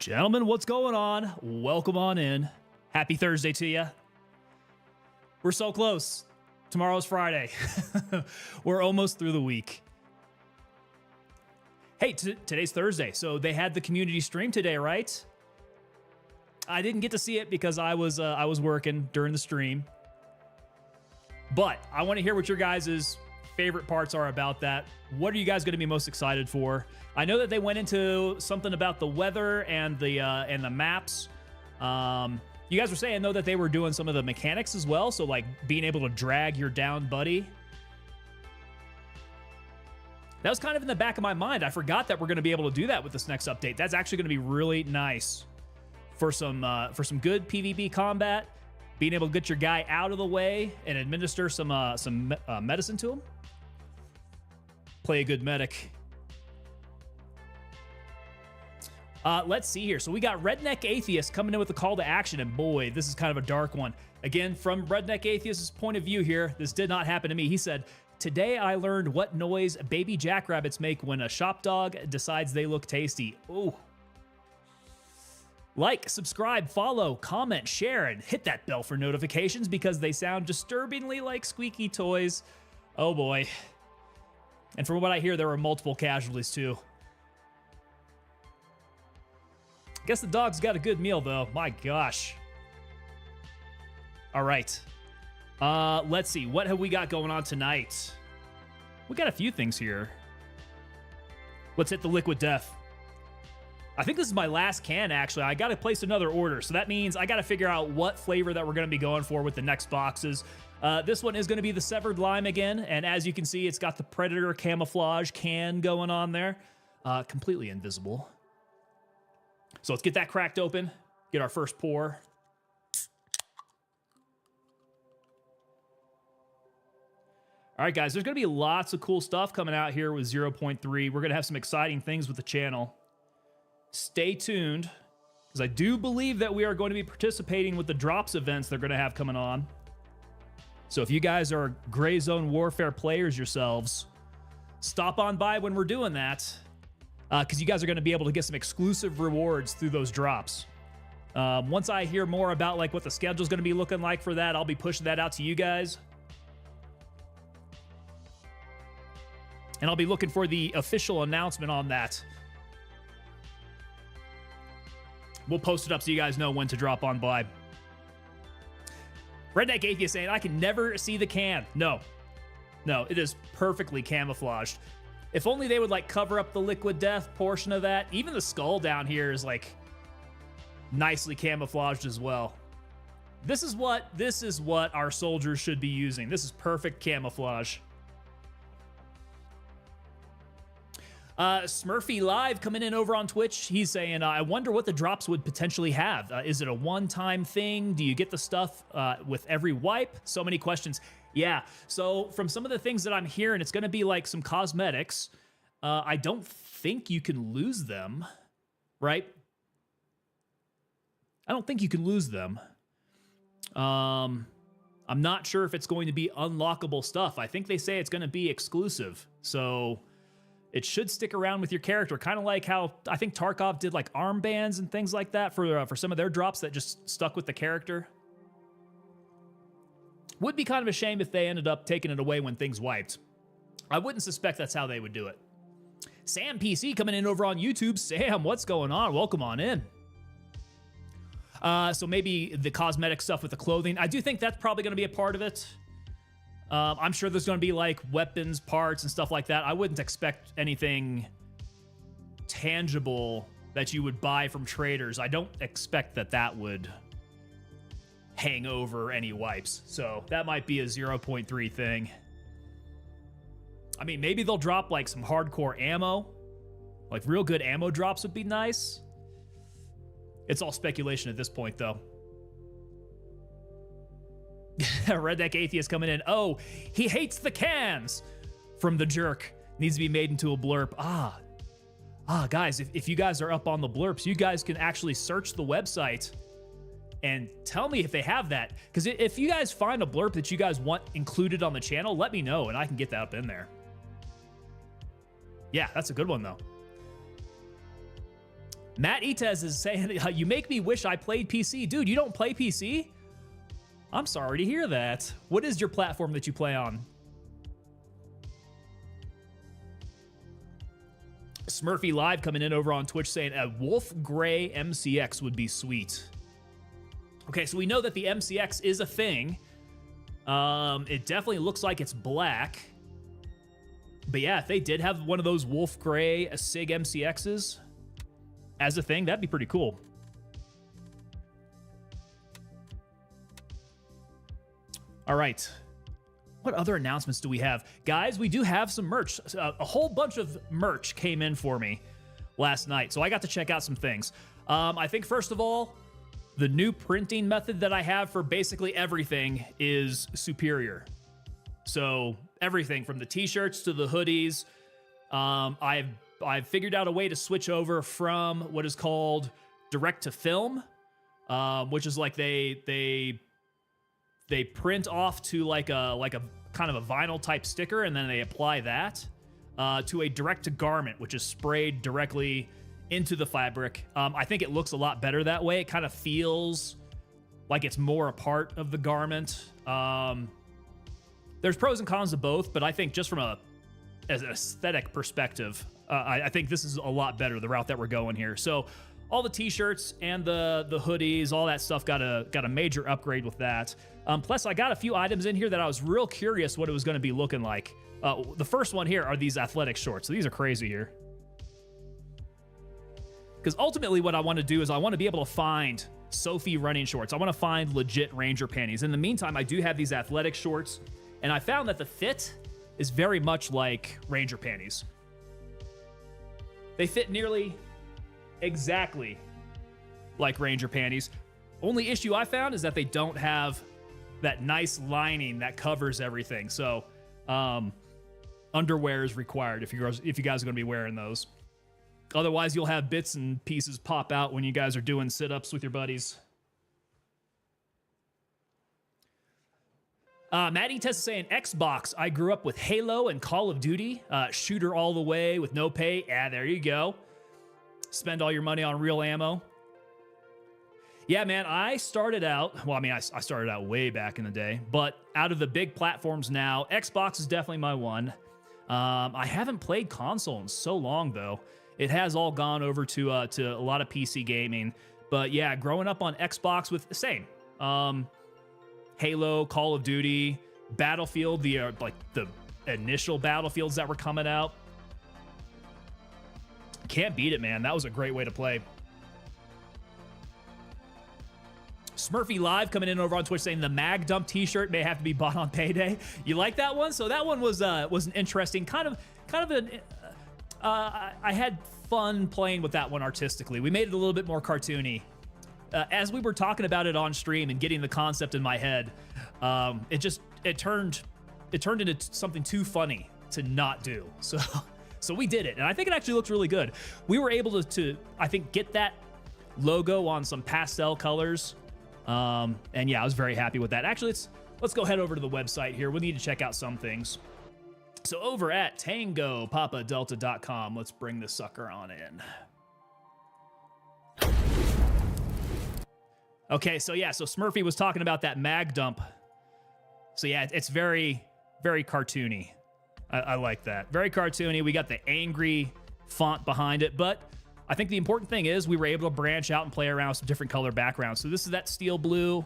Gentlemen, what's going on? Welcome on in. Happy Thursday to you. We're so close. Tomorrow's Friday. We're almost through the week. Hey, today's Thursday, so they had the community stream today, right? I didn't get to see it because I was working during the stream. But I want to hear what your guys' favorite parts are about that. What are you guys going to be most excited for? I know that they went into something about the weather and the maps. You guys were saying though that they were doing some of the mechanics as well, so like being able to drag your down buddy. That was kind of in the back of my mind. I forgot that we're going to be able to do that with this next update. That's actually going to be really nice for some good PvP combat. Being able to get your guy out of the way and administer some medicine to him. Play a good medic. Let's see here. So we got Redneck Atheist coming in with a call to action, and boy, this is kind of a dark one. Again, from Redneck Atheist's point of view here, this did not happen to me. He said, "Today I learned what noise baby jackrabbits make when a shop dog decides they look tasty." Ooh. Like, subscribe, follow, comment, share, and hit that bell for notifications because they sound disturbingly like squeaky toys. Oh boy. And from what I hear, there were multiple casualties too. Guess the dog's got a good meal though. My gosh. All right. Let's see. What have we got going on tonight? We got a few things here. Let's hit the Liquid Death. I think this is my last can, actually. I got to place another order, so that means I got to figure out what flavor that we're going to be going for with the next boxes. This one is going to be the Severed Lime again, and as you can see, it's got the Predator camouflage can going on there. Completely invisible. So let's get that cracked open, get our first pour. All right, guys, there's going to be lots of cool stuff coming out here with 0.3. We're going to have some exciting things with the channel. Stay tuned, because I do believe that we are going to be participating with the drops events they're going to have coming on. So if you guys are Gray Zone Warfare players yourselves, stop on by when we're doing that, because you guys are going to be able to get some exclusive rewards through those drops. Once I hear more about like what the schedule's going to be looking like for that, I'll be pushing that out to you guys. And I'll be looking for the official announcement on that. We'll post it up so you guys know when to drop on by. Redneck Atheist saying, I can never see the can. No, it is perfectly camouflaged. If only they would like cover up the Liquid Death portion of that. Even the skull down here is like nicely camouflaged as well. This is what our soldiers should be using. This is perfect camouflage. Smurfy Live coming in over on Twitch. He's saying, I wonder what the drops would potentially have. Is it a one-time thing? Do you get the stuff with every wipe? So many questions. Yeah, so from some of the things that I'm hearing, it's going to be like some cosmetics. I don't think you can lose them, right? I don't think you can lose them. I'm not sure if it's going to be unlockable stuff. I think they say it's going to be exclusive, so it should stick around with your character, kind of like how I think Tarkov did like armbands and things like that for some of their drops that just stuck with the character. Would be kind of a shame if they ended up taking it away when things wiped. I wouldn't suspect that's how they would do it. Sam PC coming in over on YouTube. Sam, what's going on? Welcome on in. So maybe the cosmetic stuff with the clothing. I do think that's probably going to be a part of it. I'm sure there's going to be like weapons, parts, and stuff like that. I wouldn't expect anything tangible that you would buy from traders. I don't expect that would hang over any wipes. So that might be a 0.3 thing. I mean, maybe they'll drop like some hardcore ammo. Like real good ammo drops would be nice. It's all speculation at this point, though. Redneck Atheist coming in. Oh, he hates the cans from the jerk. Needs to be made into a blurb. Guys, if you guys are up on the blurps, you guys can actually search the website and tell me if they have that. Because if you guys find a blurb that you guys want included on the channel, let me know and I can get that up in there. Yeah, that's a good one though. Matt Itez is saying, you make me wish I played PC. Dude, you don't play PC? I'm sorry to hear that. What is your platform that you play on? Smurfy Live coming in over on Twitch saying a Wolf Gray MCX would be sweet. Okay, so we know that the MCX is a thing. It definitely looks like it's black. But yeah, if they did have one of those Wolf Gray SIG MCXs as a thing, that'd be pretty cool. All right. What other announcements do we have? Guys, we do have some merch. A whole bunch of merch came in for me last night, so I got to check out some things. I think, first of all, the new printing method that I have for basically everything is superior. So everything from the t-shirts to the hoodies, I've figured out a way to switch over from what is called direct to film, which is like they print off to like a kind of a vinyl type sticker, and then they apply that to a direct to garment, which is sprayed directly into the fabric. I think it looks a lot better that way. It kind of feels like it's more a part of the garment. There's pros and cons to both, but I think just from as an aesthetic perspective, I think this is a lot better, the route that we're going here. So all the t-shirts and the hoodies, all that stuff got a major upgrade with that. Plus, I got a few items in here that I was real curious what it was going to be looking like. The first one here are these athletic shorts. So these are crazy here. Because ultimately what I want to do is I want to be able to find Sophie running shorts. I want to find legit Ranger panties. In the meantime, I do have these athletic shorts, and I found that the fit is very much like Ranger panties. They fit nearly exactly like Ranger panties. Only issue I found is that they don't have that nice lining that covers everything. So underwear is required if you guys are going to be wearing those. Otherwise, you'll have bits and pieces pop out when you guys are doing sit-ups with your buddies. Maddie Tess is saying, Xbox, I grew up with Halo and Call of Duty. Shooter all the way with no pay. Yeah, there you go. Spend all your money on real ammo. Yeah, man, I started out, well, I mean, I started out way back in the day, but out of the big platforms now, Xbox is definitely my one. I haven't played console in so long, though. It has all gone over to a lot of PC gaming. But yeah, growing up on Xbox with the same. Halo, Call of Duty, Battlefield, the initial Battlefields that were coming out. Can't beat it, man. That was a great way to play. Smurfy Live coming in over on Twitch saying the Mag Dump t-shirt may have to be bought on payday. You like that one? So that one was an interesting kind of an I had fun playing with that one artistically. We made it a little bit more cartoony. As we were talking about it on stream and getting the concept in my head, it turned into something too funny to not do. So we did it, and I think it actually looked really good. We were able to I think get that logo on some pastel colors, and yeah, I was very happy with that. Actually, let's go head over to the website here. We need to check out some things. So over at tangopapadelta.com, let's bring this sucker on in. Okay, so yeah, so Smurfy was talking about that mag dump. So yeah, it's very, very cartoony. I like that. Very cartoony. We got the angry font behind it, but I think the important thing is we were able to branch out and play around with some different color backgrounds. So this is that steel blue.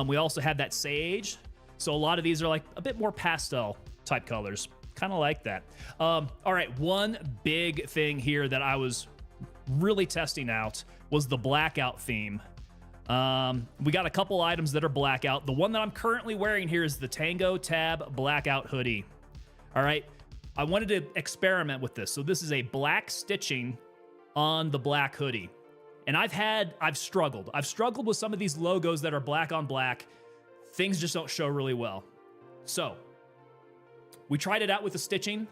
We also had that sage. So a lot of these are like a bit more pastel type colors. Kind of like that. All right, one big thing here that I was really testing out was the blackout theme. We got a couple items that are blackout. The one that I'm currently wearing here is the Tango Tab Blackout Hoodie. All right, I wanted to experiment with this. So this is a black stitching on the black hoodie. And I've struggled. I've struggled with some of these logos that are black on black. Things just don't show really well. So we tried it out with the stitching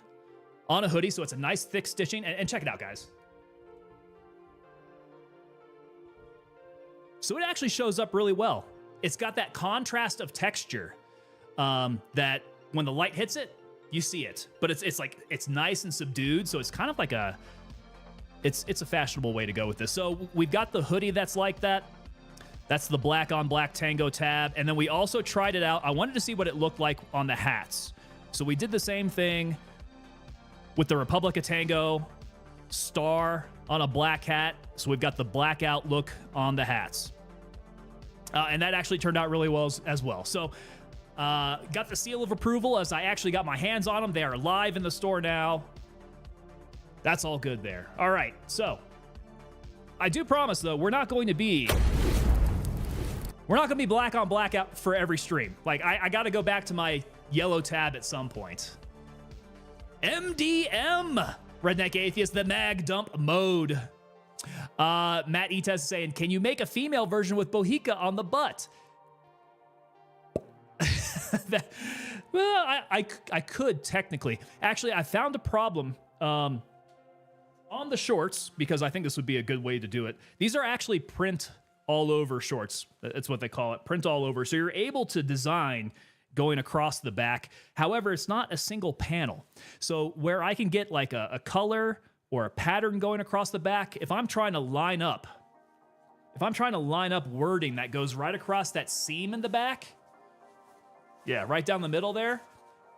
on a hoodie. So it's a nice thick stitching, and check it out, guys. So it actually shows up really well. It's got that contrast of texture that when the light hits it, you see it. But it's nice and subdued, so it's kind of like it's a fashionable way to go with this. So we've got the hoodie that's like that. That's the black on black Tango tab. And then we also tried it out. I wanted to see what it looked like on the hats. So we did the same thing with the Republic of Tango star on a black hat. So we've got the blackout look on the hats. And that actually turned out really well as well. So got the seal of approval as I actually got my hands on them. They are live in the store now. That's all good there. All right, so I do promise, though, we're not going to be black on blackout for every stream. Like, I got to go back to my yellow tab at some point. MDM, Redneck Atheist, the mag dump mode. Matt Etes is saying, can you make a female version with Bohica on the butt? Well, I could technically. Actually, I found a problem on the shorts, because I think this would be a good way to do it. These are actually print all over shorts. That's what they call it, print all over. So you're able to design going across the back. However, it's not a single panel. So where I can get like a color or a pattern going across the back, if I'm trying to line up wording that goes right across that seam in the back, yeah, right down the middle there,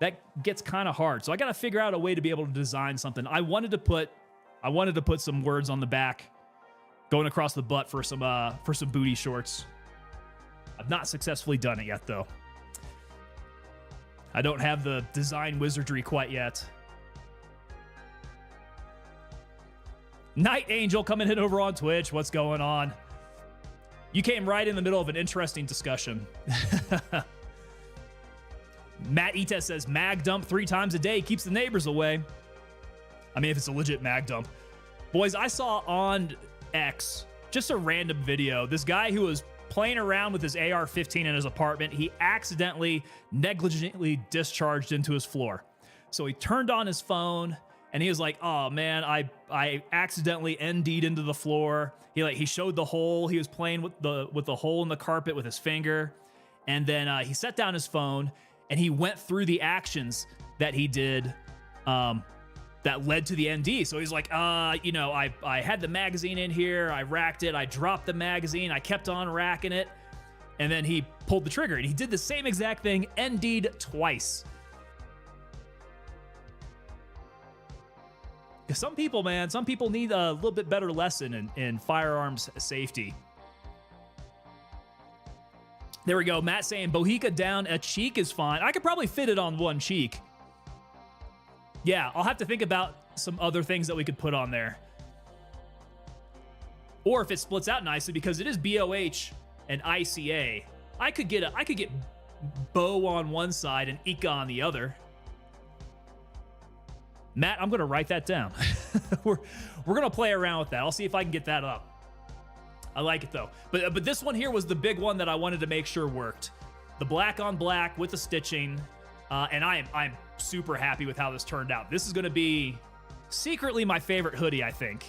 that gets kind of hard. So I got to figure out a way to be able to design something. I wanted to put some words on the back going across the butt for some booty shorts. I've not successfully done it yet, though. I don't have the design wizardry quite yet. Night Angel coming in over on Twitch. What's going on? You came right in the middle of an interesting discussion. Matt Etes says, mag dump 3 times a day keeps the neighbors away. I mean, if it's a legit mag dump. Boys, I saw on X just a random video. This guy who was playing around with his AR-15 in his apartment, he accidentally, negligently discharged into his floor. So he turned on his phone and he was like, oh man, I accidentally ND'd into the floor. He showed the hole. He was playing with the hole in the carpet with his finger. And then he set down his phone and he went through the actions that he did that led to the ND. So he's like, I had the magazine in here, I racked it, I dropped the magazine, I kept on racking it, and then he pulled the trigger, and he did the same exact thing, ND'd twice. Because some people need a little bit better lesson in firearms safety. There we go, Matt saying, Bohica down a cheek is fine. I could probably fit it on one cheek. Yeah, I'll have to think about some other things that we could put on there. Or if it splits out nicely, because it is BOH and ICA, I could get Bo on one side and Ika on the other. Matt, I'm gonna write that down. we're gonna play around with that. I'll see if I can get that up. I like it though. But this one here was the big one that I wanted to make sure worked. The black on black with the stitching. And I'm super happy with how this turned out. This is going to be secretly my favorite hoodie, I think.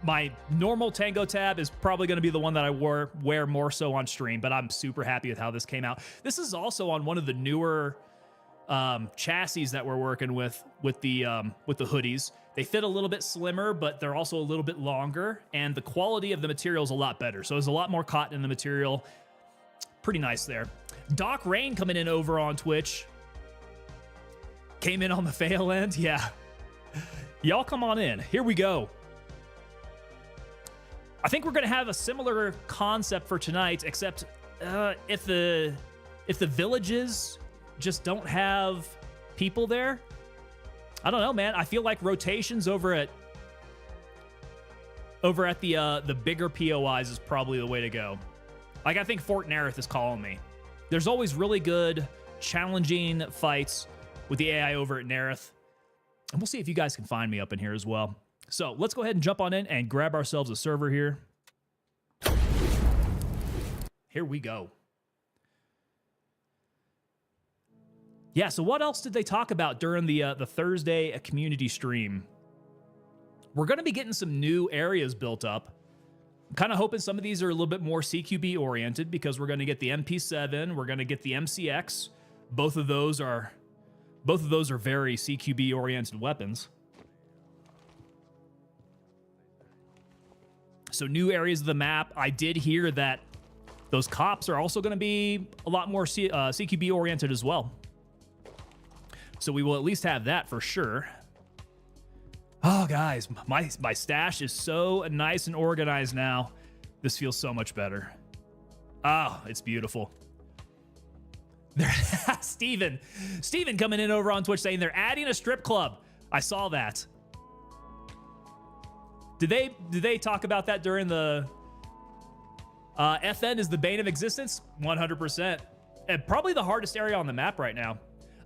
My normal Tango tab is probably going to be the one that I wear more so on stream, but I'm super happy with how this came out. This is also on one of the newer chassis that we're working with the hoodies. They fit a little bit slimmer, but they're also a little bit longer, and the quality of the material is a lot better. So there's a lot more cotton in the material. Pretty nice there. Doc Rain coming in over on Twitch. Came in on the fail end. Yeah. Y'all come on in. Here we go. I think we're going to have a similar concept for tonight, except if the villages just don't have people there, I don't know, man. I feel like rotations over at the bigger POIs is probably the way to go. Like, I think Fort Nerith is calling me. There's always really good, challenging fights with the AI over at Nerith. And we'll see if you guys can find me up in here as well. So let's go ahead and jump on in and grab ourselves a server here. Here we go. Yeah, so what else did they talk about during the Thursday community stream? We're going to be getting some new areas built up. I'm kind of hoping some of these are a little bit more CQB oriented, because we're going to get the MP7, we're going to get the MCX. Both of those are very CQB oriented weapons. So new areas of the map. I did hear that those cops are also going to be a lot more CQB oriented as well. So we will at least have that for sure. Oh, guys, my stash is so nice and organized now. This feels so much better. Oh, it's beautiful. Steven coming in over on Twitch saying they're adding a strip club. I saw that. Did they talk about that during the FN is the bane of existence? 100%. And probably the hardest area on the map right now.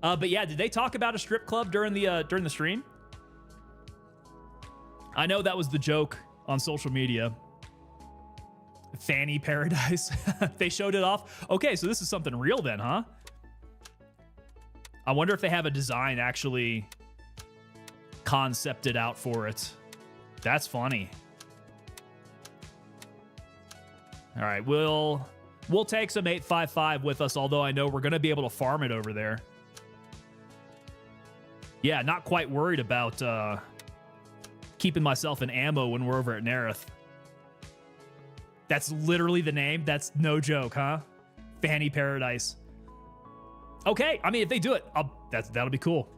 But yeah, did they talk about a strip club during the stream? I know that was the joke on social media. Fanny Paradise. They showed it off. Okay, so this is something real then, huh? I wonder if they have a design actually concepted out for it. That's funny. All right, we'll take some 855 with us, although I know we're going to be able to farm it over there. Yeah, not quite worried about keeping myself in ammo when we're over at Nerith. That's literally the name. That's no joke, huh? Fanny Paradise. Okay, I mean, if they do it, that'll be cool.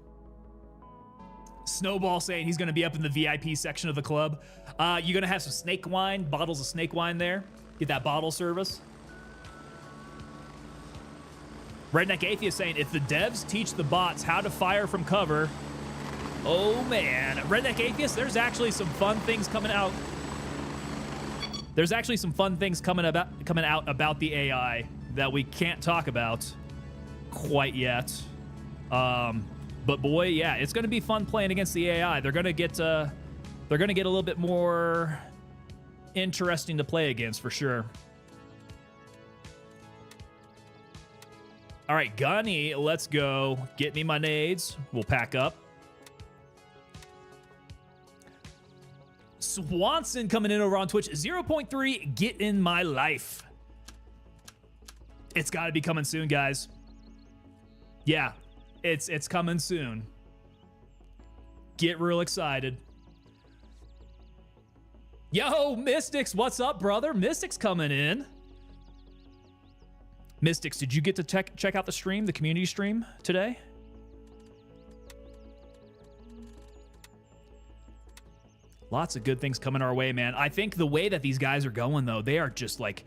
Snowball saying he's going to be up in the VIP section of the club. You're going to have some snake wine, bottles of snake wine there. Get that bottle service. Redneck Atheist saying, if the devs teach the bots how to fire from cover, oh man. Redneck Atheist, there's actually some fun things coming out. There's actually some fun things coming out about the AI that we can't talk about quite yet. But boy, yeah, it's going to be fun playing against the AI. They're going to get a little bit more interesting to play against for sure. All right, Gunny, let's go. Get me my nades. We'll pack up. Swanson coming in over on Twitch. 0.3, get in my life. It's got to be coming soon, guys. Yeah, it's coming soon. Get real excited. Yo, Mystics, what's up, brother? Mystics coming in. Mystics, did you get to check out the stream, the community stream today? Lots of good things coming our way, man. I think the way that these guys are going, though, they are just like,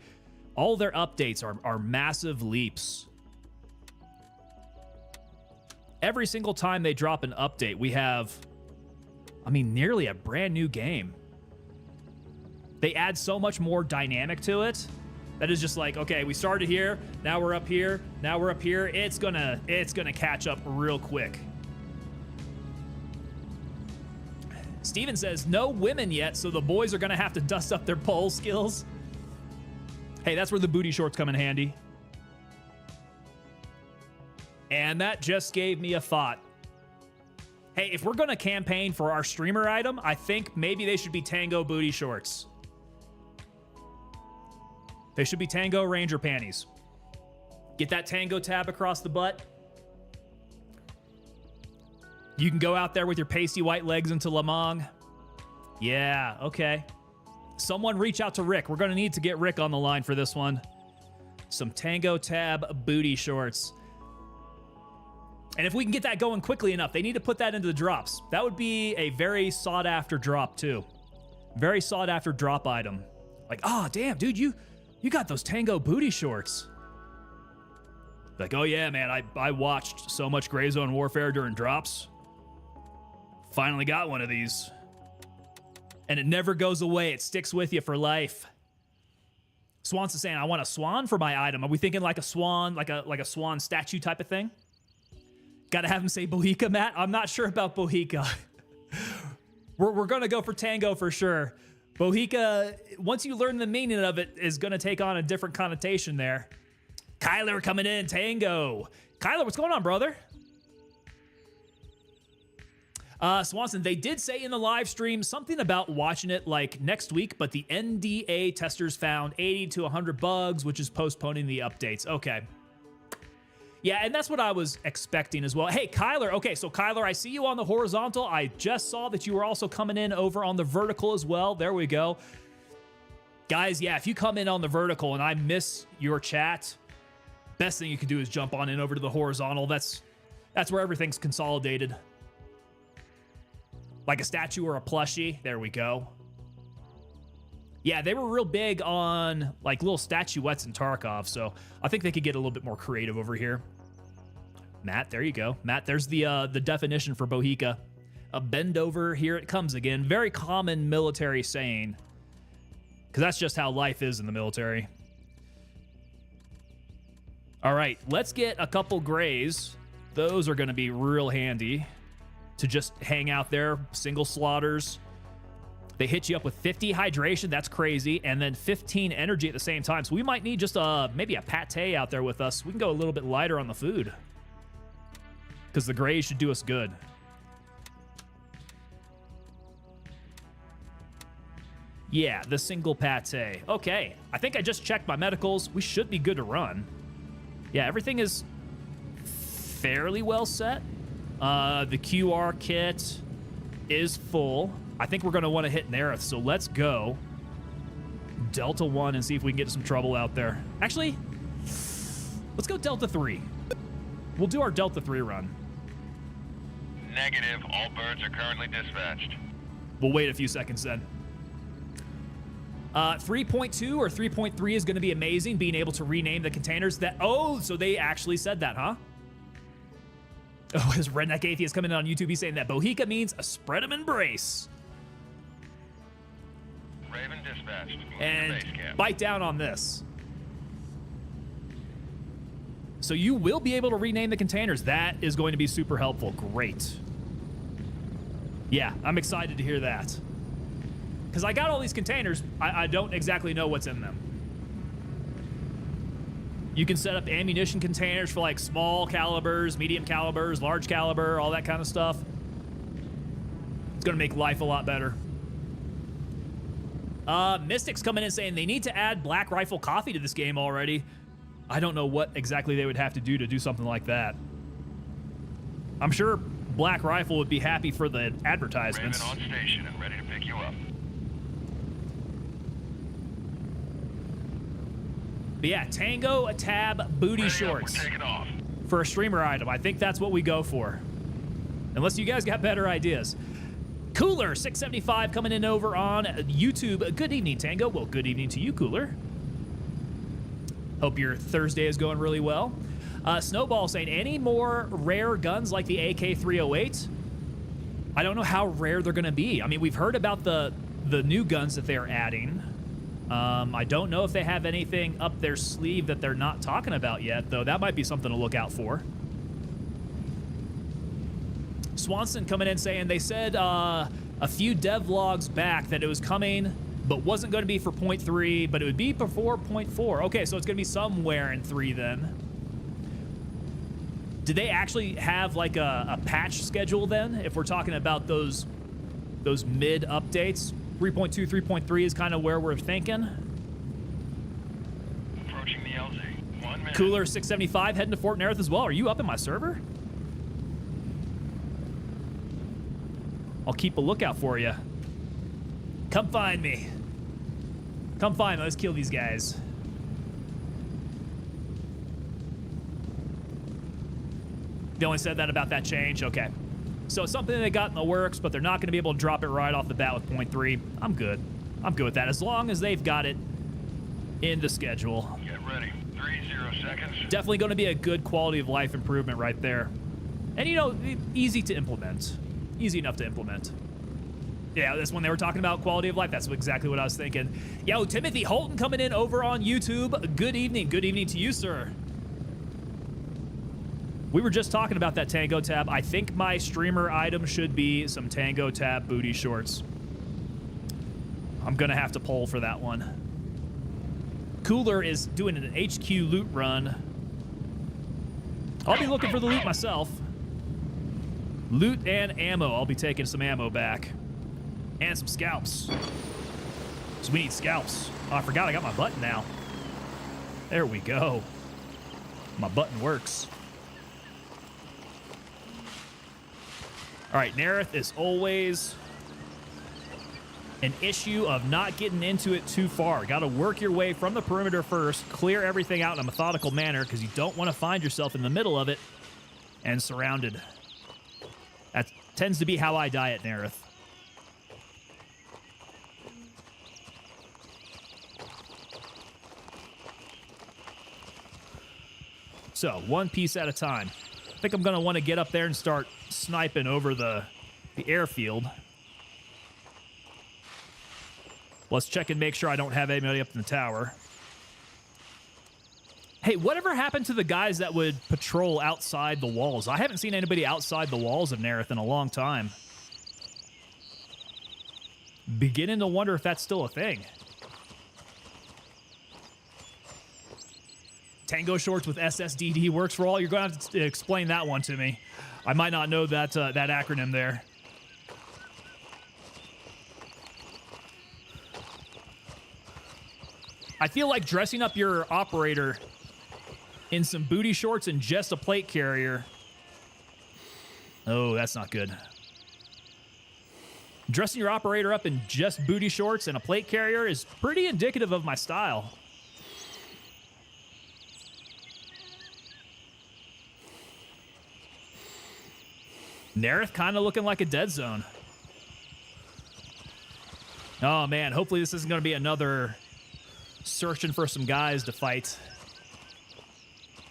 all their updates are massive leaps. Every single time they drop an update, we have, I mean, nearly a brand new game. They add so much more dynamic to it. That is just like, okay, we started here, now we're up here, now we're up here. It's gonna catch up real quick. Steven says, no women yet, so the boys are gonna have to dust up their pole skills. Hey, that's where the booty shorts come in handy. And that just gave me a thought. Hey, if we're gonna campaign for our streamer item, I think maybe they should be Tango booty shorts. They should be Tango Ranger panties. Get that Tango tab across the butt. You can go out there with your pasty white legs into Lamong. Yeah, okay. Someone reach out to Rick. We're going to need to get Rick on the line for this one. Some Tango tab booty shorts. And if we can get that going quickly enough, they need to put that into the drops. That would be a very sought after drop too. Very sought after drop item. Like, oh, damn, dude, you got those Tango booty shorts. Like, oh yeah, man, I watched so much Gray Zone Warfare during drops. Finally got one of these. And it never goes away. It sticks with you for life. Swan's saying, I want a swan for my item. Are we thinking like a swan, like a swan statue type of thing? Got to have him say Bohica, Matt. I'm not sure about Bohica. We're going to go for Tango for sure. Bohica, once you learn the meaning of it, is going to take on a different connotation there. Kyler coming in, Tango. Kyler, what's going on, brother? Swanson, they did say in the live stream something about watching it like next week, but the NDA testers found 80 to 100 bugs, which is postponing the updates. Okay. Yeah, and that's what I was expecting as well. Hey, Kyler. Okay, so Kyler, I see you on the horizontal. I just saw that you were also coming in over on the vertical as well. There we go. Guys, yeah, if you come in on the vertical and I miss your chat, best thing you can do is jump on in over to the horizontal. That's where everything's consolidated. Like a statue or a plushie. There we go. Yeah, they were real big on like little statuettes in Tarkov, so I think they could get a little bit more creative over here. Matt, there you go. Matt, there's the definition for Bohica. A bend over, here it comes again. Very common military saying. Because that's just how life is in the military. All right, let's get a couple grays. Those are going to be real handy to just hang out there. Single slaughters. They hit you up with 50 hydration. That's crazy. And then 15 energy at the same time. So we might need just maybe a pate out there with us. We can go a little bit lighter on the food. Because the grays should do us good. Yeah, the single pate. Okay, I think I just checked my medicals. We should be good to run. Yeah, everything is fairly well set. The QR kit is full. I think we're going to want to hit Nerith, so let's go. Delta 1 and see if we can get some trouble out there. Actually, let's go Delta 3. We'll do our Delta 3 run. Negative. All birds are currently dispatched. We'll wait a few seconds then. 3.2 or 3.3 is going to be amazing, being able to rename the containers. Oh, so they actually said that, huh? Oh, his Redneck Atheist coming in on YouTube. He's saying that Bohica means a spread 'em embrace. Raven dispatched. And bite down on this. So you will be able to rename the containers. That is going to be super helpful. Great. Yeah, I'm excited to hear that. Because I got all these containers, I don't exactly know what's in them. You can set up ammunition containers for like small calibers, medium calibers, large caliber, all that kind of stuff. It's going to make life a lot better. Mystics coming in saying they need to add Black Rifle Coffee to this game already. I don't know what exactly they would have to do something like that. I'm sure Black Rifle would be happy for the advertisements. Raven on station and ready to pick you up. But yeah, Tango, a tab, booty Ready shorts. Up, we're taking off. For a streamer item. I think that's what we go for. Unless you guys got better ideas. Cooler 675 coming in over on YouTube. Good evening, Tango. Well, good evening to you, Cooler. Hope your Thursday is going really well. Snowball saying, any more rare guns like the AK-308? I don't know how rare they're going to be. I mean, we've heard about the new guns that they're adding. I don't know if they have anything up their sleeve that they're not talking about yet, though. That might be something to look out for. Swanson coming in saying they said a few devlogs back that it was coming, but wasn't going to be for 0.3, but it would be before 0.4. Okay, so it's going to be somewhere in 3 then. Did they actually have like a patch schedule then? If we're talking about those mid updates, 3.2, 3.3 is kind of where we're thinking. Approaching the LZ. 1 minute. Cooler 675 heading to Fort Nerith as well. Are you up in my server? I'll keep a lookout for you. Come find me. Come find me. Let's kill these guys. They only said that about that change? Okay. So it's something they got in the works, but they're not going to be able to drop it right off the bat with 0.3. I'm good. I'm good with that. As long as they've got it in the schedule. Get ready. 30 seconds. Definitely going to be a good quality of life improvement right there. And, you know, easy to implement. Easy enough to implement. Yeah, that's when they were talking about quality of life. That's exactly what I was thinking. Yo, Timothy Holton coming in over on YouTube. Good evening. Good evening to you, sir. We were just talking about that Tango tab. I think my streamer item should be some Tango tab booty shorts. I'm going to have to poll for that one. Cooler is doing an HQ loot run. I'll be looking for the loot myself. Loot and ammo. I'll be taking some ammo back. And some scalps. So we need scalps. Oh, I forgot I got my button now. There we go. My button works. All right, Nerith is always an issue of not getting into it too far. Got to work your way from the perimeter first, clear everything out in a methodical manner because you don't want to find yourself in the middle of it and surrounded. That tends to be how I die at Nerith. So, one piece at a time. I think I'm going to want to get up there and start sniping over the airfield. Let's check and make sure I don't have anybody up in the tower. Hey, whatever happened to the guys that would patrol outside the walls? I haven't seen anybody outside the walls of Nerith in a long time. Beginning to wonder if that's still a thing. Tango shorts with SSDD works for all. You're going to have to explain that one to me. I might not know that that acronym there. I feel like dressing up your operator in some booty shorts and just a plate carrier. Oh, that's not good. Dressing your operator up in just booty shorts and a plate carrier is pretty indicative of my style. Nerith kind of looking like a dead zone. Oh, man. Hopefully this isn't going to be another searching for some guys to fight.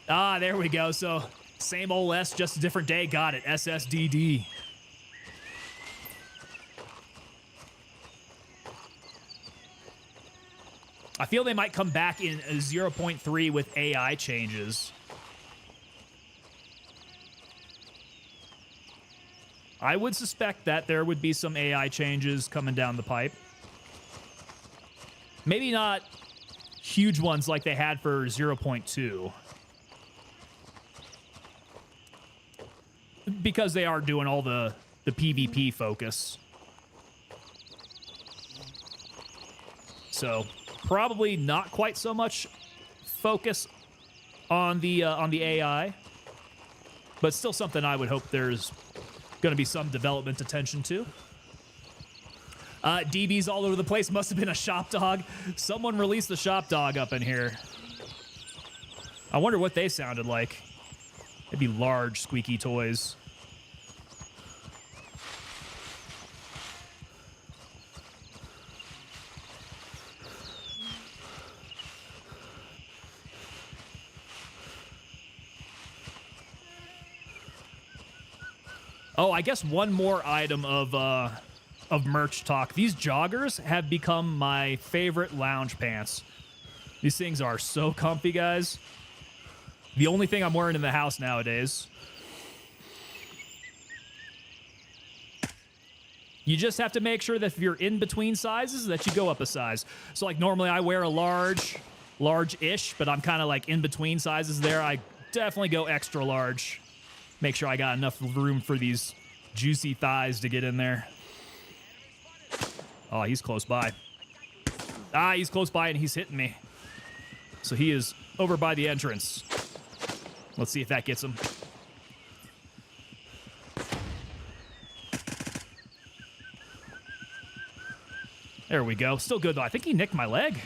Ah, there we go. So, same old S, just a different day. Got it. SSDD. I feel they might come back in 0.3 with AI changes. I would suspect that there would be some AI changes coming down the pipe. Maybe not huge ones like they had for 0.2. Because they are doing all the PvP focus. So, probably not quite so much focus on the AI. But still something I would hope there's going to be some development attention to. DBs all over the place. Must have been a shop dog. Someone released the shop dog up in here. I wonder what they sounded like. Maybe large, squeaky toys. Oh, I guess one more item of merch talk. These joggers have become my favorite lounge pants. These things are so comfy, guys. The only thing I'm wearing in the house nowadays. You just have to make sure that if you're in between sizes, that you go up a size. So, like, normally I wear a large-ish, but I'm kind of like in between sizes there. I definitely go extra large. Make sure I got enough room for these juicy thighs to get in there. Oh, he's close by. Ah, he's close by and he's hitting me. So he is over by the entrance. Let's see if that gets him. There we go. Still good, though. I think he nicked my leg.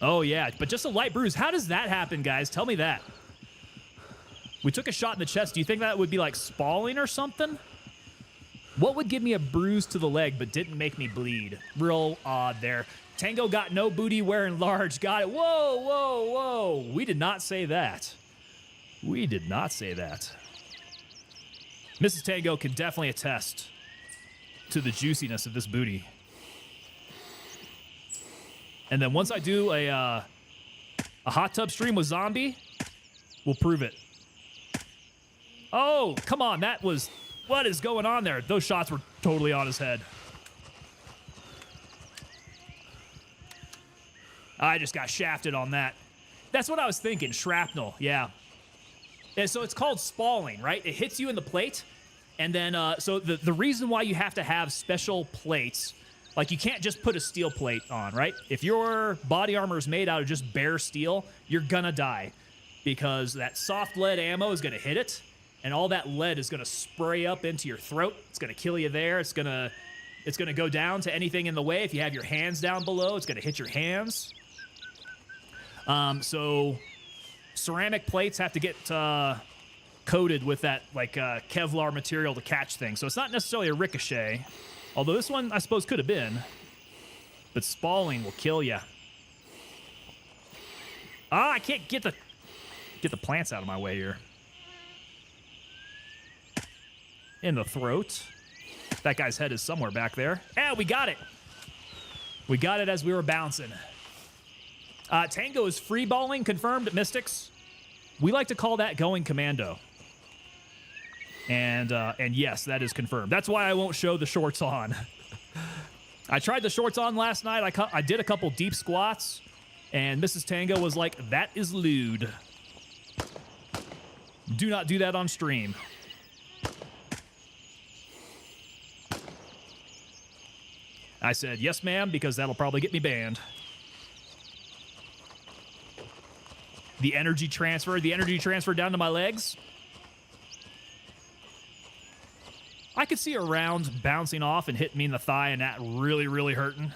Oh, yeah. But just a light bruise. How does that happen, guys? Tell me that. We took a shot in the chest. Do you think that would be like spalling or something? What would give me a bruise to the leg but didn't make me bleed? Real odd there. Tango got no booty wearing large. Got it. Whoa, whoa, whoa. We did not say that. We did not say that. Mrs. Tango can definitely attest to the juiciness of this booty. And then once I do a hot tub stream with Zombie, we'll prove it. Oh, come on. That was... What is going on there? Those shots were totally on his head. I just got shafted on that. That's what I was thinking. Shrapnel. Yeah. And so it's called spalling, right? It hits you in the plate. And then, so the reason why you have to have special plates, like you can't just put a steel plate on, right? If your body armor is made out of just bare steel, you're gonna die because that soft lead ammo is gonna hit it and all that lead is going to spray up into your throat. It's going to kill you there. It's going to go down to anything in the way. If you have your hands down below, it's going to hit your hands. So ceramic plates have to get coated with that like Kevlar material to catch things. So it's not necessarily a ricochet, although this one I suppose could have been. But spalling will kill you. Ah, I can't get the plants out of my way here. In the throat. That guy's head is somewhere back there. Yeah, we got it. We got it as we were bouncing. Tango is free balling, confirmed, Mystics. We like to call that going commando. And yes, that is confirmed. That's why I won't show the shorts on. I tried the shorts on last night. I did a couple deep squats, and Mrs. Tango was like, that is lewd. Do not do that on stream. I said, yes, ma'am, because that'll probably get me banned. The energy transfer down to my legs. I could see a round bouncing off and hitting me in the thigh and that really, really hurting.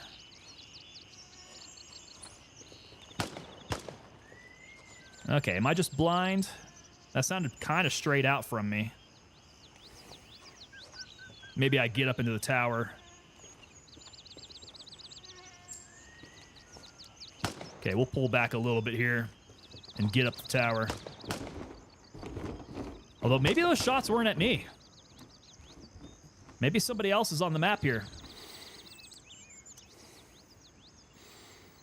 Okay, am I just blind? That sounded kind of straight out from me. Maybe I get up into the tower. Okay, we'll pull back a little bit here and get up the tower. Although maybe those shots weren't at me. Maybe somebody else is on the map here.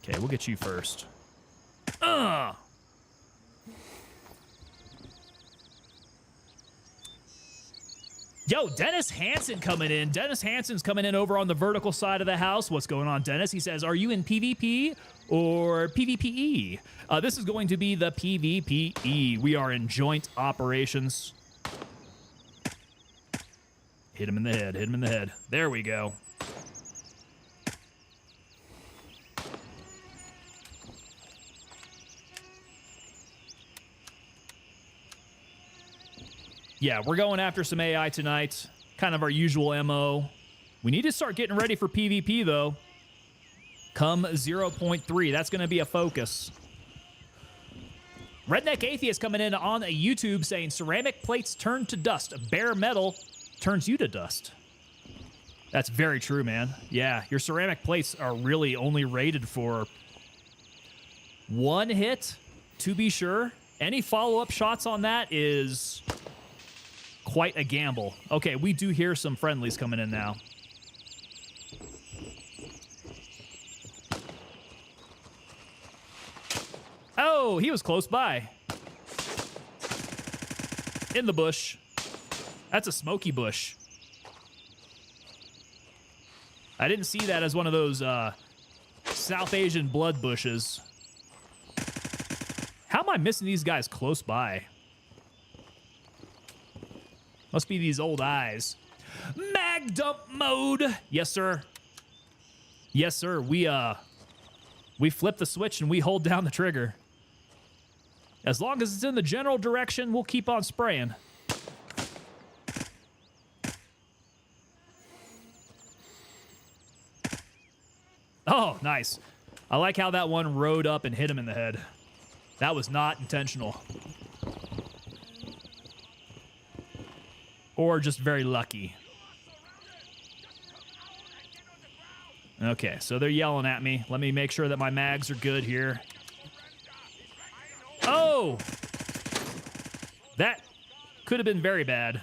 Okay, we'll get you first. Yo, Dennis Hansen coming in. Dennis Hansen's coming in over on the vertical side of the house. What's going on, Dennis? He says, are you in PvP or PvPE? This is going to be the PvPE. We are in joint operations. Hit him in the head. Hit him in the head. There we go. Yeah, we're going after some AI tonight. Kind of our usual MO. We need to start getting ready for PvP, though. Come 0.3. That's going to be a focus. Redneck Atheist coming in on a YouTube saying, ceramic plates turn to dust. Bare metal turns you to dust. That's very true, man. Yeah, your ceramic plates are really only rated for one hit, to be sure. Any follow-up shots on that is quite a gamble. Okay, we do hear some friendlies coming in now. Oh, he was close by. In the bush. That's a smoky bush. I didn't see that as one of those South Asian blood bushes. How am I missing these guys close by? Must be these old eyes. Mag dump mode. Yes, sir. Yes, sir. We flip the switch and we hold down the trigger. As long as it's in the general direction, we'll keep on spraying. Oh, nice. I like how that one rode up and hit him in the head. That was not intentional. Or just very lucky. Okay, so they're yelling at me. Let me make sure that my mags are good here. Oh! That could have been very bad.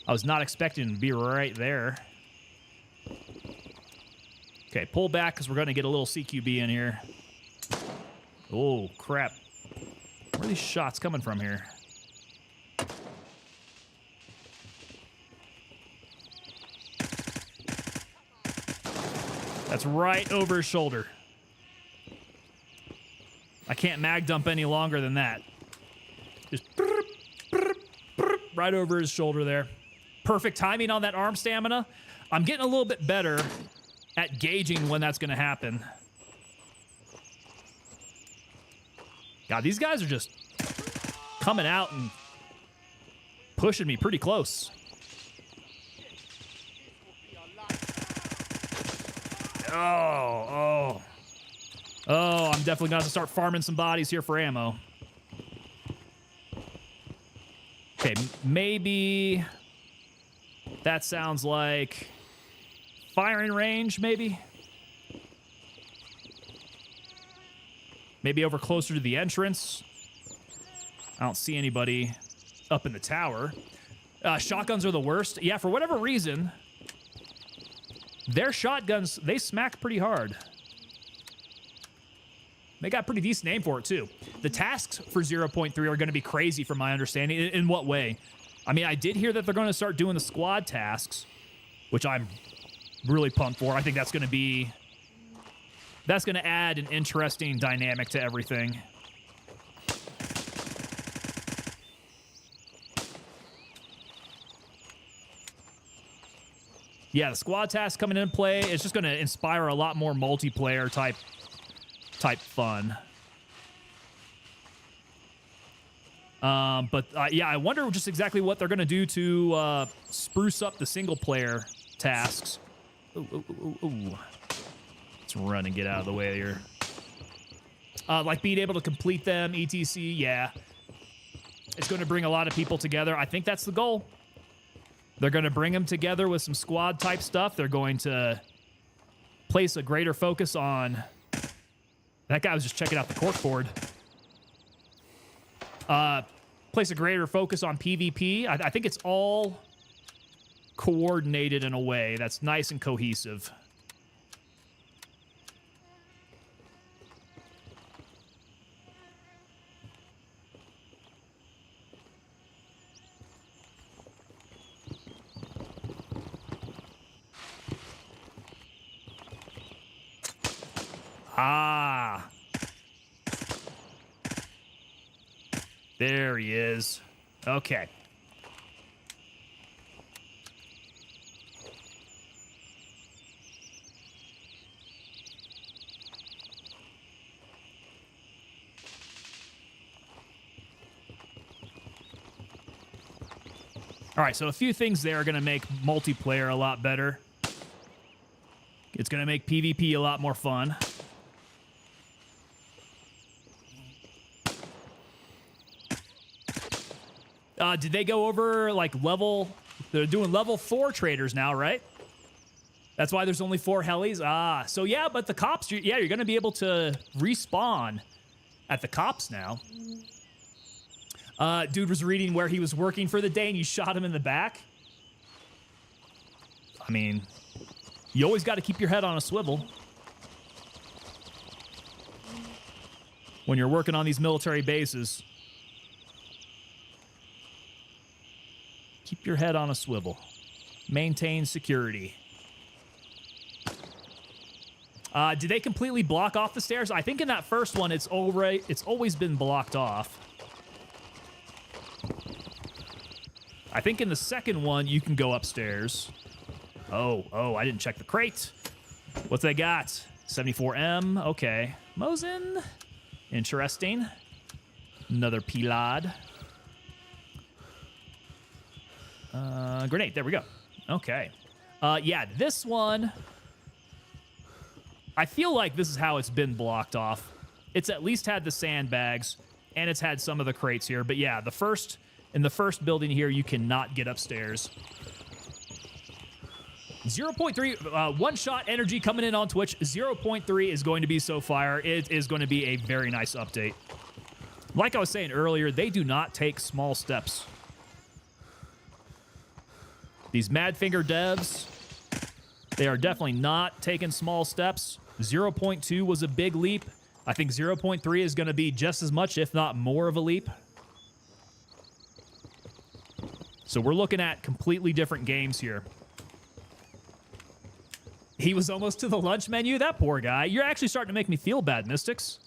I was not expecting to be right there. Okay, pull back because we're going to get a little CQB in here. Oh, crap. Where are these shots coming from here? That's right over his shoulder. I can't mag dump any longer than that. Just right over his shoulder there. Perfect timing on that arm stamina. I'm getting a little bit better at gauging when that's going to happen. God, these guys are just coming out and pushing me pretty close. Oh, I'm definitely going to have to start farming some bodies here for ammo. Okay, maybe that sounds like firing range, maybe? Maybe over closer to the entrance. I don't see anybody up in the tower. Shotguns are the worst. Yeah, for whatever reason, their shotguns, they smack pretty hard. They got pretty decent aim for it, too. The tasks for 0.3 are going to be crazy from my understanding. In what way? I mean, I did hear that they're going to start doing the squad tasks, which I'm really pumped for. I think that's going to be... That's going to add an interesting dynamic to everything. Yeah, the squad task coming into play is just going to inspire a lot more multiplayer type fun. Yeah, I wonder just exactly what they're going to do to spruce up the single player tasks. Ooh. Let's run and get out of the way here. Like being able to complete them, etc. Yeah. It's going to bring a lot of people together. I think that's the goal. They're going to bring them together with some squad type stuff. They're going to place a greater focus on... That guy was just checking out the corkboard. Place a greater focus on PvP. I think it's all coordinated in a way that's nice and cohesive. Ah. There he is. Okay. All right, so a few things there are going to make multiplayer a lot better. It's going to make PvP a lot more fun. Did they go over, like, level... They're doing level 4 traders now, right? That's why there's only 4 helis? Ah, so yeah, but the cops... Yeah, you're going to be able to respawn at the cops now. Dude was reading where he was working for the day and you shot him in the back. I mean, you always got to keep your head on a swivel when you're working on these military bases. Keep your head on a swivel. Maintain security. Did they completely block off the stairs? I think in that first one, it's always been blocked off. I think in the second one, you can go upstairs. Oh, I didn't check the crate. What's they got? 74M, okay. Mosin, interesting. Another Pilad. Grenade, there we go. Okay. Yeah, this one... I feel like this is how it's been blocked off. It's at least had the sandbags, and it's had some of the crates here. But yeah, in the first building here, you cannot get upstairs. 0.3, one-shot energy coming in on Twitch. 0.3 is going to be so fire. It is going to be a very nice update. Like I was saying earlier, they do not take small steps. These Madfinger devs, they are definitely not taking small steps. 0.2 was a big leap. I think 0.3 is going to be just as much, if not more of a leap. So we're looking at completely different games here. He was almost to the lunch menu? That poor guy. You're actually starting to make me feel bad, Mystics.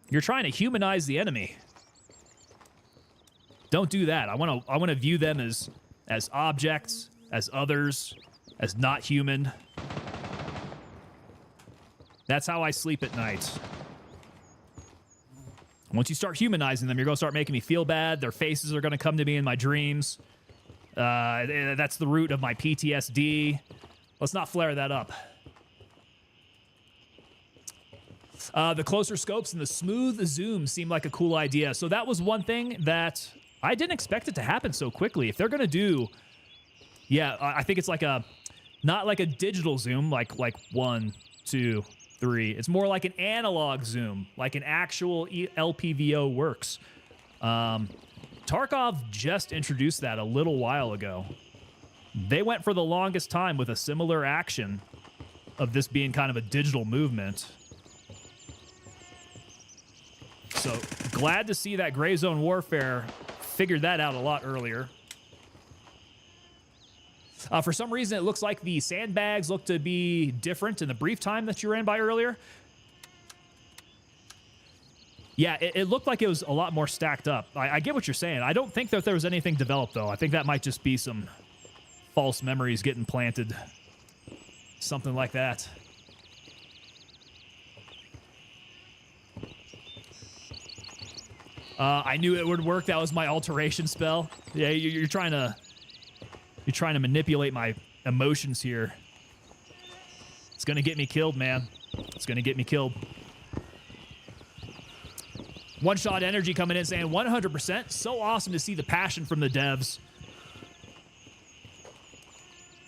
You're trying to humanize the enemy. Don't do that. I want to view them as objects, as others, as not human. That's how I sleep at night. Once you start humanizing them, you're going to start making me feel bad. Their faces are going to come to me in my dreams. That's the root of my PTSD. Let's not flare that up. The closer scopes and the smooth zoom seem like a cool idea. So that was one thing that I didn't expect it to happen so quickly. If they're going to do... Yeah, I think it's like a... Not like a digital zoom, like 1, 2, 3. It's more like an analog zoom, like an actual LPVO works. Tarkov just introduced that a little while ago. They went for the longest time with a similar action of this being kind of a digital movement. So glad to see that Gray Zone Warfare figured that out a lot earlier. For some reason, it looks like the sandbags look to be different in the brief time that you ran by earlier. Yeah, it looked like it was a lot more stacked up. I get what you're saying. I don't think that there was anything developed, though. I think that might just be some false memories getting planted. Something like that. I knew it would work. That was my alteration spell. Yeah, you're trying to manipulate my emotions here. It's gonna get me killed, man. It's gonna get me killed. One-shot energy coming in saying 100%. So awesome to see the passion from the devs.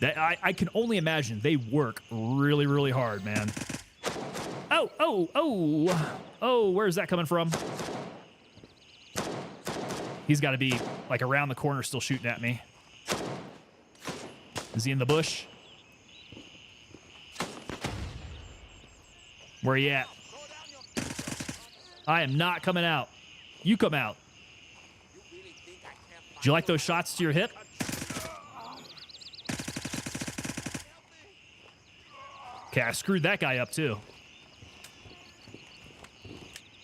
That I can only imagine they work really, really hard, man. Oh, where's that coming from? He's got to be like around the corner still shooting at me. Is he in the bush? Where are you at? I am not coming out. You come out. Did you like those shots to your hip? Okay, I screwed that guy up too.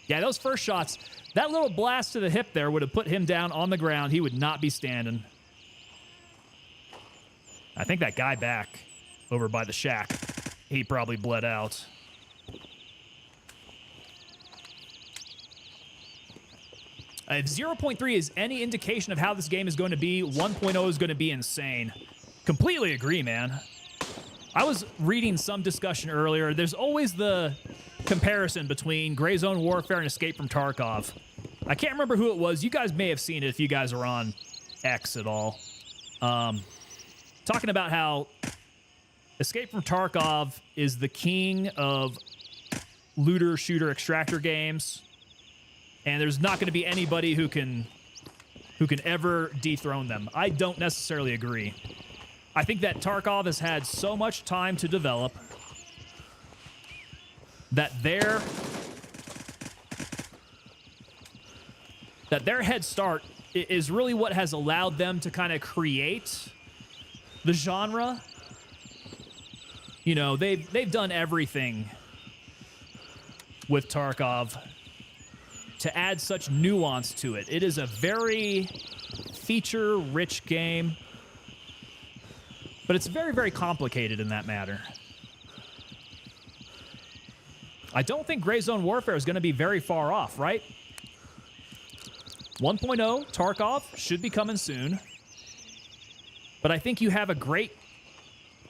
Yeah, those first shots, that little blast to the hip there would have put him down on the ground. He would not be standing. I think that guy back over by the shack, he probably bled out. If 0.3 is any indication of how this game is going to be, 1.0 is going to be insane. Completely agree, man. I was reading some discussion earlier. There's always the comparison between Gray Zone Warfare and Escape from Tarkov. I can't remember who it was. You guys may have seen it if you guys are on X at all. Talking about how Escape from Tarkov is the king of looter, shooter, extractor games. And there's not going to be anybody who can ever dethrone them. I don't necessarily agree. I think that Tarkov has had so much time to develop that their head start is really what has allowed them to kind of create the genre. You know, they've done everything with Tarkov to add such nuance to it. It is a very feature-rich game, but it's very, very complicated in that matter. I don't think Gray Zone Warfare is going to be very far off, right? 1.0 Tarkov should be coming soon, but I think you have a great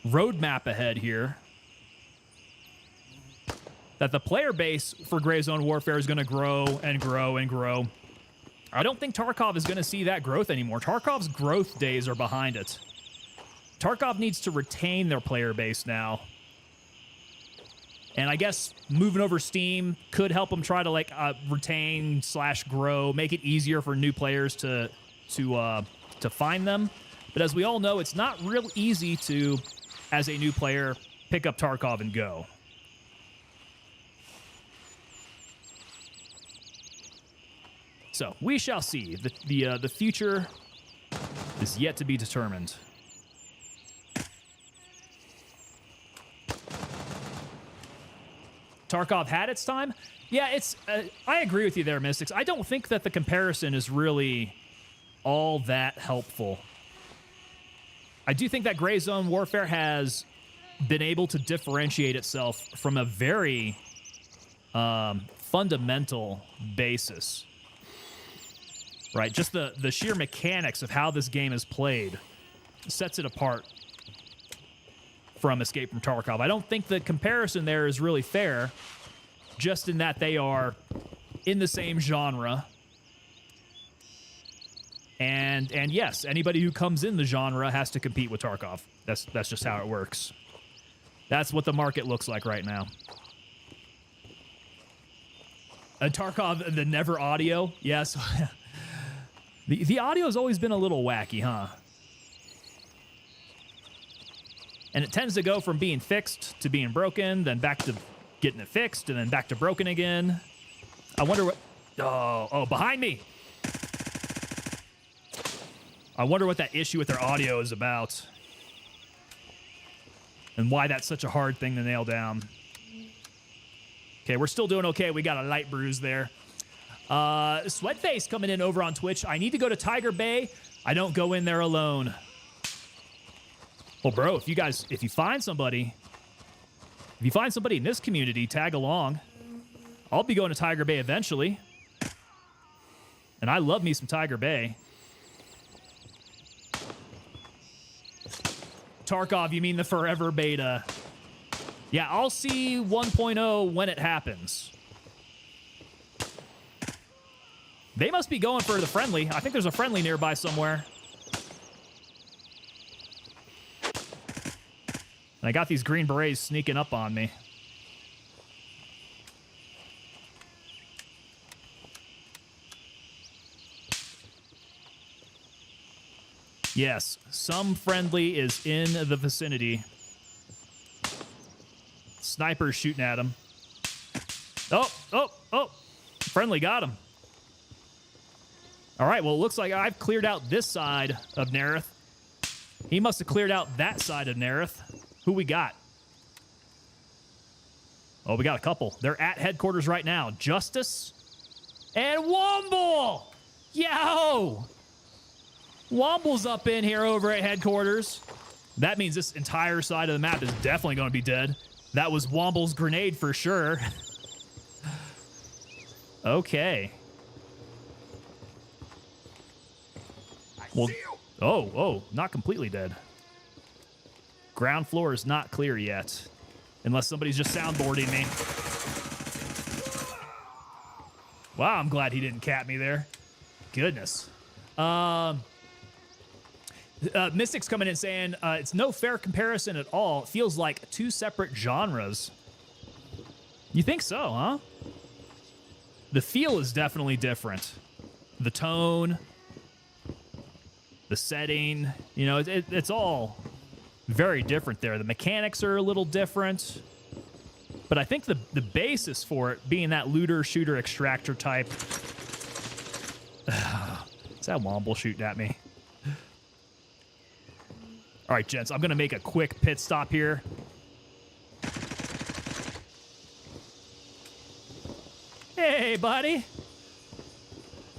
roadmap ahead here that the player base for Gray Zone Warfare is going to grow and grow and grow. I don't think Tarkov is going to see that growth anymore. Tarkov's growth days are behind it. Tarkov needs to retain their player base now. And I guess moving over Steam could help them try to like retain / grow, make it easier for new players to find them. But as we all know, it's not real easy to, as a new player, pick up Tarkov and go. So we shall see. The future is yet to be determined. Tarkov had its time. Yeah, it's. I agree with you there, Mystics. I don't think that the comparison is really all that helpful. I do think that Gray Zone Warfare has been able to differentiate itself from a very fundamental basis, right? Just the sheer mechanics of how this game is played sets it apart from Escape from Tarkov. I don't think the comparison there is really fair, just in that they are in the same genre. And yes, anybody who comes in the genre has to compete with Tarkov. That's just how it works. That's what the market looks like right now. Tarkov, the never audio. Yes. The audio has always been a little wacky, huh? And it tends to go from being fixed to being broken, then back to getting it fixed, and then back to broken again. I wonder what... Oh, behind me! I wonder what that issue with their audio is about. And why that's such a hard thing to nail down. Okay, we're still doing okay. We got a light bruise there. Sweatface coming in over on Twitch. I need to go to Tiger Bay. I don't go in there alone. Well, bro, if you find somebody in this community, tag along. I'll be going to Tiger Bay eventually. And I love me some Tiger Bay. Tarkov, you mean the forever beta? Yeah, I'll see 1.0 when it happens. They must be going for the friendly. I think there's a friendly nearby somewhere. And I got these Green Berets sneaking up on me. Yes, some friendly is in the vicinity. Sniper's shooting at him. Oh. Friendly got him. All right, well, it looks like I've cleared out this side of Nerith. He must have cleared out that side of Nerith. Who we got? Oh, we got a couple. They're at headquarters right now. Justice and Womble! Yo! Womble's up in here over at headquarters. That means this entire side of the map is definitely going to be dead. That was Womble's grenade for sure. Okay. Well, oh, not completely dead. Ground floor is not clear yet. Unless somebody's just soundboarding me. Wow, I'm glad he didn't cap me there. Goodness. Mystic's coming in saying, it's no fair comparison at all. It feels like two separate genres. You think so, huh? The feel is definitely different. The tone, the setting, you know, it's all very different there. The mechanics are a little different. But I think the basis for it being that looter, shooter, extractor type. Is that Womble shooting at me? All right, gents, I'm going to make a quick pit stop here. Hey, buddy.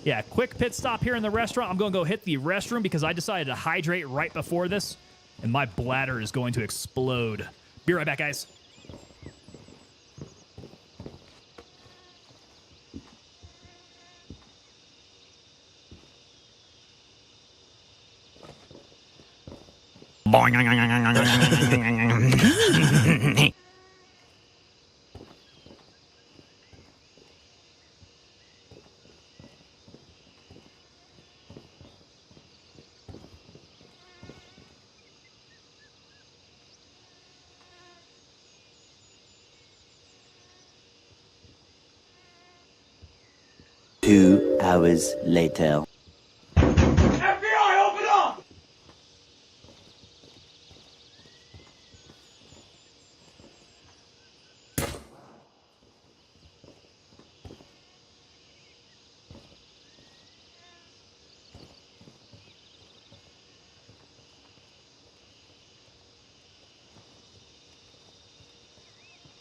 Yeah, quick pit stop here in the restaurant. I'm going to go hit the restroom because I decided to hydrate right before this, and my bladder is going to explode. Be right back, guys. Two hours later. FBI, open up!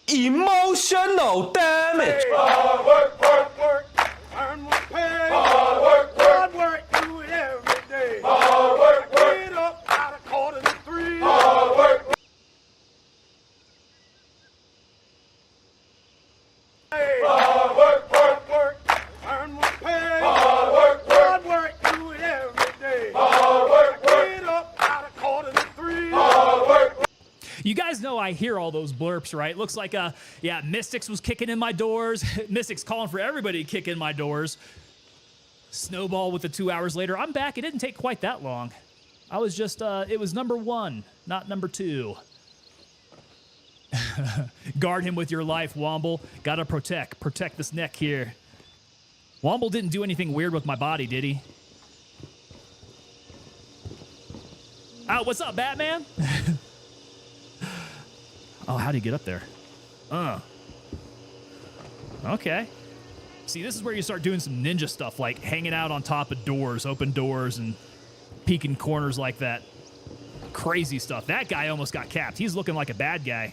Emotional damage. Hard work, work, work. Earn more pay. Hard work, work. Hard work, do it every day. Hard work, work. Get up out of 2:45. Hard work. Hard work. You guys know I hear all those blurps, right? Looks like, yeah, Mystics was kicking in my doors. Mystics calling for everybody to kick in my doors. Snowball with the 2 hours later. I'm back. It didn't take quite that long. I was just, it was number 1, not number 2. Guard him with your life, Womble. Gotta protect this neck here. Womble didn't do anything weird with my body, did he? Oh, what's up, Batman? Oh, how'd he get up there? Okay. See, this is where you start doing some ninja stuff, like hanging out on top of doors, open doors, and peeking corners like that. Crazy stuff. That guy almost got capped. He's looking like a bad guy.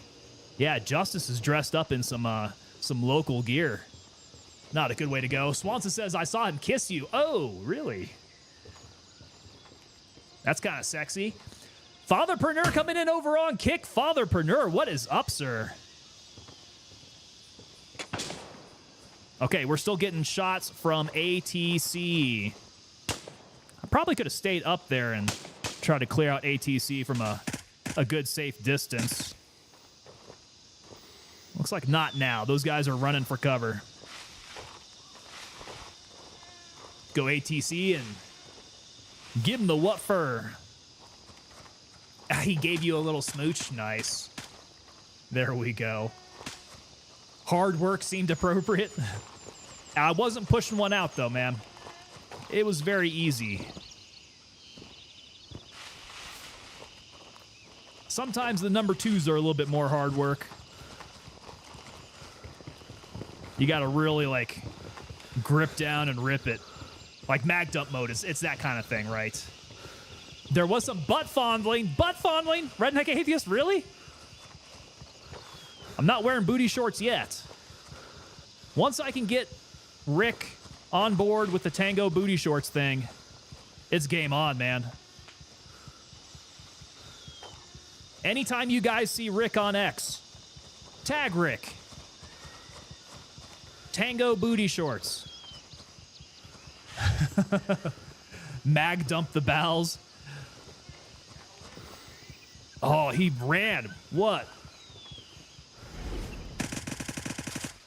Yeah, Justice is dressed up in some local gear. Not a good way to go. Swanson says, I saw him kiss you. Oh, really? That's kind of sexy. Fatherpreneur coming in over on Kick. Fatherpreneur, what is up, sir? Okay, we're still getting shots from ATC. I probably could have stayed up there and tried to clear out ATC from a good, safe distance. Looks like not now. Those guys are running for cover. Go ATC and give him the what for. He gave you a little smooch. Nice. There we go. Hard work seemed appropriate. I wasn't pushing one out, though, man. It was very easy. Sometimes the number 2s are a little bit more hard work. You got to really, like, grip down and rip it. Like mag dump mode, it's that kind of thing, right? There was some butt fondling. Butt fondling? Redneck Atheist, really? I'm not wearing booty shorts yet. Once I can get Rick on board with the Tango booty shorts thing, it's game on, man. Anytime you guys see Rick on X, tag Rick. Tango booty shorts. Mag dump the bowels. Oh, he ran. What?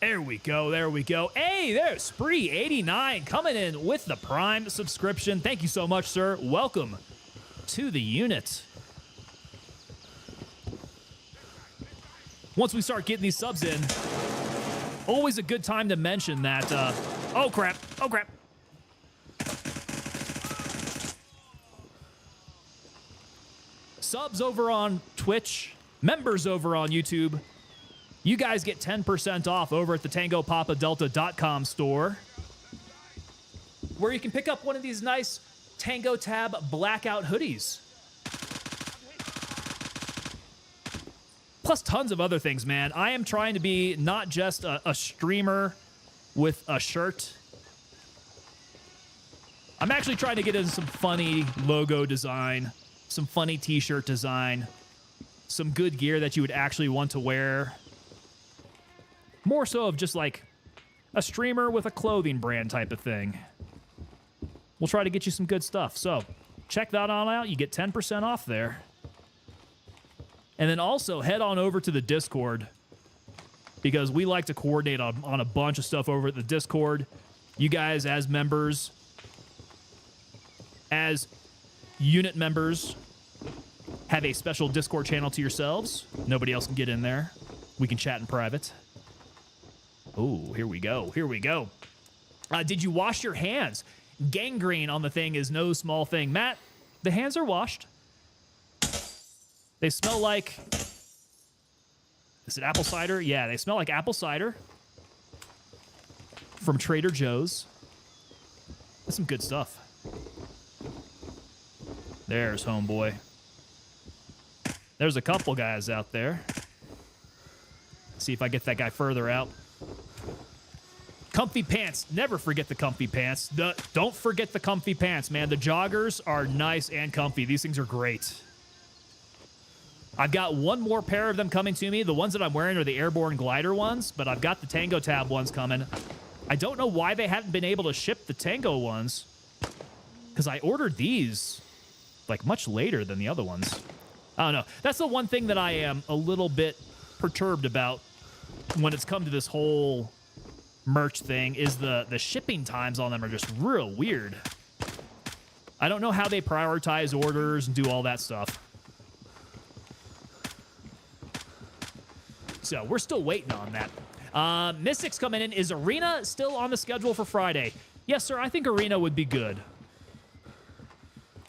There we go. There we go. Hey, there's Spree89 coming in with the Prime subscription. Thank you so much, sir. Welcome to the unit. Once we start getting these subs in, always a good time to mention that, oh crap, oh crap. Subs over on Twitch, members over on YouTube, you guys get 10% off over at the TangoPapaDelta.com store, where you can pick up one of these nice Tango Tab blackout hoodies. Plus tons of other things, man. I am trying to be not just a streamer with a shirt. I'm actually trying to get into some funny logo design, some funny t-shirt design, some good gear that you would actually want to wear. More so of just like a streamer with a clothing brand type of thing. We'll try to get you some good stuff. So check that on out. You get 10% off there. And then also head on over to the Discord, because we like to coordinate on a bunch of stuff over at the Discord. You guys as members, as unit members, have a special Discord channel to yourselves. Nobody else can get in there. We can chat in private. Oh, here we go. Here we go. Did you wash your hands? Gangrene on the thing is no small thing. Matt, the hands are washed. They smell like... Is it apple cider? Yeah, they smell like apple cider from Trader Joe's. That's some good stuff. There's homeboy. There's a couple guys out there. See if I get that guy further out. Comfy pants. Never forget the comfy pants. Don't forget the comfy pants, man. The joggers are nice and comfy. These things are great. I've got one more pair of them coming to me. The ones that I'm wearing are the Airborne Glider ones, but I've got the Tango Tab ones coming. I don't know why they haven't been able to ship the Tango ones, because I ordered these like much later than the other ones. I don't know. That's the one thing that I am a little bit perturbed about when it's come to this whole merch thing is the shipping times on them are just real weird. I don't know how they prioritize orders and do all that stuff. So we're still waiting on that. Mystics coming in. Is Arena still on the schedule for Friday? Yes, sir. I think Arena would be good.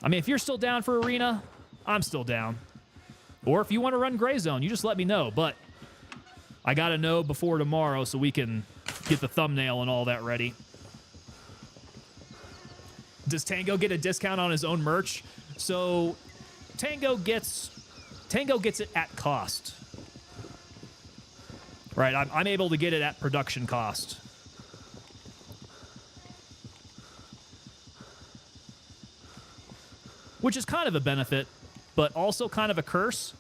I mean, if you're still down for Arena, I'm still down. Or if you want to run Gray Zone, you just let me know. But I got to know before tomorrow so we can get the thumbnail and all that ready. Does Tango get a discount on his own merch? So Tango gets it at cost. Right, I'm able to get it at production cost. Which is kind of a benefit, but also kind of a curse,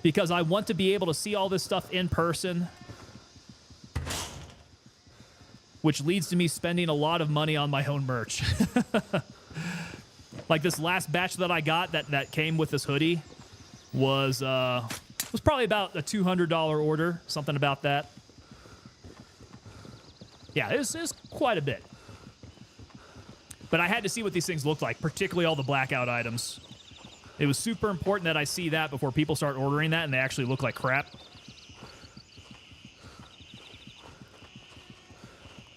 because I want to be able to see all this stuff in person, which leads to me spending a lot of money on my own merch. Like this last batch that I got that came with this hoodie was probably about a $200 order, something about that. Yeah, it was quite a bit. But I had to see what these things looked like, particularly all the blackout items. It was super important that I see that before people start ordering that and they actually look like crap.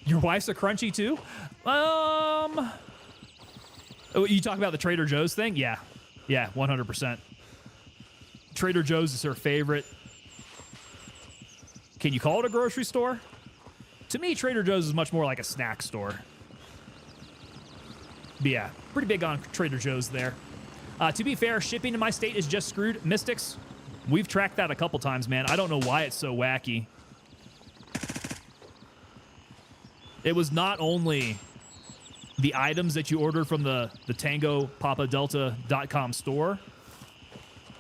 Your wife's a crunchy too? You talk about the Trader Joe's thing? Yeah, 100%. Trader Joe's is her favorite. Can you call it a grocery store? To me, Trader Joe's is much more like a snack store. But yeah, pretty big on Trader Joe's there. To be fair, shipping in my state is just screwed. Mystics, we've tracked that a couple times, man. I don't know why it's so wacky. It was not only the items that you ordered from the TangoPapaDelta.com store,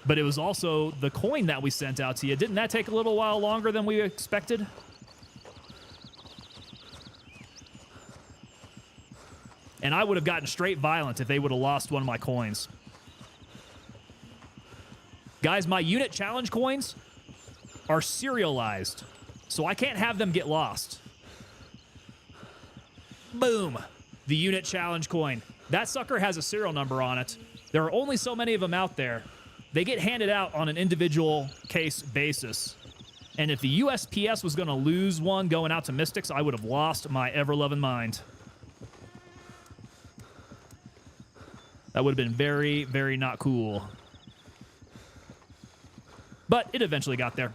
but it was also the coin that we sent out to you. Didn't that take a little while longer than we expected? And I would have gotten straight violent if they would have lost one of my coins. Guys, my unit challenge coins are serialized, so I can't have them get lost. Boom. The unit challenge coin. That sucker has a serial number on it. There are only so many of them out there. They get handed out on an individual case basis. And if the USPS was going to lose one going out to Mystics, I would have lost my ever-loving mind. That would have been very, very not cool. But it eventually got there.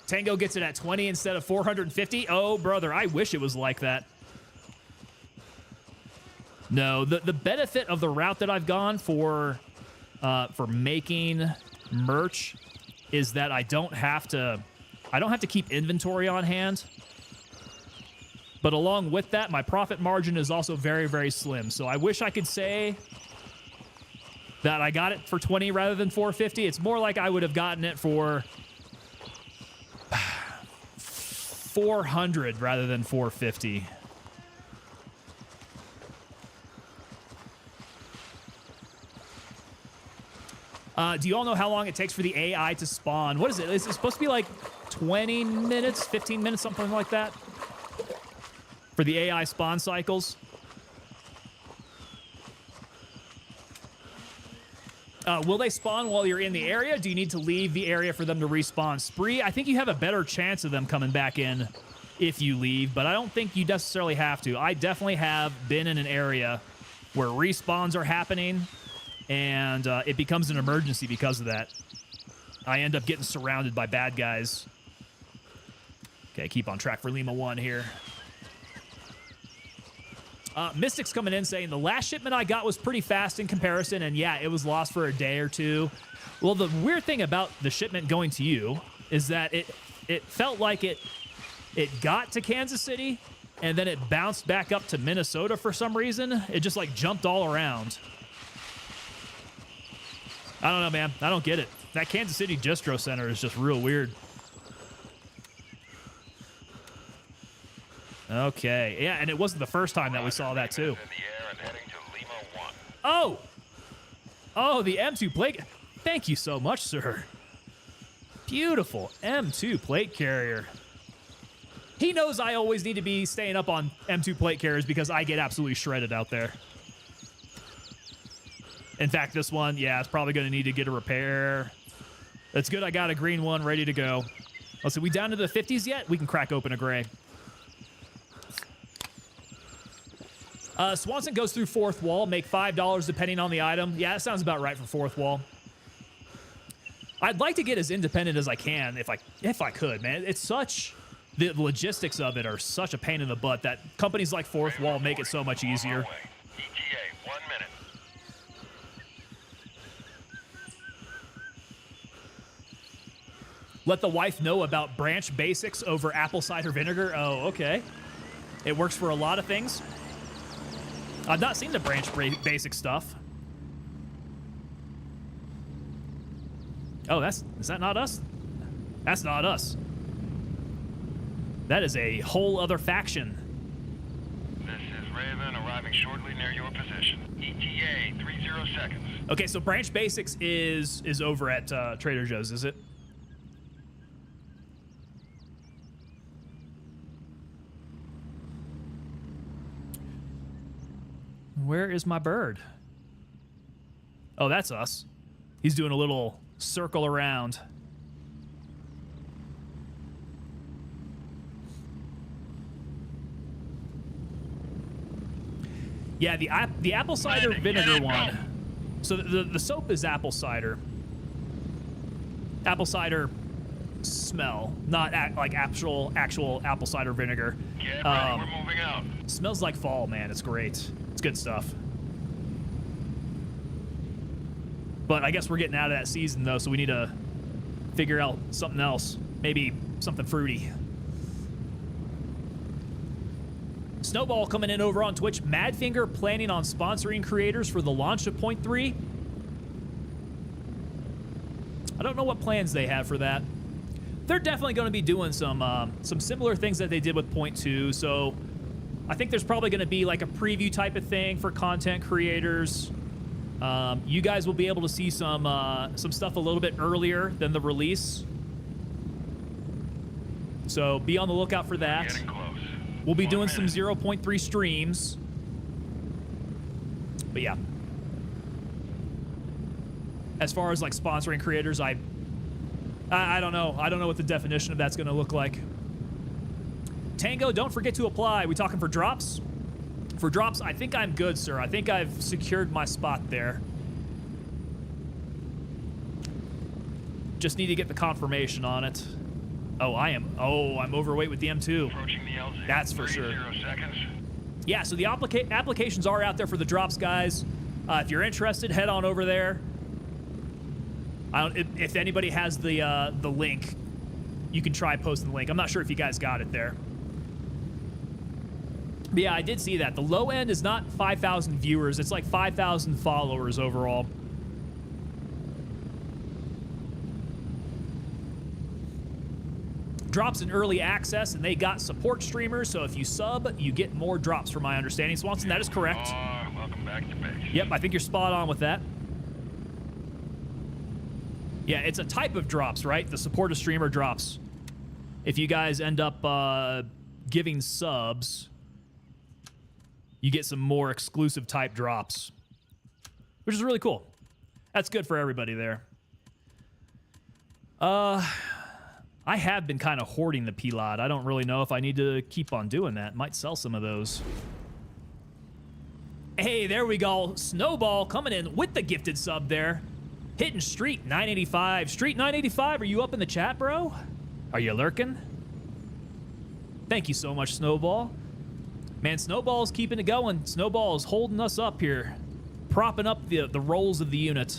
Tango gets it at 20 instead of 450. Oh, brother, I wish it was like that. No, the benefit of the route that I've gone for making merch is that I don't have to keep inventory on hand. But along with that, my profit margin is also very, very slim. So I wish I could say that I got it for 20 rather than 450. It's more like I would have gotten it for 400 rather than 450. Do you all know how long it takes for the AI to spawn? What is it? Is it supposed to be like 20 minutes, 15 minutes, something like that? For the AI spawn cycles? Will they spawn while you're in the area? Do you need to leave the area for them to respawn? Spree, I think you have a better chance of them coming back in if you leave, but I don't think you necessarily have to. I definitely have been in an area where respawns are happening, and it becomes an emergency because of that. I end up getting surrounded by bad guys. Okay, keep on track for Lima 1 here. Mystic's coming in saying, the last shipment I got was pretty fast in comparison, and yeah, it was lost for a day or two. Well, the weird thing about the shipment going to you is that it felt like it got to Kansas City, and then it bounced back up to Minnesota for some reason. It just, like, jumped all around. I don't know, man. I don't get it. That Kansas City Distro Center is just real weird. Okay. Yeah, and it wasn't the first time that we saw that, too. Oh! Oh, the M2 plate. Thank you so much, sir. Beautiful M2 plate carrier. He knows I always need to be staying up on M2 plate carriers because I get absolutely shredded out there. In fact, this one, yeah, it's probably going to need to get a repair. That's good. I got a green one ready to go. Let's see, we down to the 50s yet? We can crack open a gray. Swanson goes through fourth wall, make $5 depending on the item. Yeah, that sounds about right for fourth wall. I'd like to get as independent as I can if I could, man. It's such... The logistics of it are such a pain in the butt that companies like Fourth Wall make it so much easier. ETA, 1 minute. Let the wife know about branch basics over apple cider vinegar. Oh, okay. It works for a lot of things. I've not seen the branch basic stuff. Oh, is that not us? That's not us. That is a whole other faction. This is Raven arriving shortly near your position. ETA, 30 seconds. Okay, so Branch Basics is over at Trader Joe's, is it? Where is my bird? Oh, that's us. He's doing a little circle around. Yeah, the apple cider vinegar one. So the soap is apple cider. Apple cider smell, not like actual apple cider vinegar. Get ready, we're moving out. Smells like fall, man. It's great. It's good stuff. But I guess we're getting out of that season though, so we need to figure out something else. Maybe something fruity. Snowball coming in over on Twitch. Madfinger planning on sponsoring creators for the launch of Point 3. I don't know what plans they have for that. They're definitely going to be doing some similar things that they did with Point 2. So I think there's probably going to be like a preview type of thing for content creators. You guys will be able to see some stuff a little bit earlier than the release. So be on the lookout for that. Getting close. We'll be doing some 0.3 streams. But yeah. As far as like sponsoring creators, I don't know. I don't know what the definition of that's going to look like. Tango, don't forget to apply. We talking for drops? For drops, I think I'm good, sir. I think I've secured my spot there. Just need to get the confirmation on it. Oh, I'm overweight with the M2. Approaching the LZ. That's for sure. 30 seconds. Yeah, so the applications are out there for the drops, guys. If you're interested, head on over there. If anybody has the link, you can try posting the link. I'm not sure if you guys got it there. But yeah, I did see that. The low end is not 5,000 viewers. It's like 5,000 followers overall. Drops in early access, and they got support streamers, so if you sub, you get more drops from my understanding. Swanson, that is correct. Welcome back to base. Yep, I think you're spot on with that. Yeah, it's a type of drops, right? The support a streamer drops. If you guys end up giving subs, you get some more exclusive type drops, which is really cool. That's good for everybody there. I have been kind of hoarding the P-Lot. I don't really know if I need to keep on doing that. Might sell some of those. Hey, there we go. Snowball coming in with the gifted sub there. Hitting Street 985. Street 985, are you up in the chat, bro? Are you lurking? Thank you so much, Snowball. Man, Snowball's keeping it going. Snowball's holding us up here. Propping up the rolls of the unit.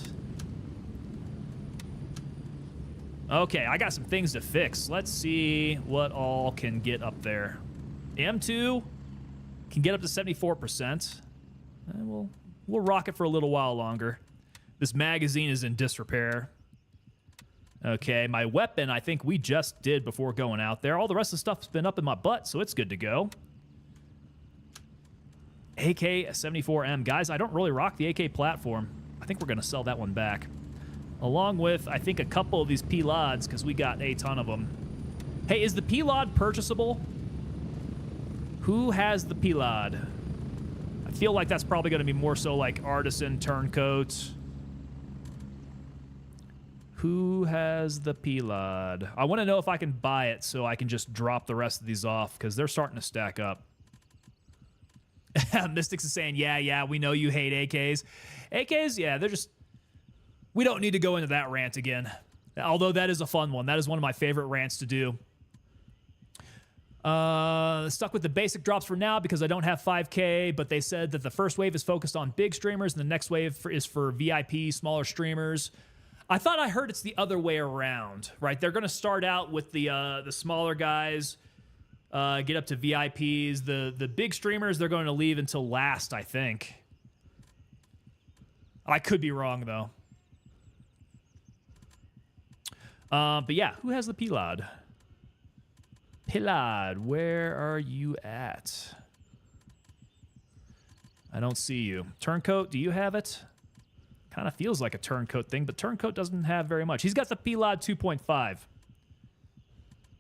Okay, I got some things to fix. Let's see what all can get up there. M2 can get up to 74%. We'll rock it for a little while longer. This magazine is in disrepair. Okay, my weapon I think we just did before going out there. All the rest of the stuff's been up in my butt, so it's good to go. AK-74M. Guys, I don't really rock the AK platform. I think we're going to sell that one back. Along with, I think, a couple of these P-Lods, because we got a ton of them. Hey, is the P-Lod purchasable? Who has the P-Lod? I feel like that's probably going to be more so like Artisan, Turncoat. Who has the P-Lod? I want to know if I can buy it so I can just drop the rest of these off, because they're starting to stack up. Mystics is saying, yeah, we know you hate AKs. AKs, yeah, they're just... We don't need to go into that rant again. Although that is a fun one. That is one of my favorite rants to do. Stuck with the basic drops for now because I don't have 5K, but they said that the first wave is focused on big streamers and the next wave is for VIP, smaller streamers. I thought I heard it's the other way around, right? They're going to start out with the smaller guys, get up to VIPs. The big streamers, they're going to leave until last, I think. I could be wrong, though. But yeah, who has the P-Lod? P-Lod, where are you at? I don't see you. Turncoat, do you have it? Kind of feels like a Turncoat thing, but Turncoat doesn't have very much. He's got the P-Lod 2.5.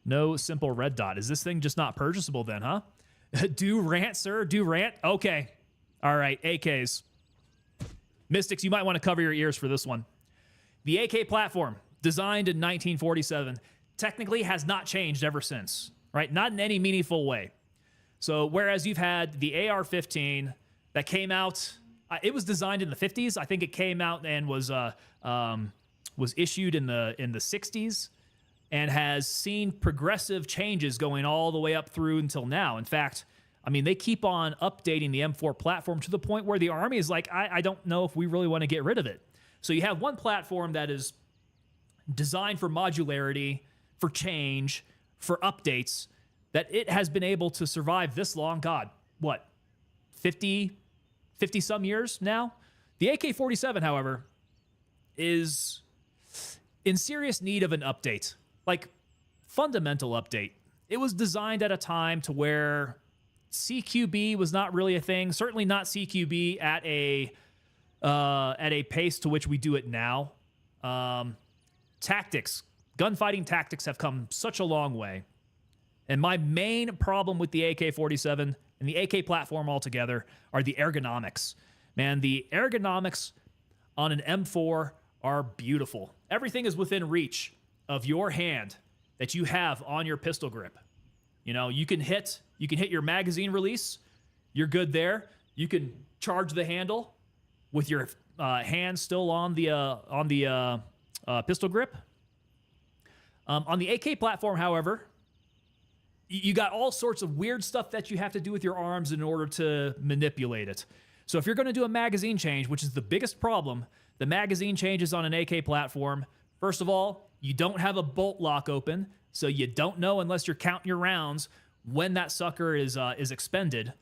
No simple red dot. Is this thing just not purchasable then, huh? Do rant, sir. Do rant. Okay. All right, AKs. Mystics, you might want to cover your ears for this one. The AK platform, designed in 1947, technically has not changed ever since, right? Not in any meaningful way. So whereas you've had the AR-15 that came out, it was designed in the 50s. I think it came out and was issued in the 60s and has seen progressive changes going all the way up through until now. In fact, I mean, they keep on updating the M4 platform to the point where the Army is like, I don't know if we really want to get rid of it. So you have one platform that is designed for modularity, for change, for updates, that it has been able to survive this long. God, what, 50 some years now? The AK-47, however, is in serious need of an update, like fundamental update. It was designed at a time to where CQB was not really a thing, certainly not CQB at a pace to which we do it now. Tactics, gunfighting tactics have come such a long way. And my main problem with the AK-47 and the AK platform altogether are the ergonomics. Man, the ergonomics on an M4 are beautiful. Everything is within reach of your hand that you have on your pistol grip. You know, you can hit your magazine release. You're good there. You can charge the handle with your hand still on the pistol grip. On the AK platform, however, you got all sorts of weird stuff that you have to do with your arms in order to manipulate it. So if you're going to do a magazine change, which is the biggest problem, the magazine changes on an AK platform. First of all, you don't have a bolt lock open, so you don't know unless you're counting your rounds when that sucker is expended.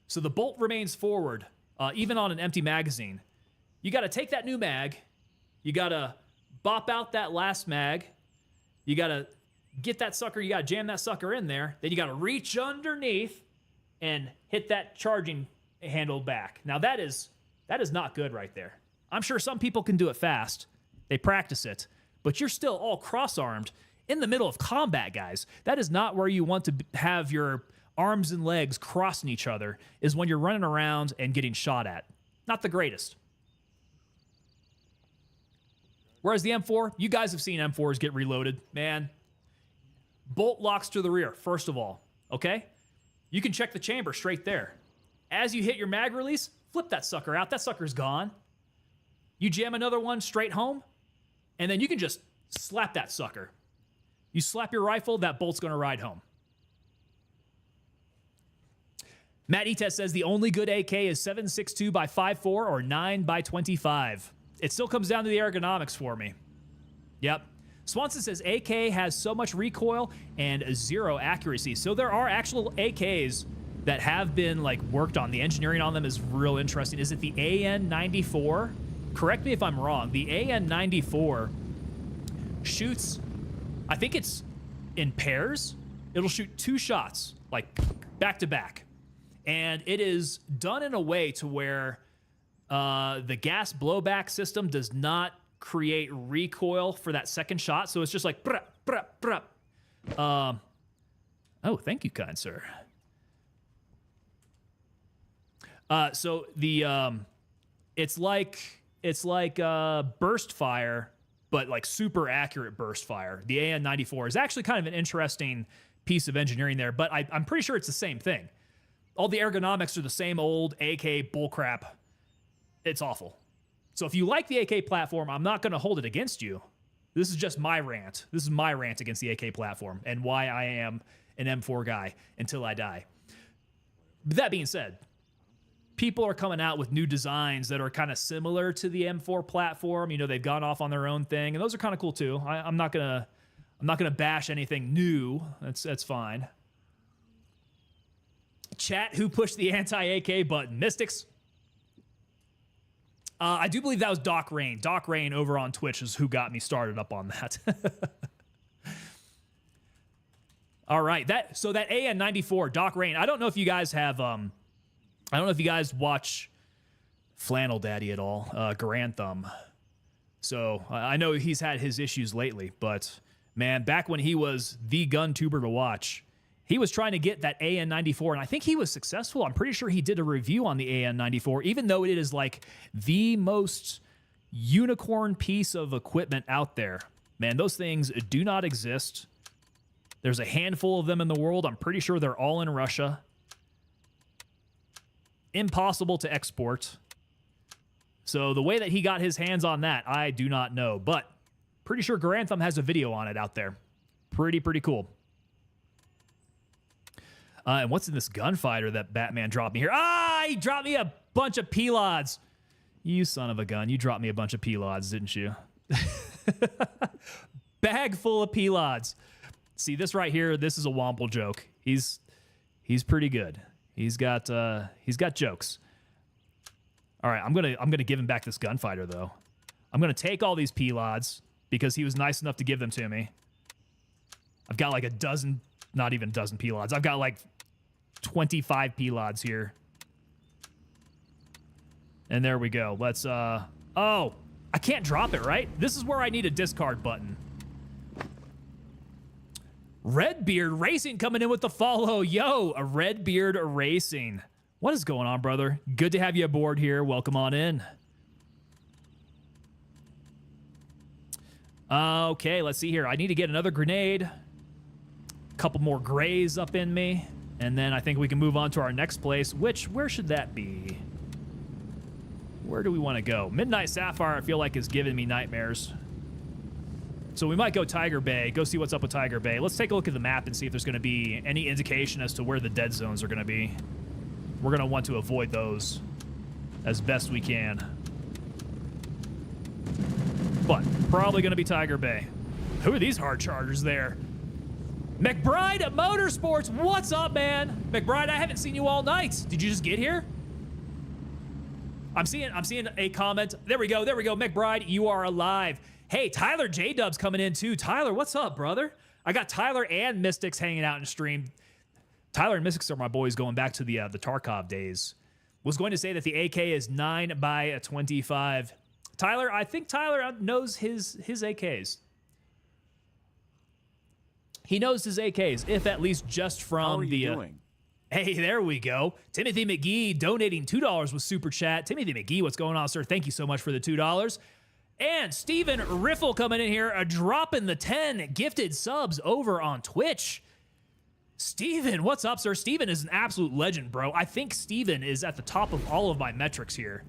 So the bolt remains forward, even on an empty magazine. You got to take that new mag, you got to bop out that last mag, you got to get that sucker, you got to jam that sucker in there, then you got to reach underneath and hit that charging handle back. Now that is not good right there. I'm sure some people can do it fast. They practice it, but you're still all cross-armed in the middle of combat, guys. That is not where you want to have your arms and legs crossing each other, is when you're running around and getting shot at. Not the greatest. Whereas the M4, you guys have seen M4s get reloaded. Man, bolt locks to the rear, first of all, okay? You can check the chamber straight there. As you hit your mag release, flip that sucker out. That sucker's gone. You jam another one straight home, and then you can just slap that sucker. You slap your rifle, that bolt's going to ride home. Matt Etes says the only good AK is 7.62 by 5.4 or 9 by 25. It still comes down to the ergonomics for me. Yep. Swanson says AK has so much recoil and zero accuracy. So there are actual AKs that have been like worked on. The engineering on them is real interesting. Is it the AN-94? Correct me if I'm wrong. The AN-94 shoots, I think it's in pairs. It'll shoot 2 shots, like back to back. And it is done in a way to where The gas blowback system does not create recoil for that second shot, so it's just like bruh, bruh, bruh. Oh, thank you, kind sir. So the it's like burst fire, but like super accurate burst fire. The AN-94 is actually kind of an interesting piece of engineering there, but I'm pretty sure it's the same thing. All the ergonomics are the same old AK bullcrap. It's awful. So if you like the AK platform, I'm not going to hold it against you. This is just my rant. This is my rant against the AK platform and why I am an M4 guy until I die. But that being said, people are coming out with new designs that are kind of similar to the M4 platform. You know, they've gone off on their own thing, and those are kind of cool too. I'm not gonna bash anything new. That's fine. Chat, who pushed the anti-AK button? Mystics. I do believe that was Doc Rain. Doc Rain over on Twitch is who got me started up on that. All right, so that AN-94, Doc Rain. I don't know if you guys have I don't know if you guys watch Flannel Daddy at all, Grantham. So I know he's had his issues lately, but man, back when he was the gun tuber to watch, he was trying to get that AN-94, and I think he was successful. I'm pretty sure he did a review on the AN-94, even though it is like the most unicorn piece of equipment out there. Man, those things do not exist. There's a handful of them in the world. I'm pretty sure they're all in Russia. Impossible to export. So the way that he got his hands on that, I do not know, but pretty sure Grantham has a video on it out there. Pretty cool. And what's in this gunfighter that Batman dropped me here? Ah, he dropped me a bunch of P-Lods. You son of a gun. You dropped me a bunch of P-Lods, didn't you? Bag full of P-Lods. See, this right here, this is a Womple joke. He's pretty good. He's got jokes. All right, I'm gonna give him back this gunfighter though. I'm gonna take all these P-Lods because he was nice enough to give them to me. I've got like a dozen, not even a dozen P-Lods. I've got like 25 P-Lods here. And there we go. Let's oh, I can't drop it, right? This is where I need a discard button. Redbeard Racing coming in with the follow. Yo, a Redbeard Racing. What is going on, brother? Good to have you aboard here. Welcome on in. Okay, let's see here. I need to get another grenade. A couple more grays up in me. And then I think we can move on to our next place, where should that be? Where do we want to go? Midnight Sapphire, I feel like, is giving me nightmares. So we might go Tiger Bay, go see what's up with Tiger Bay. Let's take a look at the map and see if there's going to be any indication as to where the dead zones are going to be. We're going to want to avoid those as best we can. But probably going to be Tiger Bay. Who are these hard chargers there? McBride at Motorsports, what's up, man? McBride, I haven't seen you all night. Did you just get here? I'm seeing a comment. There we go. McBride, you are alive. Hey, Tyler J-Dub's coming in too. Tyler, what's up, brother? I got Tyler and Mystics hanging out in stream. Tyler and Mystics are my boys going back to the Tarkov days. Was going to say that the AK is 9x25. Tyler, I think Tyler knows his AKs. He knows his AKs, if at least just from How are you doing? Hey, there we go. Timothy McGee donating $2 with Super Chat. Timothy McGee, what's going on, sir? Thank you so much for the $2. And Steven Riffle coming in here, dropping the 10 gifted subs over on Twitch. Steven, what's up, sir? Steven is an absolute legend, bro. I think Steven is at the top of all of my metrics here.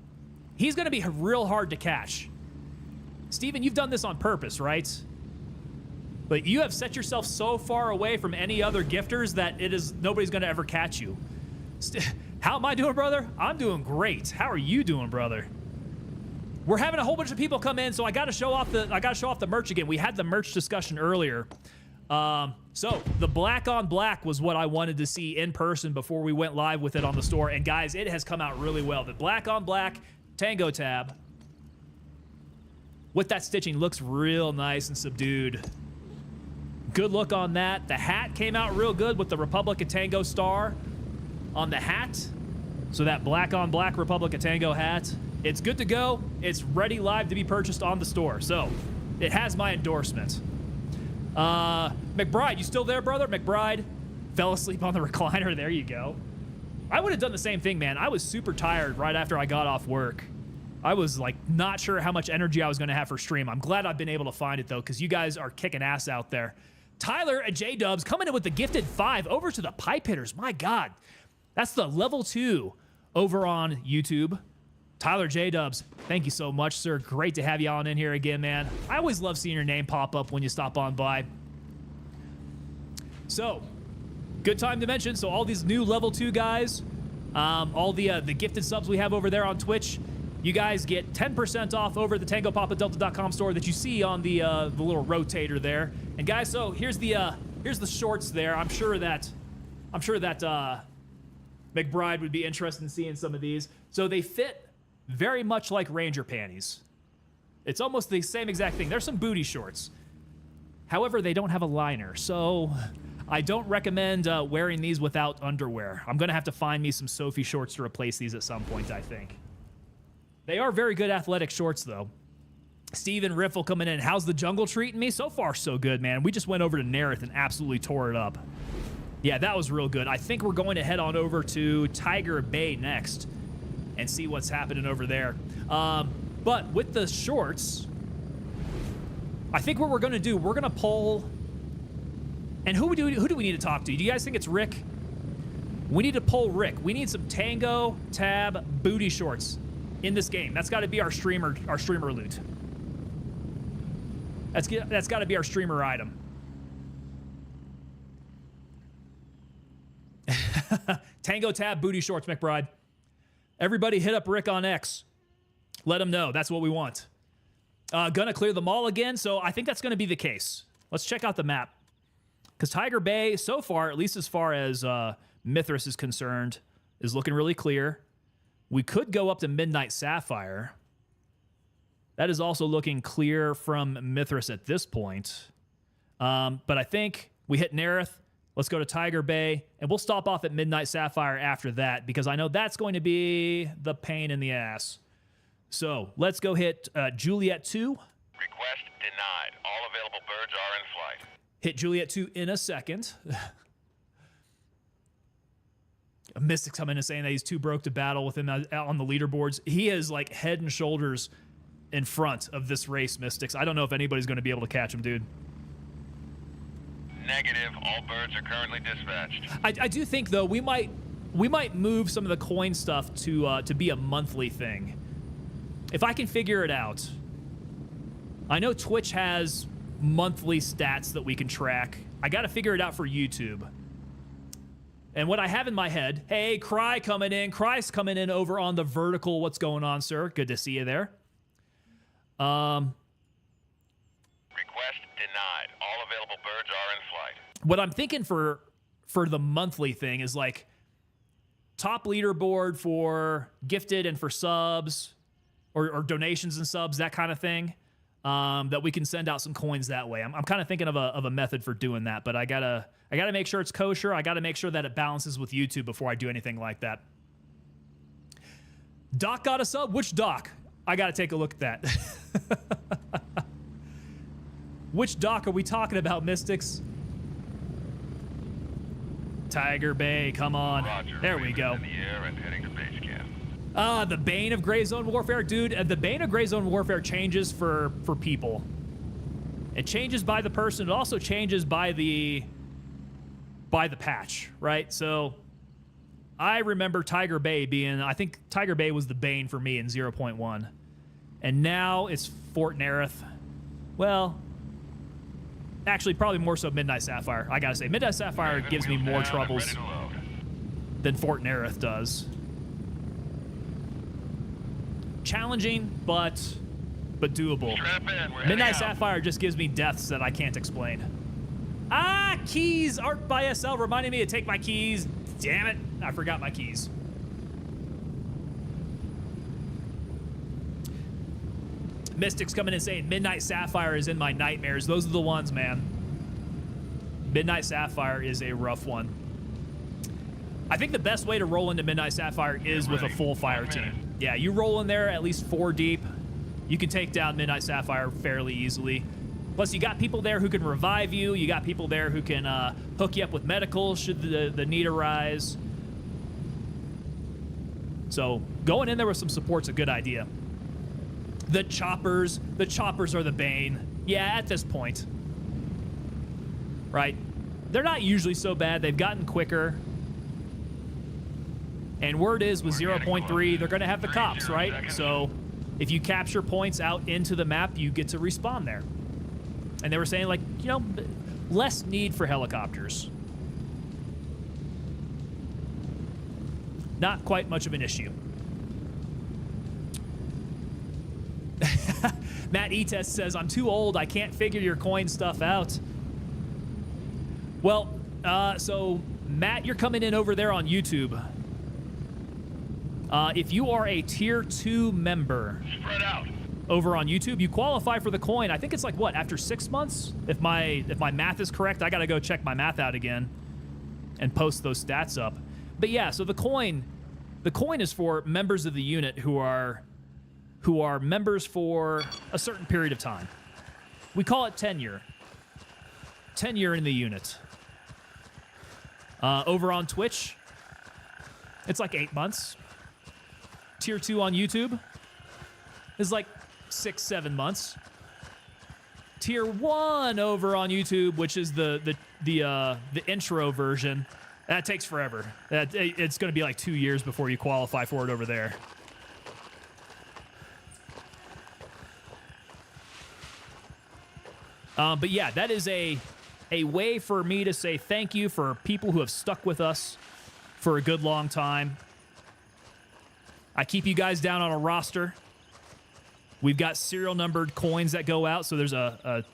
He's going to be real hard to catch. Steven, you've done this on purpose, right? But you have set yourself so far away from any other gifters that nobody's going to ever catch you. How am I doing, brother? I'm doing great. How are you doing, brother? We're having a whole bunch of people come in, so I got to show off the merch again. We had the merch discussion earlier. So the black on black was what I wanted to see in person before we went live with it on the store. And guys, it has come out really well. The black on black Tango tab with that stitching looks real nice and subdued. Good look on that. The hat came out real good with the Republic of Tango star on the hat. So that black on black Republic of Tango hat. It's good to go. It's ready live to be purchased on the store. So it has my endorsement. McBride, you still there, brother? McBride fell asleep on the recliner. There you go. I would have done the same thing, man. I was super tired right after I got off work. I was like not sure how much energy I was going to have for stream. I'm glad I've been able to find it though, because you guys are kicking ass out there. Tyler and J-Dubs coming in with the gifted 5 over to the pipe hitters. My God, that's the level 2 over on YouTube. Tyler J-Dubs, thank you so much, sir. Great to have you on in here again, man. I always love seeing your name pop up when you stop on by. So, good time to mention. So all these new level 2 guys, all the gifted subs we have over there on Twitch, you guys get 10% off over the TangoPapaDelta.com store that you see on the little rotator there. And guys, so here's the shorts there. I'm sure that McBride would be interested in seeing some of these. So they fit very much like Ranger panties. It's almost the same exact thing. There's some booty shorts. However, they don't have a liner, so I don't recommend wearing these without underwear. I'm gonna have to find me some Sophie shorts to replace these at some point, I think. They are very good athletic shorts, though. Steven Riffle coming in. How's the jungle treating me? So far, so good, man. We just went over to Nerith and absolutely tore it up. Yeah, that was real good. I think we're going to head on over to Tiger Bay next and see what's happening over there. But with the shorts, I think what we're going to do, we're going to pull... And who do we need to talk to? Do you guys think it's Rick? We need to pull Rick. We need some Tango Tab booty shorts in this game. That's got to be our streamer loot. That's got to be our streamer item. Tango Tab booty shorts, McBride. Everybody hit up Rick on X. Let him know. That's what we want. Gonna clear the mall again, so I think that's gonna be the case. Let's check out the map. Because Tiger Bay, so far, at least as far as Mithras is concerned, is looking really clear. We could go up to Midnight Sapphire. That is also looking clear from Mithras at this point. But I think we hit Nerith. Let's go to Tiger Bay, and we'll stop off at Midnight Sapphire after that, because I know that's going to be the pain in the ass. So let's go hit Juliet 2. Request denied. All available birds are in flight. Hit Juliet 2 in a second. Mystic's coming in saying that he's too broke to battle with him on the leaderboards. He is like head and shoulders in front of this race, Mystics. I don't know if anybody's going to be able to catch him, dude. Negative. All birds are currently dispatched. I do think, though, we might move some of the coin stuff to be a monthly thing. If I can figure it out. I know Twitch has monthly stats that we can track. I got to figure it out for YouTube. And what I have in my head, hey, Cry coming in. Cry's coming in over on the vertical. What's going on, sir? Good to see you there. Request denied. All available birds are in flight. What I'm thinking for the monthly thing is like top leaderboard for gifted and for subs or donations and subs, that kind of thing. That we can send out some coins that way. I'm kind of thinking of a method for doing that, but I gotta make sure it's kosher. I gotta make sure that it balances with YouTube before I do anything like that. Doc got a sub? Which Doc? I gotta take a look at that. Which Doc are we talking about, Mystics? Tiger Bay, come on. Roger. There we go. In the air and heading to base camp. The Bane of Gray Zone Warfare. Dude, the Bane of Gray Zone Warfare changes for people. It changes by the person. It also changes by the patch, right? So I remember Tiger Bay being, I think Tiger Bay was the Bane for me in 0.1. And now it's Fort Nerith. Well, actually probably more so Midnight Sapphire. I gotta say, Midnight Sapphire gives me more troubles than Fort Nerith does. Challenging, but doable. Midnight Sapphire just gives me deaths that I can't explain. Ah, keys! Art by SL reminding me to take my keys. Damn it, I forgot my keys. Mystics coming in saying Midnight Sapphire is in my nightmares. Those are the ones, man. Midnight Sapphire is a rough one. I think the best way to roll into Midnight Sapphire is with a full fire team. Yeah, you roll in there at least 4 deep. You can take down Midnight Sapphire fairly easily. Plus, you got people there who can revive you. You got people there who can hook you up with medical should the need arise. So going in there with some support's a good idea. The choppers are the bane. Yeah, at this point. Right? They're not usually so bad. They've gotten quicker. And word is with 0.3, they're going to have the cops, right? So if you capture points out into the map, you get to respawn there. And they were saying, like, you know, less need for helicopters. Not quite much of an issue. Matt Etest says, I'm too old. I can't figure your coin stuff out. Well, so, Matt, you're coming in over there on YouTube. If you are a Tier 2 member... Spread out. Over on YouTube, you qualify for the coin. I think it's like, what, after 6 months? If my math is correct, I gotta go check my math out again and post those stats up. But yeah, so the coin is for members of the unit who are members for a certain period of time. We call it tenure. Tenure in the unit. Over on Twitch, it's like 8 months. Tier 2 on YouTube is like 6-7 months. Tier 1 over on YouTube, which is the intro version, that takes forever. It's going to be like 2 years before you qualify for it over there. But yeah, that is a way for me to say thank you for people who have stuck with us for a good long time. I keep you guys down on a roster. We've got serial numbered coins that go out, so there's a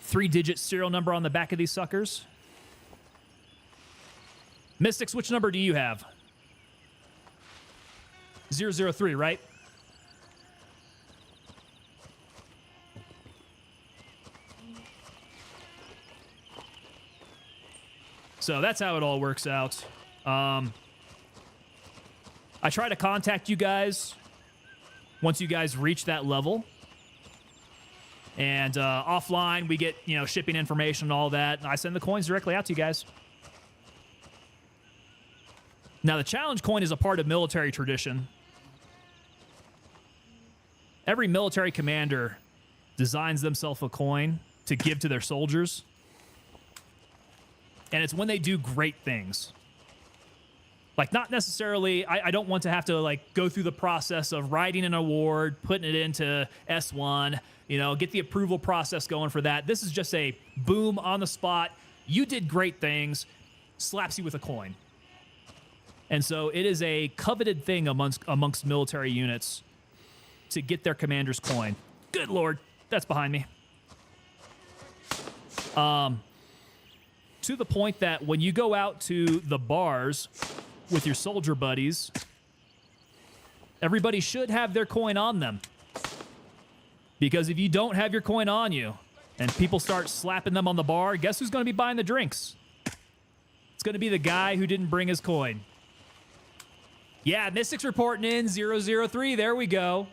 3-digit serial number on the back of these suckers. Mystics, which number do you have? 003, right? So that's how it all works out. I try to contact you guys once you guys reach that level. And offline, we get, you know, shipping information and all that. And I send the coins directly out to you guys. Now, the challenge coin is a part of military tradition. Every military commander designs themselves a coin to give to their soldiers. And it's when they do great things. Like, not necessarily, I don't want to have to, like, go through the process of writing an award, putting it into S1, you know, get the approval process going for that. This is just a boom, on the spot. You did great things, slaps you with a coin. And so it is a coveted thing amongst military units to get their commander's coin. Good Lord, that's behind me. To the point that when you go out to the bars with your soldier buddies, everybody should have their coin on them. Because if you don't have your coin on you and people start slapping them on the bar, guess who's going to be buying the drinks? It's going to be the guy who didn't bring his coin. Yeah, Mystics reporting in 003. There we go.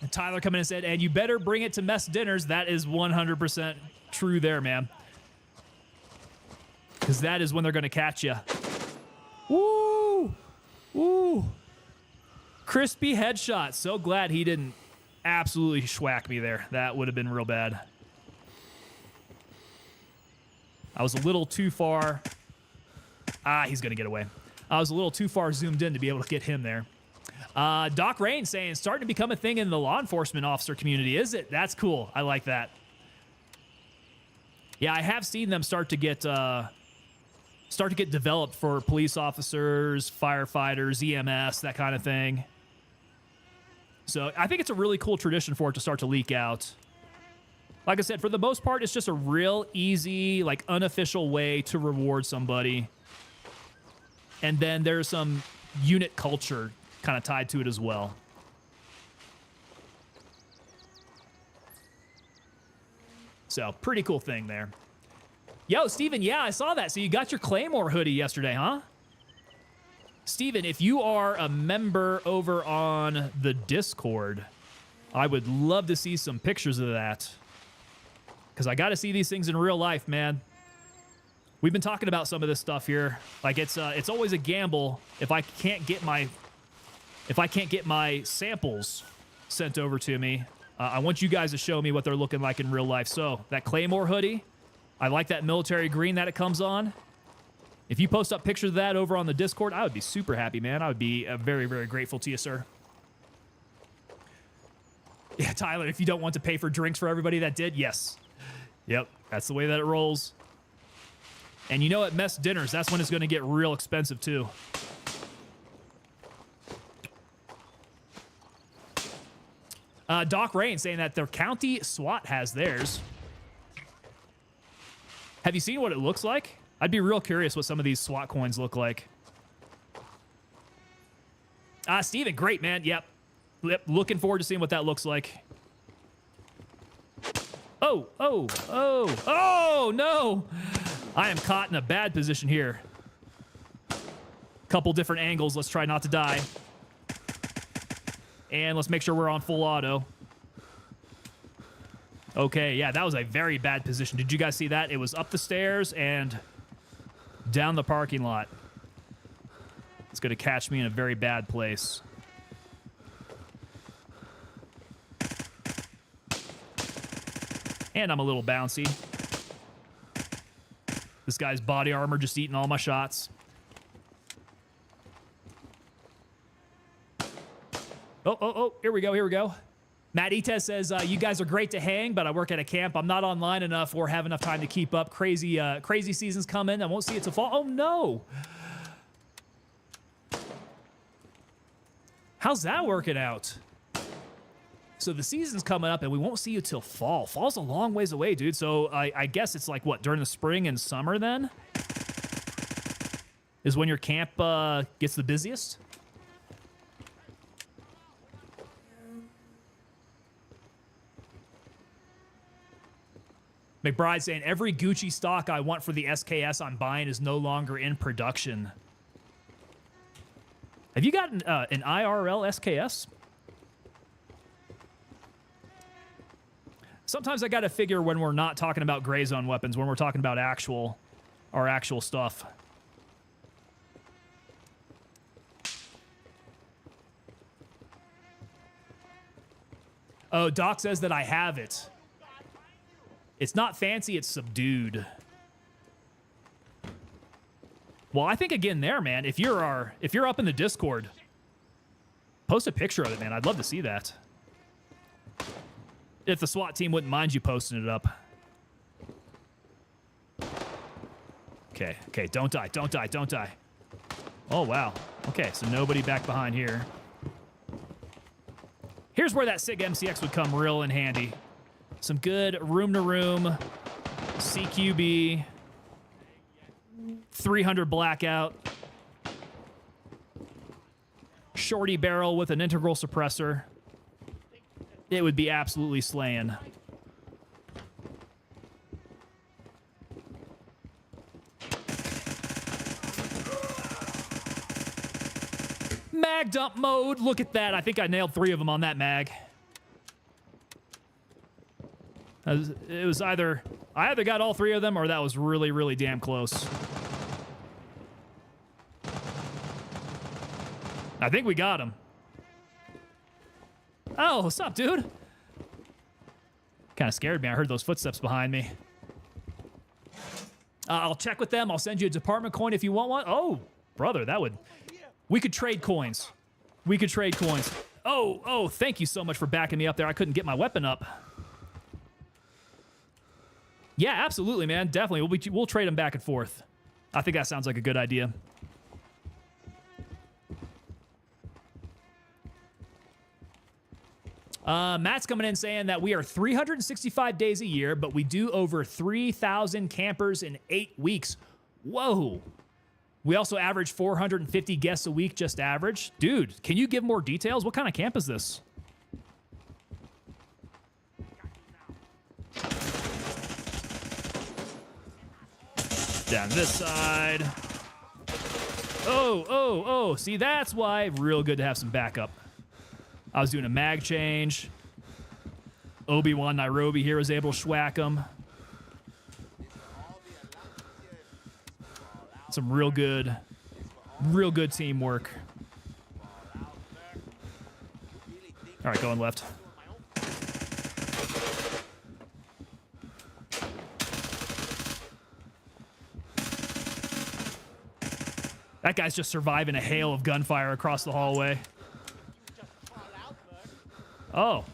And Tyler coming in and said, and you better bring it to mess dinners. That is 100% true there, man. Because that is when they're going to catch you. Woo! Woo! Crispy headshot. So glad he didn't absolutely schwack me there. That would have been real bad. I was a little too far. He's going to get away. I was a little too far zoomed in to be able to get him there. Doc Rain saying, starting to become a thing in the law enforcement officer community, is it? That's cool. I like that. Yeah, I have seen them start to get developed for police officers, firefighters, EMS, that kind of thing. So I think it's a really cool tradition for it to start to leak out. Like I said, for the most part, it's just a real easy, like, unofficial way to reward somebody. And then there's some unit culture kind of tied to it as well. So, pretty cool thing there. Yo, Steven, yeah, I saw that. So you got your Claymore hoodie yesterday, huh? Steven, if you are a member over on the Discord, I would love to see some pictures of that. Because I got to see these things in real life, man. We've been talking about some of this stuff here. Like, it's always a gamble if I can't get my samples sent over to me. I want you guys to show me what they're looking like in real life. So, that Claymore hoodie, I like that military green that it comes on. If you post up pictures of that over on the Discord, I would be super happy, man. I would be very, very grateful to you, sir. Yeah, Tyler, if you don't want to pay for drinks for everybody that did, yes. Yep, that's the way that it rolls. And you know, at mess dinners, that's when it's going to get real expensive, too. Doc Rain saying that their county SWAT has theirs. Have you seen what it looks like? I'd be real curious what some of these SWAT coins look like. Steven, great, man. Yep. Looking forward to seeing what that looks like. Oh, no. I am caught in a bad position here. Couple different angles. Let's try not to die. And let's make sure we're on full auto. Okay, yeah, that was a very bad position. Did you guys see that? It was up the stairs and down the parking lot. It's going to catch me in a very bad place. And I'm a little bouncy. This guy's body armor just eating all my shots. Oh, here we go. Matt Ites says, you guys are great to hang, but I work at a camp. I'm not online enough or have enough time to keep up. Crazy seasons coming. I won't see it till fall. Oh, no. How's that working out? So the season's coming up, and we won't see you till fall. Fall's a long ways away, dude. So I guess it's like, what, during the spring and summer then? Is when your camp gets the busiest? McBride saying, every Gucci stock I want for the SKS I'm buying is no longer in production. Have you gotten an IRL SKS? Sometimes I got to figure when we're not talking about gray zone weapons, when we're talking about our actual stuff. Oh, Doc says that I have it. It's not fancy, it's subdued. Well, I think again there, man, if you're up in the Discord, post a picture of it, man. I'd love to see that. If the SWAT team wouldn't mind you posting it up. Okay, don't die. Oh, wow. Okay, so nobody back behind here. Here's where that SIG MCX would come real in handy. Some good room-to-room CQB, 300 blackout, shorty barrel with an integral suppressor. It would be absolutely slaying. Mag dump mode. Look at that. I think I nailed 3 of them on that mag. It was either I either got all 3 of them or that was really, really damn close. I think we got him. Oh, what's up, dude? Kind of scared me. I heard those footsteps behind me. I'll check with them. I'll send you a department coin if you want one. Oh, brother, that would... We could trade coins. Oh, thank you so much for backing me up there. I couldn't get my weapon up. Yeah, absolutely, man. Definitely. We'll trade them back and forth. I think that sounds like a good idea. Matt's coming in saying that we are 365 days a year, but we do over 3,000 campers in 8 weeks. Whoa. We also average 450 guests a week, just average. Dude, can you give more details? What kind of camp is this? Down this side. Oh. See, that's why real good to have some backup. I was doing a mag change. Obi-Wan Nairobi here was able to schwack him. Some real good teamwork. All right, going left. That guy's just surviving a hail of gunfire across the hallway. Oh.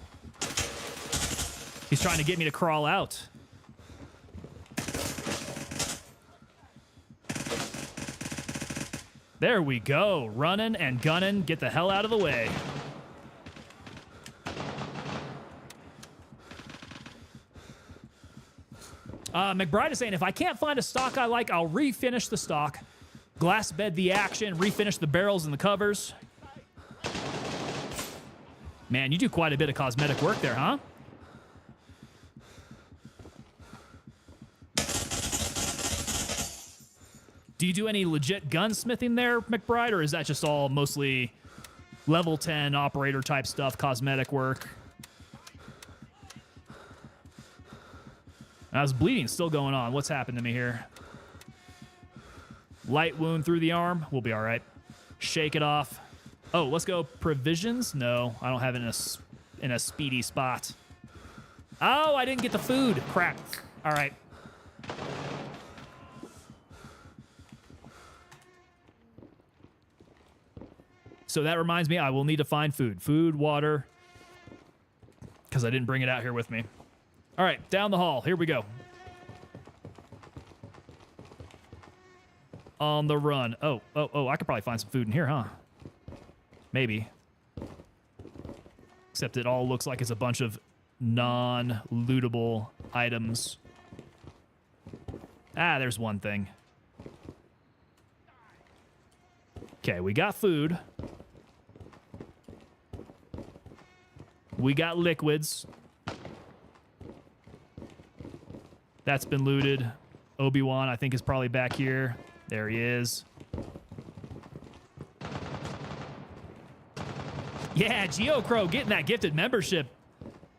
He's trying to get me to crawl out. There we go. Running and gunning. Get the hell out of the way. McBride is saying, if I can't find a stock I like, I'll refinish the stock. Glass bed the action, refinish the barrels and the covers. Man, you do quite a bit of cosmetic work there, huh? Do you do any legit gunsmithing there, McBride, or is that just all mostly level 10 operator type stuff, cosmetic work? I was bleeding, still going on. What's happened to me here? Light wound through the arm. We'll be all right. Shake it off. Oh, let's go provisions. No, I don't have it in a speedy spot. Oh, I didn't get the food. Crap. All right. So that reminds me, I will need to find food. Food, water, because I didn't bring it out here with me. All right, down the hall. Here we go. On the run. Oh, I could probably find some food in here, huh? Maybe. Except it all looks like it's a bunch of non-lootable items. Ah, there's one thing. Okay, we got food. We got liquids. That's been looted. Obi-Wan, I think, is probably back here. There he is. Yeah, GeoCrow getting that gifted membership.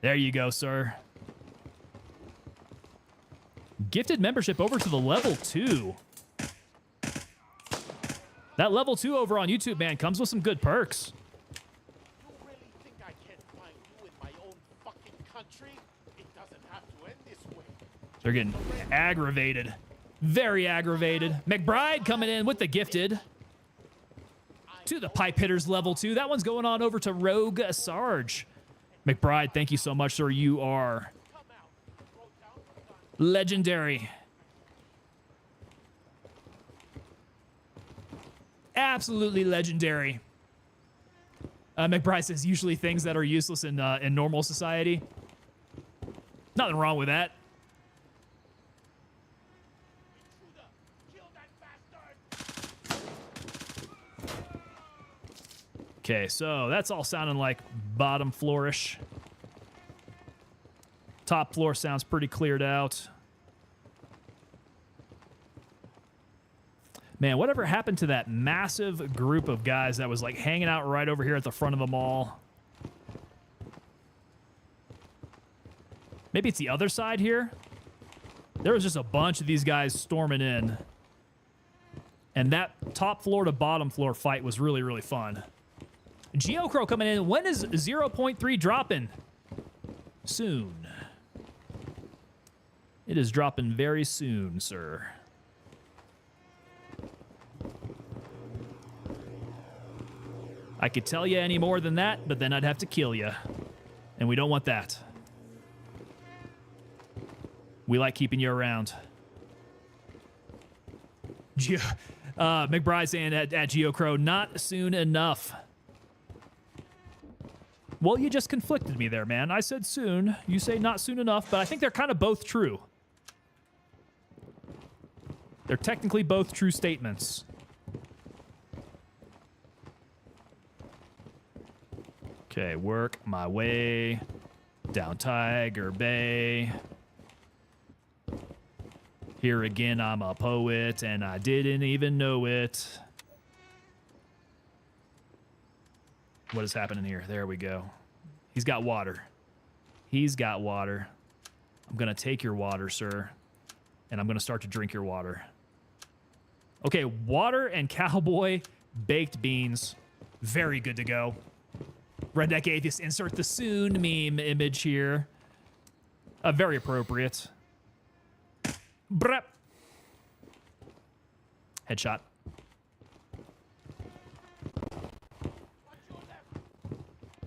There you go, sir. Gifted membership over to the level 2. That level 2 over on YouTube, man, comes with some good perks. You really think I can't find you in my own fucking country? It doesn't have to end this way. They're getting aggravated. Very aggravated. McBride coming in with the gifted. To the pipe hitters level 2. That one's going on over to Rogue Sarge. McBride, thank you so much, sir. You are legendary. Absolutely legendary. McBride says usually things that are useless in normal society. Nothing wrong with that. Okay, so that's all sounding like bottom floorish. Top floor sounds pretty cleared out. Man, whatever happened to that massive group of guys that was like hanging out right over here at the front of the mall? Maybe it's the other side here? There was just a bunch of these guys storming in. And that top floor to bottom floor fight was really, really fun. GeoCrow coming in. When is 0.3 dropping? Soon. It is dropping very soon, sir. I could tell you any more than that, but then I'd have to kill you. And we don't want that. We like keeping you around. McBride saying at GeoCrow, not soon enough. Well, you just conflicted me there, man. I said soon. You say not soon enough, but I think they're kind of both true. They're technically both true statements. Okay, work my way down Tiger Bay. Here again, I'm a poet, and I didn't even know it. what is happening here. There we go. He's got water. He's got water. I'm going to take your water, sir. And I'm going to start to drink your water. Okay, water and cowboy baked beans. Very good to go. Redneck Atheist, insert the soon meme image here. Very appropriate. Brep. Headshot.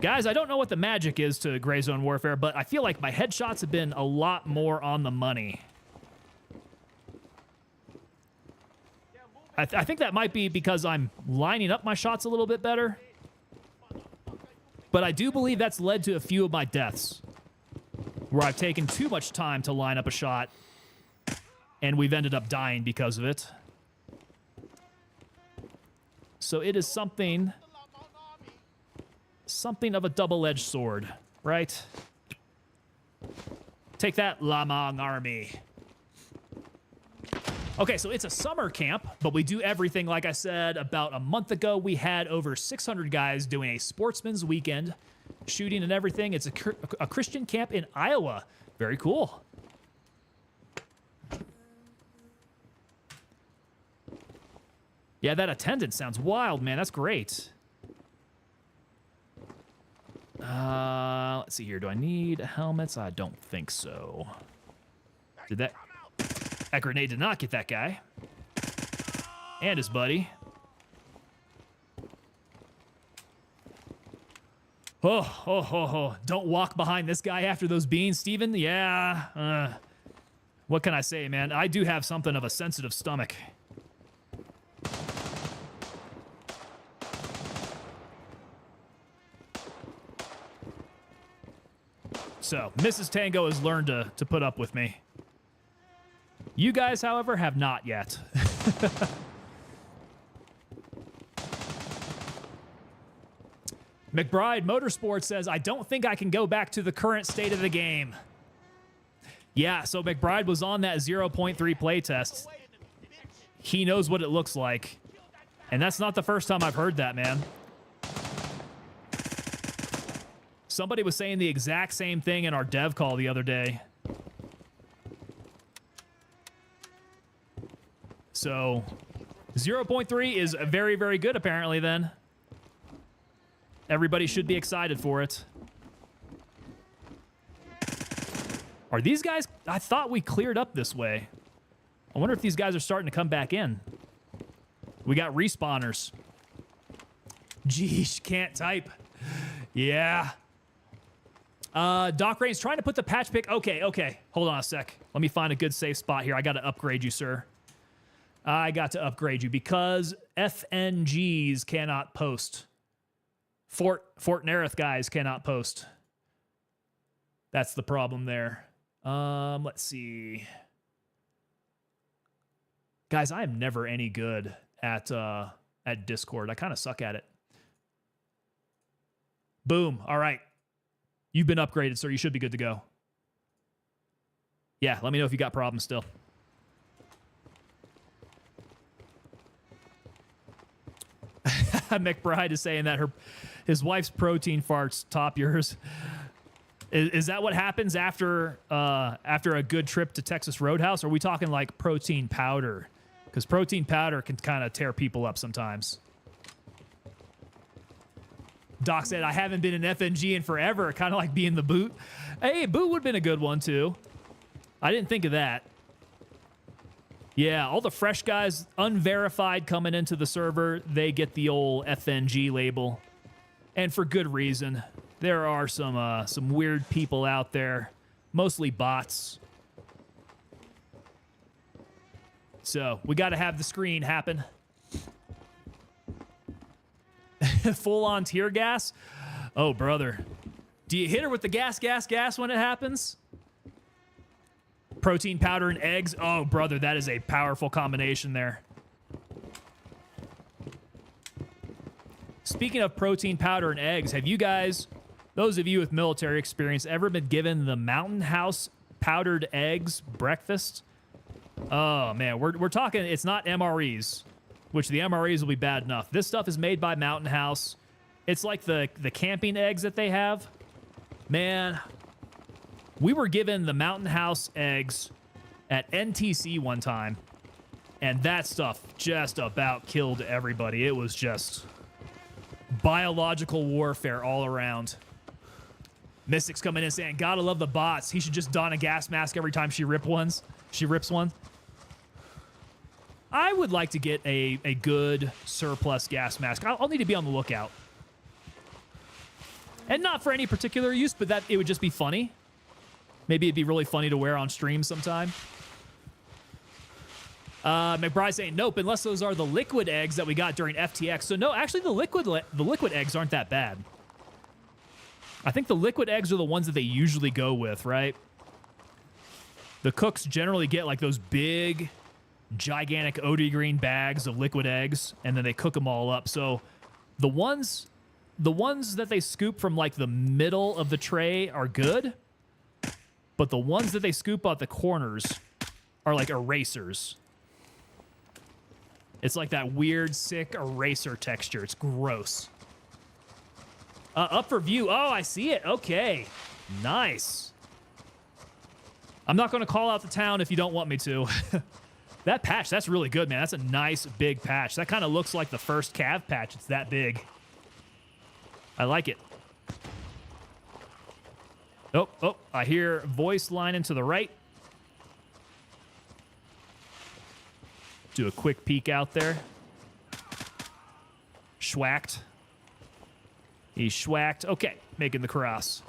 Guys, I don't know what the magic is to Gray Zone Warfare, but I feel like my headshots have been a lot more on the money. I think that might be because I'm lining up my shots a little bit better. But I do believe that's led to a few of my deaths, where I've taken too much time to line up a shot, and we've ended up dying because of it. So it is something of a double-edged sword, right? Take that, Lamang Army. Okay, so it's a summer camp, but we do everything. Like I said, about a month ago, we had over 600 guys doing a sportsman's weekend, shooting and everything. It's a Christian camp in Iowa. Very cool. Yeah, that attendance sounds wild, man. That's great. Let's see here. Do I need helmets? I don't think so. Did that... That grenade did not get that guy. And his buddy. Oh. Don't walk behind this guy after those beans, Steven. Yeah. What can I say, man? I do have something of a sensitive stomach. So, Mrs. Tango has learned to put up with me. You guys, however, have not yet. McBride Motorsports says, I don't think I can go back to the current state of the game. Yeah, so McBride was on that 0.3 playtest. He knows what it looks like. And that's not the first time I've heard that, man. Somebody was saying the exact same thing in our dev call the other day. So, 0.3 is very, very good, apparently, then. Everybody should be excited for it. Are these guys... I thought we cleared up this way. I wonder if these guys are starting to come back in. We got respawners. Geesh, can't type. Yeah. Doc Rain's trying to put the patch pick... Okay. Hold on a sec. Let me find a good safe spot here. I got to upgrade you, sir. I got to upgrade you because FNGs cannot post. Fort Nerith guys cannot post. That's the problem there. Let's see. Guys, I am never any good at Discord. I kind of suck at it. Boom. All right. You've been upgraded, sir. You should be good to go. Yeah, let me know if you got problems still. McBride is saying that his wife's protein farts top yours. Is that what happens after a good trip to Texas Roadhouse? Or are we talking like protein powder? Because protein powder can kind of tear people up sometimes. Doc said, I haven't been an FNG in forever. Kind of like being the boot. Hey, boot would have been a good one too. I didn't think of that. Yeah, all the fresh guys, unverified coming into the server, they get the old FNG label. And for good reason. There are some weird people out there, mostly bots. So, we got to have the screen happen. Full-on tear gas? Oh, brother. Do you hit her with the gas when it happens? Protein powder and eggs. Oh, brother, that is a powerful combination there. Speaking of protein powder and eggs, have you guys, those of you with military experience, ever been given the Mountain House powdered eggs breakfast? Oh, man, we're talking, it's not MREs, which the MREs will be bad enough. This stuff is made by Mountain House. It's like the camping eggs that they have. Man, we were given the Mountain House eggs at NTC one time, and that stuff just about killed everybody. It was just biological warfare all around. Mystic's coming in saying, gotta love the bots. He should just don a gas mask every time she rips one. I would like to get a good surplus gas mask. I'll need to be on the lookout. And not for any particular use, but that it would just be funny. Maybe it'd be really funny to wear on stream sometime. McBride saying, nope, unless those are the liquid eggs that we got during FTX. So no, actually the liquid eggs aren't that bad. I think the liquid eggs are the ones that they usually go with, right? The cooks generally get like those big, gigantic OD green bags of liquid eggs, and then they cook them all up. So the ones that they scoop from like the middle of the tray are good, but the ones that they scoop out the corners are like erasers. It's like that weird, sick eraser texture. It's gross. Up for view. Oh, I see it. Okay. Nice. I'm not going to call out the town if you don't want me to. That patch, that's really good, man. That's a nice, big patch. That kind of looks like the first Cav patch. It's that big. I like it. Oh, I hear voice lining to the right. Do a quick peek out there. Schwacked. He's schwacked. Okay, making the cross.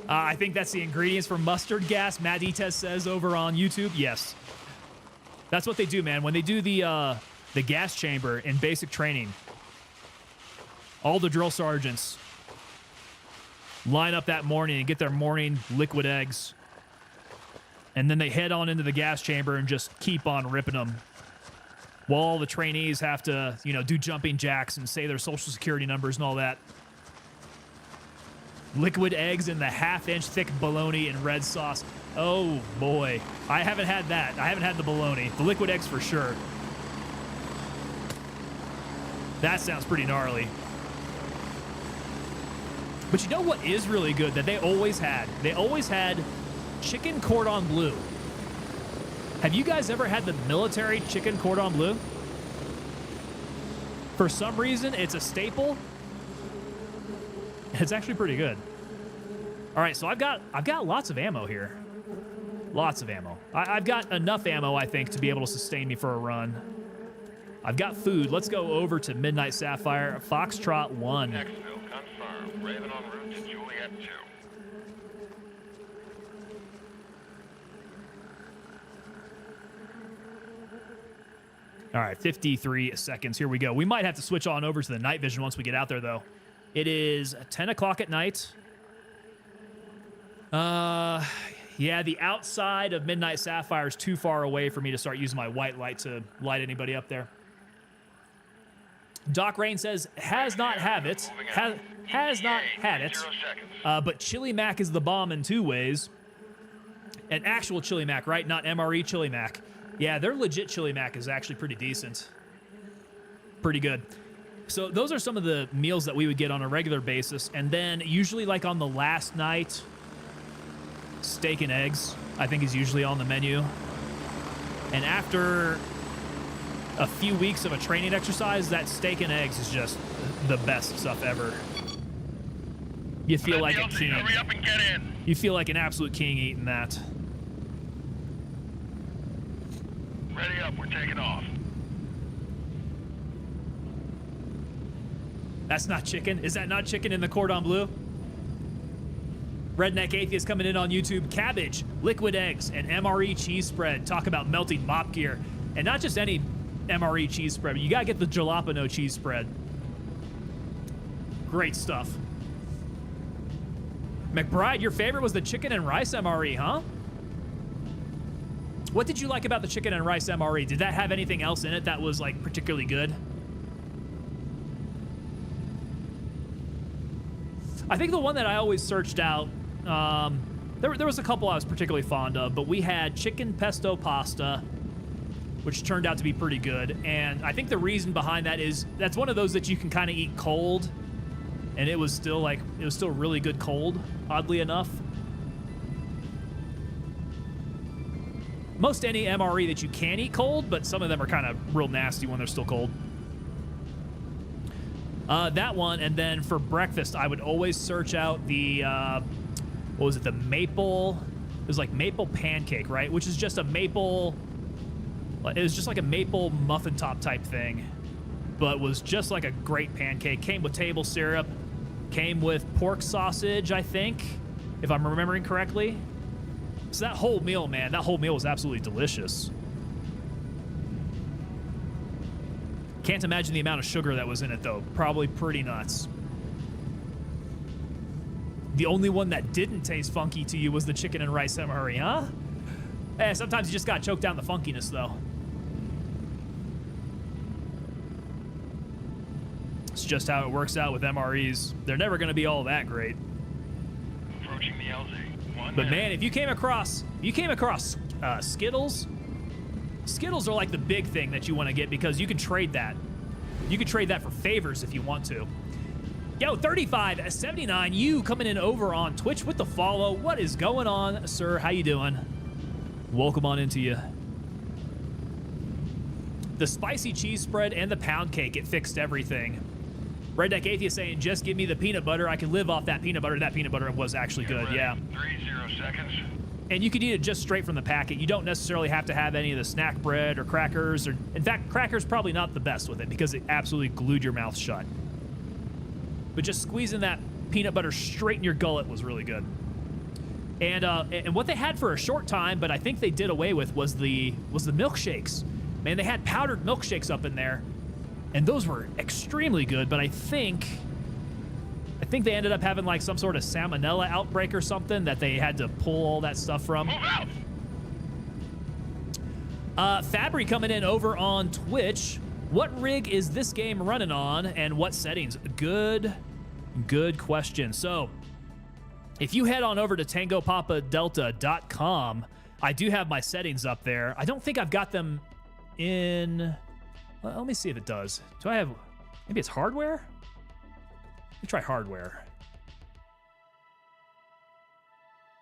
I think that's the ingredients for mustard gas, Matt Dites says over on YouTube. Yes. That's what they do, man. When they do the gas chamber in basic training, all the drill sergeants line up that morning and get their morning liquid eggs. And then they head on into the gas chamber and just keep on ripping them. While all the trainees have to, do jumping jacks and say their social security numbers and all that. Liquid eggs in the half-inch thick bologna and red sauce. Oh, boy. I haven't had that. I haven't had the bologna. The liquid eggs for sure. That sounds pretty gnarly. But you know what is really good that they always had? They always had chicken cordon bleu. Have you guys ever had the military chicken cordon bleu? For some reason, it's a staple. It's actually pretty good. All right, so I've got lots of ammo here. Lots of ammo. I've got enough ammo, I think, to be able to sustain me for a run. I've got food. Let's go over to Midnight Sapphire, Foxtrot 1. Exfil, confirm. Raven en route to Juliet 2. All right, 53 seconds. Here we go. We might have to switch on over to the night vision once we get out there, though. It is 10 o'clock at night. Yeah, the outside of Midnight Sapphire is too far away for me to start using my white light to light anybody up there. Doc Rain says, has not had it. But Chili Mac is the bomb in two ways. An actual Chili Mac, right? Not MRE Chili Mac. Yeah, their legit Chili Mac is actually pretty decent. Pretty good. So those are some of the meals that we would get on a regular basis. And then usually like on the last night, steak and eggs, I think is usually on the menu. And after a few weeks of a training exercise, that steak and eggs is just the best stuff ever. You feel like a king. Hurry up and get in. You feel like an absolute king eating that. Ready up, we're taking off. That's not chicken. Is that not chicken in the cordon bleu? Redneck Atheist coming in on YouTube. Cabbage, liquid eggs, and MRE cheese spread. Talk about melting mop gear. And not just any MRE cheese spread, but you gotta get the jalapeno cheese spread. Great stuff. McBride, your favorite was the chicken and rice MRE, huh? What did you like about the chicken and rice MRE? Did that have anything else in it that was like particularly good? I think the one that I always searched out, there was a couple I was particularly fond of, but we had chicken pesto pasta, which turned out to be pretty good. And I think the reason behind that is that's one of those that you can kind of eat cold, and it was still really good cold, oddly enough. Most any MRE that you can eat cold, but some of them are kind of real nasty when they're still cold. That one, and then for breakfast, I would always search out the, what was it, the maple, it was like maple pancake, right? Which is just a maple, it was just like a maple muffin top type thing, but was just like a great pancake. Came with table syrup, came with pork sausage, I think, if I'm remembering correctly. So that whole meal, man, that whole meal was absolutely delicious. Can't imagine the amount of sugar that was in it, though. Probably pretty nuts. The only one that didn't taste funky to you was the chicken and rice MRE, huh? Eh, sometimes you just gotta choke down the funkiness, though. It's just how it works out with MREs. They're never gonna be all that great. Approaching the LZ. But man, if you came across Skittles, Skittles are like the big thing that you want to get because you can trade that. You can trade that for favors if you want to. Yo, 3579, you coming in over on Twitch with the follow. What is going on, sir? How you doing? Welcome on into you. The spicy cheese spread and the pound cake, it fixed everything. Redneck Atheist saying, just give me the peanut butter. I can live off that peanut butter. That peanut butter was actually good, yeah. 30 seconds. And you can eat it just straight from the packet. You don't necessarily have to have any of the snack bread or crackers. Or, in fact, crackers probably not the best with it because it absolutely glued your mouth shut. But just squeezing that peanut butter straight in your gullet was really good. And what they had for a short time, but I think they did away with, was the milkshakes. Man, they had powdered milkshakes up in there, and those were extremely good. But I think they ended up having like some sort of salmonella outbreak or something that they had to pull all that stuff from. Move out! Fabry coming in over on Twitch. What rig is this game running on and what settings? Good question. So if you head on over to tangopapadelta.com, I do have my settings up there. I don't think I've got them in, well, let me see if it does. Do I have, maybe it's hardware? Let me try hardware.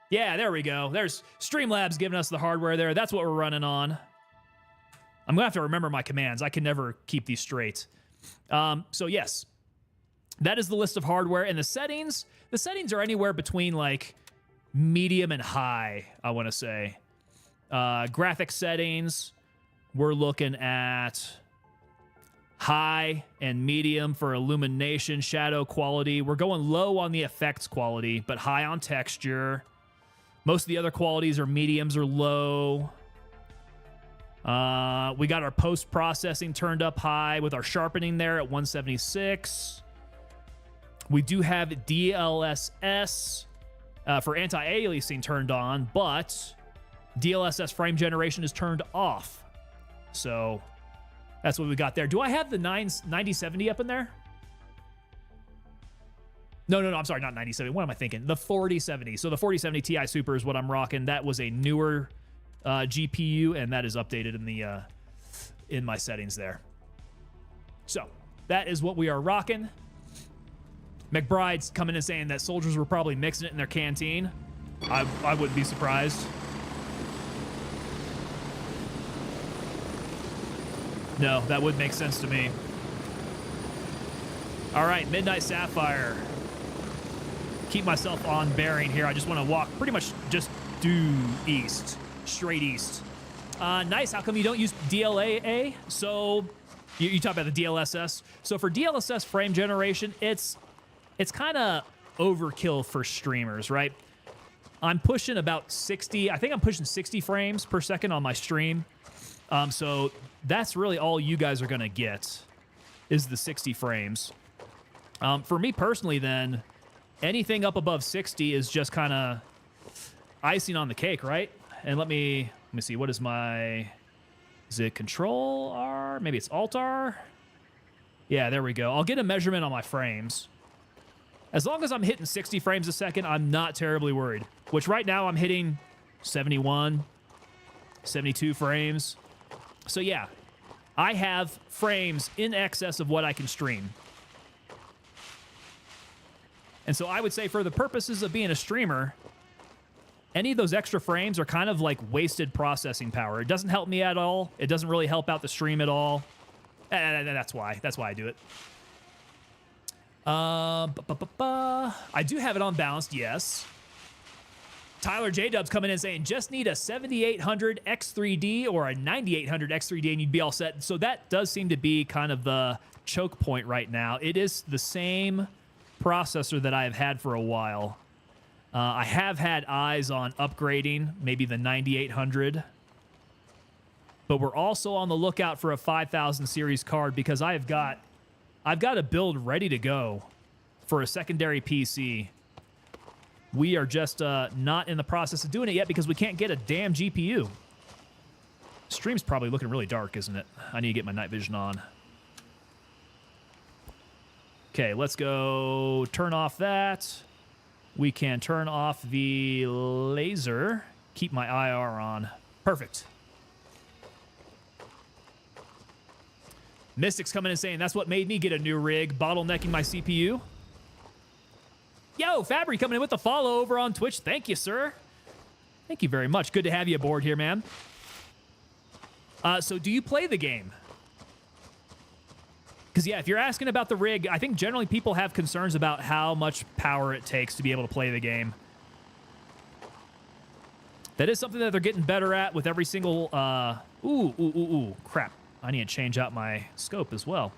Yeah, there we go. There's Streamlabs giving us the hardware there. That's what we're running on. I'm gonna have to remember my commands. I can never keep these straight. So yes, that is the list of hardware. And the settings are anywhere between like medium and high, I wanna say. Graphic settings, we're looking at high and medium for illumination, shadow quality. We're going low on the effects quality, but high on texture. Most of the other qualities are mediums or low. We got our post-processing turned up high with our sharpening there at 176. We do have DLSS for anti-aliasing turned on, but DLSS frame generation is turned off. So that's what we got there. Do I have the 9070 up in there? No, I'm sorry, not 9070. What am I thinking? The 4070. So the 4070 Ti Super is what I'm rocking. That was a newer GPU, and that is updated in my settings there. So that is what we are rocking. McBride's coming in saying that soldiers were probably mixing it in their canteen. I wouldn't be surprised. No, that would make sense to me. All right, Midnight Sapphire. Keep myself on bearing here. I just want to walk pretty much just due east, straight east. Nice. How come you don't use DLAA? So you talk about the DLSS. So for DLSS frame generation, it's kind of overkill for streamers, right? I'm pushing about 60. I think I'm pushing 60 frames per second on my stream. So that's really all you guys are going to get is the 60 frames. For me personally, then, anything up above 60 is just kind of icing on the cake, right? And let me see. What is my... Is it Control R? Maybe it's Alt R? Yeah, there we go. I'll get a measurement on my frames. As long as I'm hitting 60 frames a second, I'm not terribly worried. Which right now I'm hitting 71, 72 frames. So yeah, I have frames in excess of what I can stream. And so I would say for the purposes of being a streamer, any of those extra frames are kind of like wasted processing power. It doesn't help me at all. It doesn't really help out the stream at all. That's why I do it. I do have it on balanced, yes. Tyler J-Dub's coming in saying, just need a 7800 X3D or a 9800 X3D and you'd be all set. So that does seem to be kind of the choke point right now. It is the same processor that I've had for a while. I have had eyes on upgrading, maybe the 9800. But we're also on the lookout for a 5000 series card because I've got a build ready to go for a secondary PC. We are just not in the process of doing it yet because we can't get a damn GPU. Stream's probably looking really dark, isn't it? I need to get my night vision on. Okay, let's go turn off that. We can turn off the laser. Keep my IR on. Perfect. Mystic's coming in saying, that's what made me get a new rig, bottlenecking my CPU. Yo, Fabry coming in with the follow over on Twitch. Thank you, sir. Thank you very much. Good to have you aboard here, man. So do you play the game? Because, yeah, if you're asking about the rig, I think generally people have concerns about how much power it takes to be able to play the game. That is something that they're getting better at with every single... crap. I need to change out my scope as well.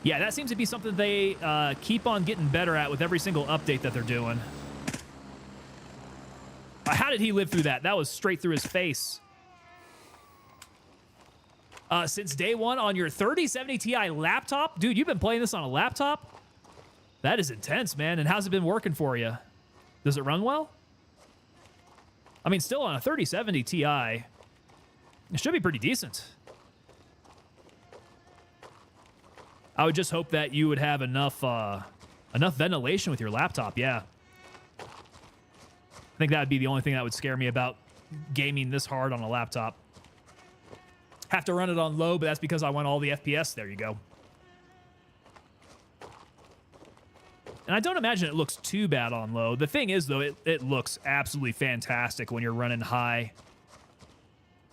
Yeah, that seems to be something they keep on getting better at with every single update that they're doing. How did he live through that? That was straight through his face. Since day one on your 3070 Ti laptop? Dude, you've been playing this on a laptop? That is intense, man. And how's it been working for you? Does it run well? I mean, still on a 3070 Ti, it should be pretty decent. I would just hope that you would have enough ventilation with your laptop, yeah. I think that would be the only thing that would scare me about gaming this hard on a laptop. Have to run it on low, but that's because I want all the FPS. There you go. And I don't imagine it looks too bad on low. The thing is, though, it looks absolutely fantastic when you're running high.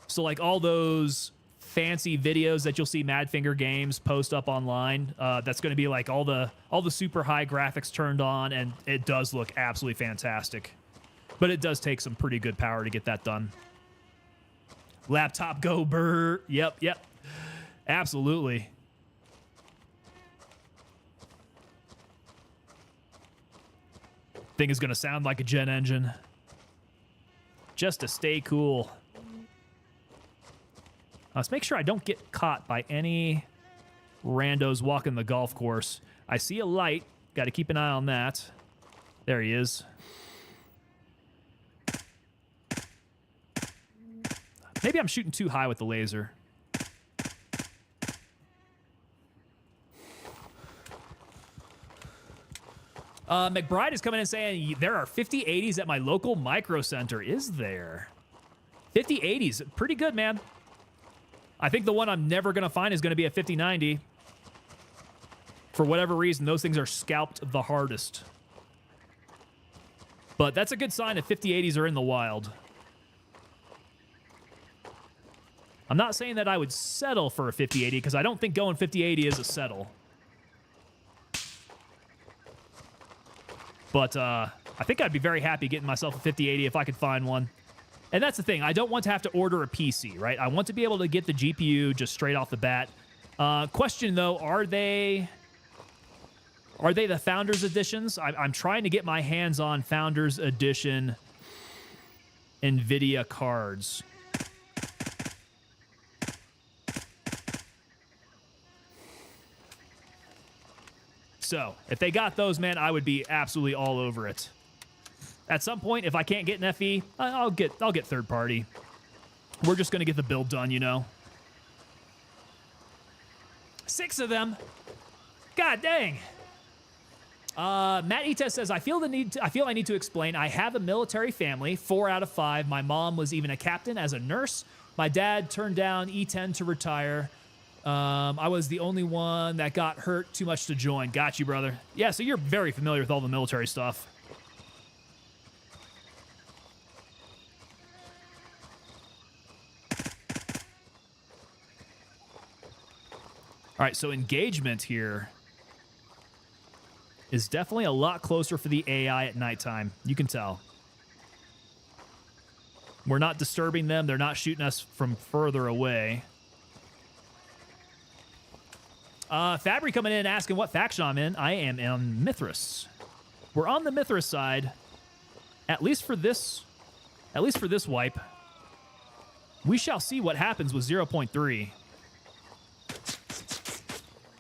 So, like, all those fancy videos that you'll see Madfinger Games post up online, that's going to be, like, all the super high graphics turned on, and it does look absolutely fantastic. But it does take some pretty good power to get that done. Laptop go burr. Yep. Absolutely. Thing is going to sound like a jet engine. Just to stay cool. Let's make sure I don't get caught by any randos walking the golf course. I see a light. Got to keep an eye on that. There he is. Maybe I'm shooting too high with the laser. McBride is coming in saying, there are 5080s at my local micro center. Is there? 5080s. Pretty good, man. I think the one I'm never going to find is going to be a 5090. For whatever reason, those things are scalped the hardest. But that's a good sign if 5080s are in the wild. I'm not saying that I would settle for a 5080 because I don't think going 5080 is a settle. But I think I'd be very happy getting myself a 5080 if I could find one. And that's the thing. I don't want to have to order a PC, right? I want to be able to get the GPU just straight off the bat. Question, though, are they the Founders Editions? I'm trying to get my hands on Founders Edition NVIDIA cards. So, if they got those, man, I would be absolutely all over it. At some point, if I can't get an FE, I'll get third party. We're just gonna get the build done, you know. 6 of them. God dang. Matt Ites says, I feel I need to explain. I have a military family, 4 out of 5. My mom was even a captain as a nurse. My dad turned down E10 to retire. I was the only one that got hurt too much to join. Got you, brother. Yeah, so you're very familiar with all the military stuff. All right, so engagement here is definitely a lot closer for the AI at nighttime. You can tell. We're not disturbing them. They're not shooting us from further away. Fabry coming in asking what faction I'm in. I am on Mithras. We're on the Mithras side, at least for this wipe. We shall see what happens with 0.3.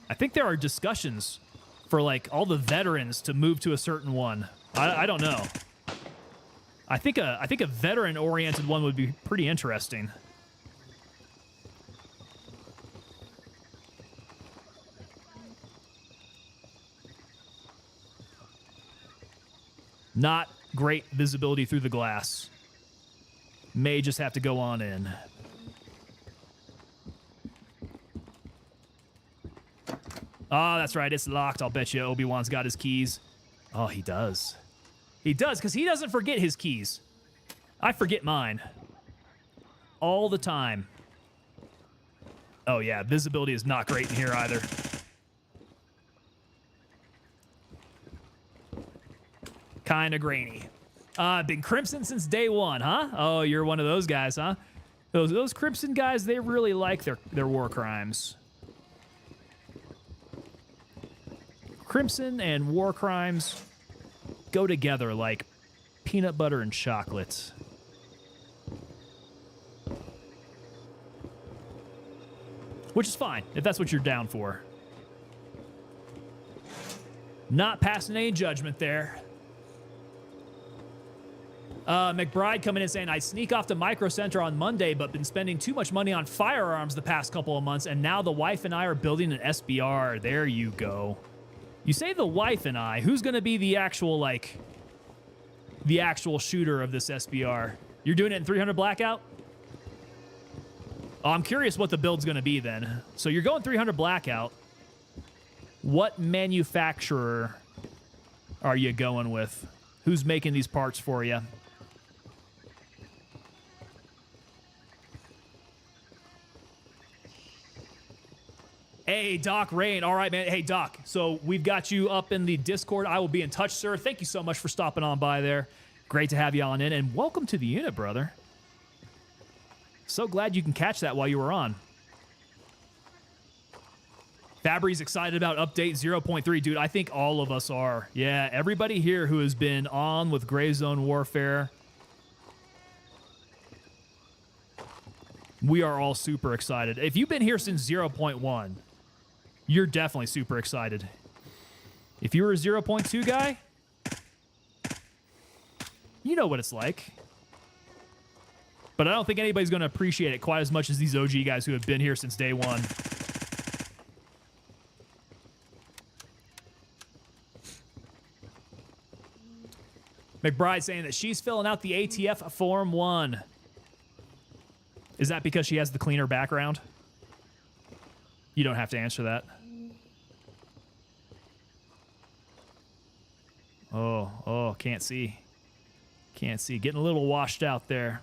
I think there are discussions for like all the veterans to move to a certain one. I don't know. I think a veteran-oriented one would be pretty interesting. Not great visibility through the glass. May just have to go on in. Oh, that's right. It's locked. I'll bet you Obi-Wan's got his keys. Oh, he does. He does, because he doesn't forget his keys. I forget mine. All the time. Oh, yeah. Visibility is not great in here either. Kind of grainy. Been Crimson since day one, huh? Oh, you're one of those guys, huh? Those Crimson guys, they really like their war crimes. Crimson and war crimes go together like peanut butter and chocolate. Which is fine, if that's what you're down for. Not passing any judgment there. McBride coming in saying, I sneak off to Micro Center on Monday, but been spending too much money on firearms the past couple of months, and now the wife and I are building an SBR. There you go. You say the wife and I. Who's going to be the actual, like, the actual shooter of this SBR? You're doing it in 300 Blackout? Oh, I'm curious what the build's going to be then. So you're going 300 Blackout. What manufacturer are you going with? Who's making these parts for you? Hey, Doc Rain. All right, man. Hey, Doc. So we've got you up in the Discord. I will be in touch, sir. Thank you so much for stopping on by there. Great to have you on in. And welcome to the unit, brother. So glad you can catch that while you were on. Fabry's excited about update 0.3. Dude, I think all of us are. Yeah, everybody here who has been on with Gray Zone Warfare, we are all super excited. If you've been here since 0.1, you're definitely super excited. If you were a 0.2 guy, you know what it's like. But I don't think anybody's going to appreciate it quite as much as these OG guys who have been here since day one. McBride saying that she's filling out the ATF Form 1. Is that because she has the cleaner background? You don't have to answer that. Oh, can't see. Can't see. Getting a little washed out there.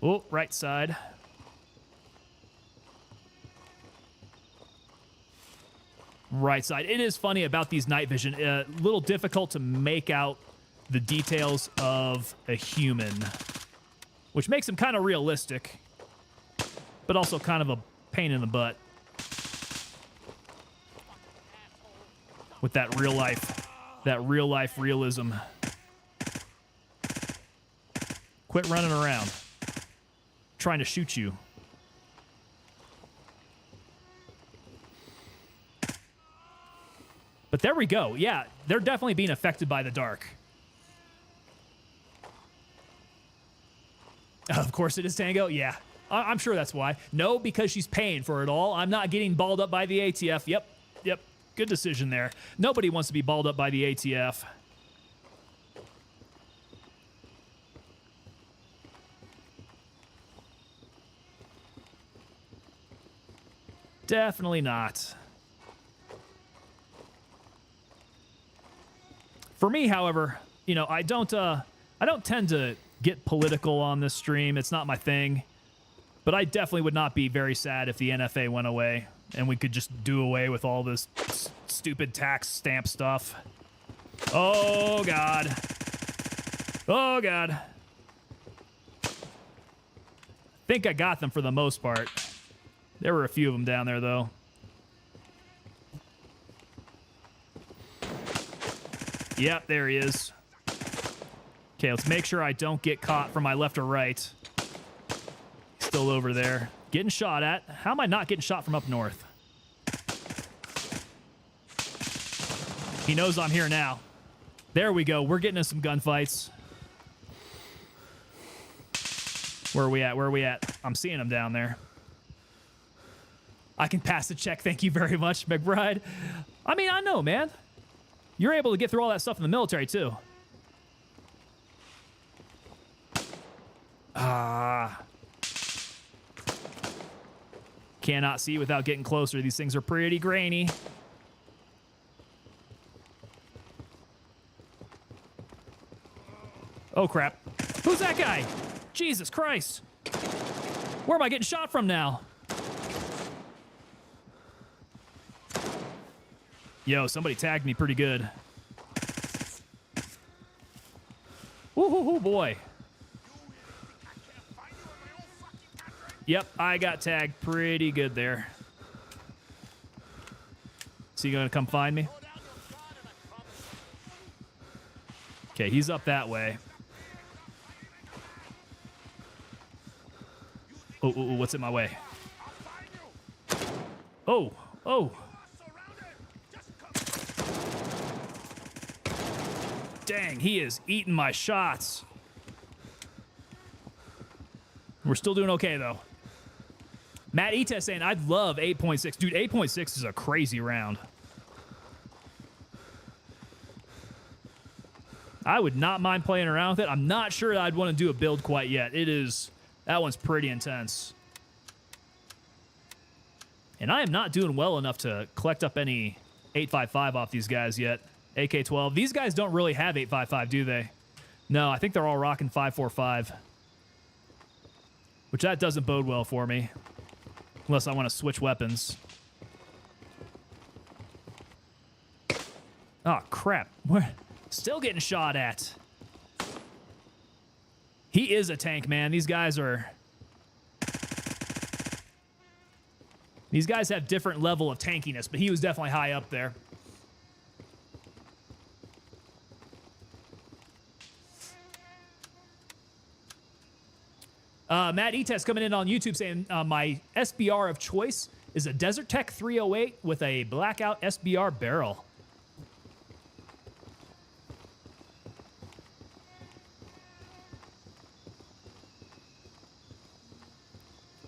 Oh, right side. Right side. It is funny about these night vision. A little difficult to make out the details of a human, which makes them kind of realistic, but also kind of a pain in the butt with that real life realism. Quit running around, trying to shoot you. But there we go. Yeah, they're definitely being affected by the dark. Of course it is Tango. Yeah, I'm sure that's why. No, because she's paying for it all. I'm not getting balled up by the ATF. Yep. Good decision there. Nobody wants to be balled up by the ATF. Definitely not. For me, however, you know, I don't tend to get political on this stream. It's not my thing. But I definitely would not be very sad if the NFA went away and we could just do away with all this stupid tax stamp stuff. Oh, God. Oh, God. I think I got them for the most part. There were a few of them down there, though. Yep, there he is. Okay, let's make sure I don't get caught from my left or right. Still over there. Getting shot at. How am I not getting shot from up north? He knows I'm here now. There we go. We're getting in some gunfights. Where are we at? Where are we at? I'm seeing him down there. I can pass the check. Thank you very much, McBride. I mean, I know, man. You're able to get through all that stuff in the military, too. Cannot see without getting closer. These things are pretty grainy. Oh, crap. Who's that guy? Jesus Christ. Where am I getting shot from now? Yo, somebody tagged me pretty good. Ooh, boy. Yep, I got tagged pretty good there. Is he gonna come find me? Okay, he's up that way. Oh, what's in my way? Oh. Dang, he is eating my shots. We're still doing okay, though. Matt Etes saying, I'd love 8.6. Dude, 8.6 is a crazy round. I would not mind playing around with it. I'm not sure I'd want to do a build quite yet. That one's pretty intense. And I am not doing well enough to collect up any 8.55 off these guys yet. AK-12. These guys don't really have 8.55, do they? No, I think they're all rocking 5.45. Which that doesn't bode well for me. Unless I want to switch weapons. Oh, crap. We're still getting shot at. He is a tank, man. These guys are... These guys have different level of tankiness, but he was definitely high up there. Matt Etes coming in on YouTube saying, my SBR of choice is a Desert Tech 308 with a blackout SBR barrel.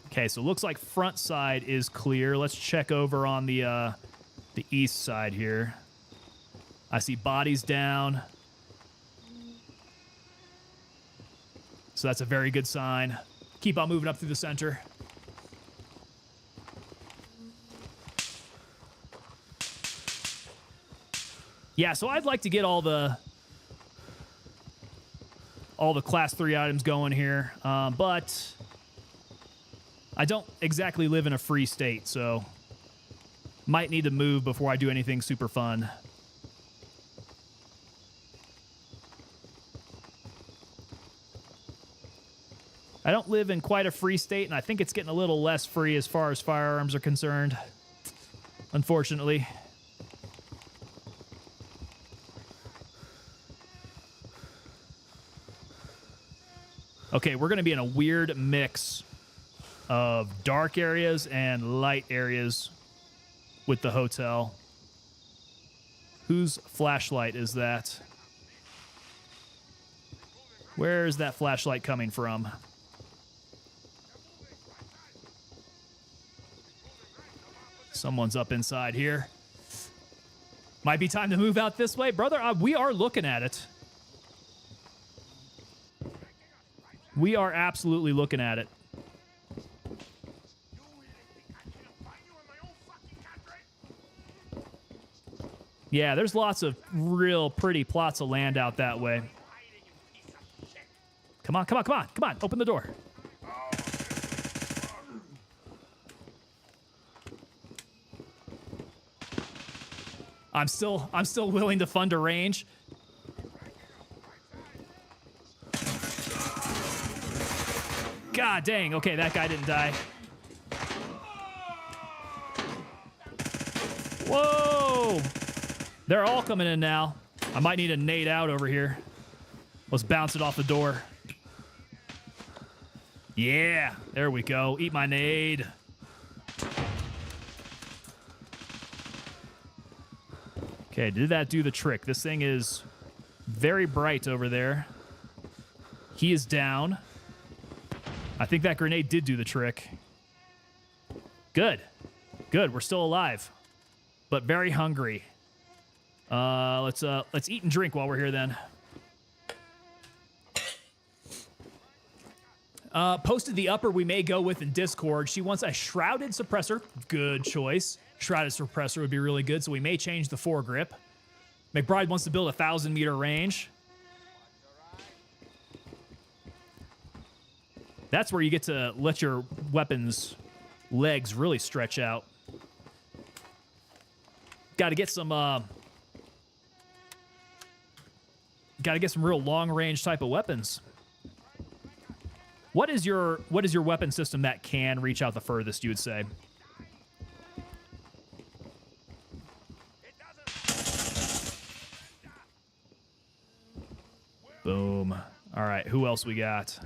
Okay, so it looks like front side is clear. Let's check over on the east side here. I see bodies down. So that's a very good sign. Keep on moving up through the center. Yeah, so I'd like to get all the class 3 items going here, but I don't exactly live in a free state, so might need to move before I do anything super fun. I don't live in quite a free state, and I think it's getting a little less free as far as firearms are concerned, unfortunately. Okay, we're going to be in a weird mix of dark areas and light areas with the hotel. Whose flashlight is that? Where is that flashlight coming from? Someone's up inside here. Might be time to move out this way. Brother, we are looking at it. We are absolutely looking at it. Yeah, there's lots of real pretty plots of land out that way. Come on, come on, come on, come on. Open the door. I'm still willing to fund a range. God dang. Okay, that guy didn't die. Whoa! They're all coming in now. I might need a nade out over here. Let's bounce it off the door. Yeah, there we go. Eat my nade. Okay, did that do the trick? This thing is very bright over there. He is down. I think that grenade did do the trick. Good. Good, we're still alive. But very hungry. Let's eat and drink while we're here then. Posted the upper we may go with in Discord. She wants a shrouded suppressor. Good choice. Shrouded suppressor would be really good, so we may change the foregrip. McBride wants to build a 1,000-meter range. That's where you get to let your weapon's legs really stretch out. Got to get some real long-range type of weapons. What is your weapon system that can reach out the furthest, you would say? Boom. All right, who else we got?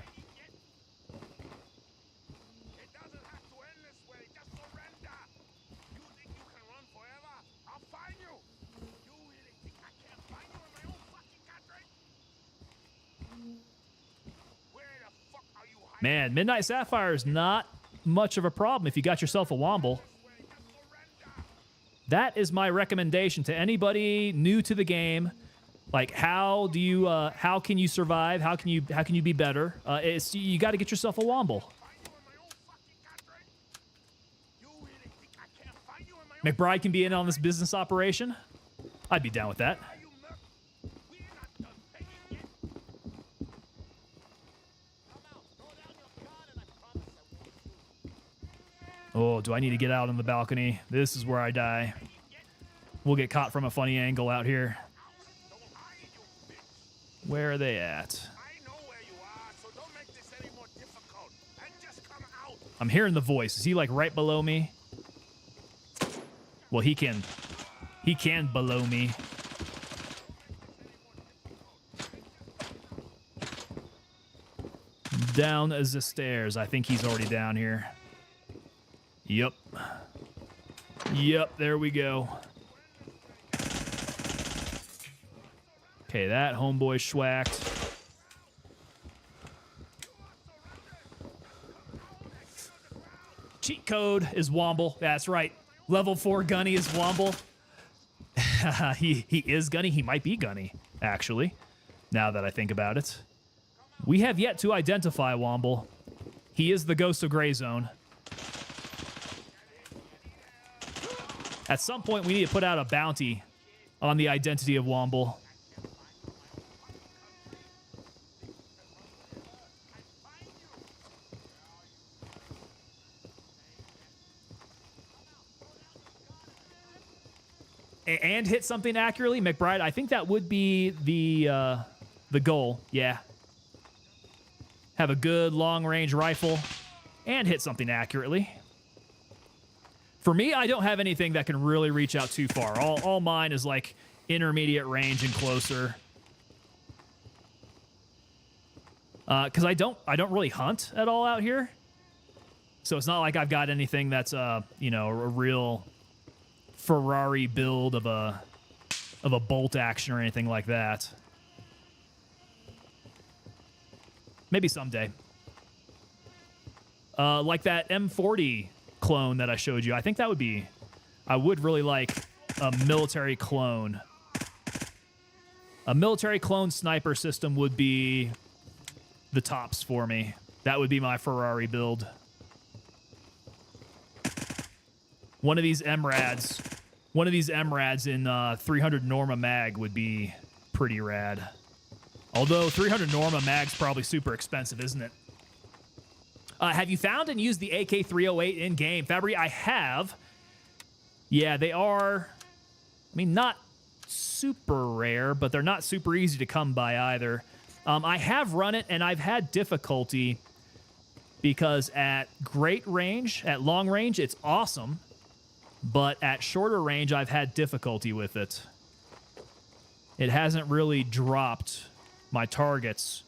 Man, Midnight Sapphire is not much of a problem if you got yourself a Womble. That is my recommendation to anybody new to the game. Like, how can you survive? How can you be better? You got to get yourself a Womble. McBride can be in on this business operation. I'd be down with that. Oh, do I need to get out on the balcony? This is where I die. We'll get caught from a funny angle out here. Where are they at? I'm hearing the voice. Is he like right below me? Well, he can below me. Down as the stairs. I think he's already down here. Yep. Yep, there we go. Okay, that homeboy schwacked. Cheat code is Womble. That's right. Level 4 Gunny is Womble. he is Gunny. He might be Gunny, actually, now that I think about it. We have yet to identify Womble. He is the Ghost of Grey Zone. At some point, we need to put out a bounty on the identity of Womble. And hit something accurately, McBride. I think that would be the goal. Yeah. Have a good long-range rifle and hit something accurately. For me, I don't have anything that can really reach out too far. All mine is like intermediate range and closer. Because I don't really hunt at all out here. So it's not like I've got anything that's a real Ferrari build of a bolt action or anything like that. Maybe someday. Like that M40 clone that I showed you. I think that would be I would really like a military clone. A military clone sniper system would be the tops for me. That would be my Ferrari build. One of these MRADs in 300 Norma mag would be pretty rad. Although 300 Norma mag's probably super expensive, isn't it? Have you found and used the AK-308 in-game? Fabry, I have. Yeah, they are, I mean, not super rare, but they're not super easy to come by either. I have run it, and I've had difficulty because at great range, at long range, it's awesome. But at shorter range, I've had difficulty with it. It hasn't really dropped my targets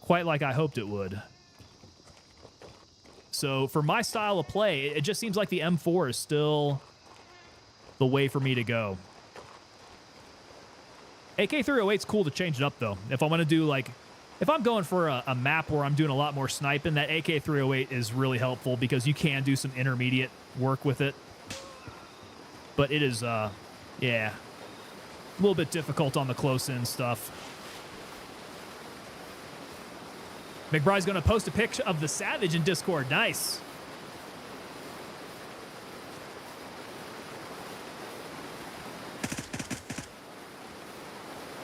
quite like I hoped it would. So for my style of play, it just seems like the M4 is still the way for me to go. AK-308's cool to change it up, though. If I want to do, like, if I'm going for a map where I'm doing a lot more sniping, that AK-308 is really helpful because you can do some intermediate work with it. But it is, yeah, a little bit difficult on the close-in stuff. McBride's going to post a picture of the Savage in Discord. Nice.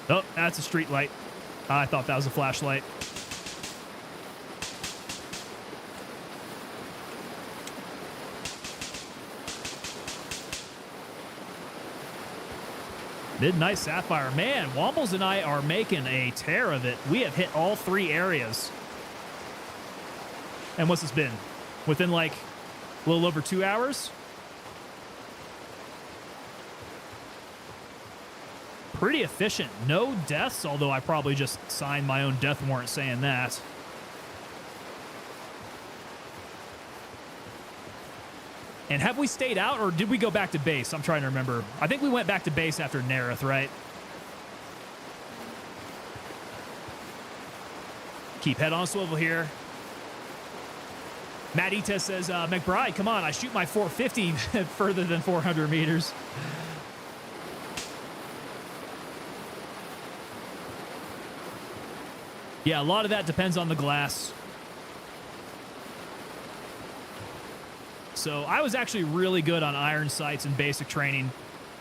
Oh, that's a street light. I thought that was a flashlight. Midnight Sapphire. Man, Wombles and I are making a tear of it. We have hit all 3 areas. And what's this been? Within like a little over 2 hours? Pretty efficient. No deaths, although I probably just signed my own death warrant saying that. And have we stayed out, or did we go back to base? I'm trying to remember. I think we went back to base after Nereth, right? Keep head on swivel here. Matt Ita says, McBride, come on, I shoot my 450 further than 400 meters. Yeah, a lot of that depends on the glass. So I was actually really good on iron sights in basic training,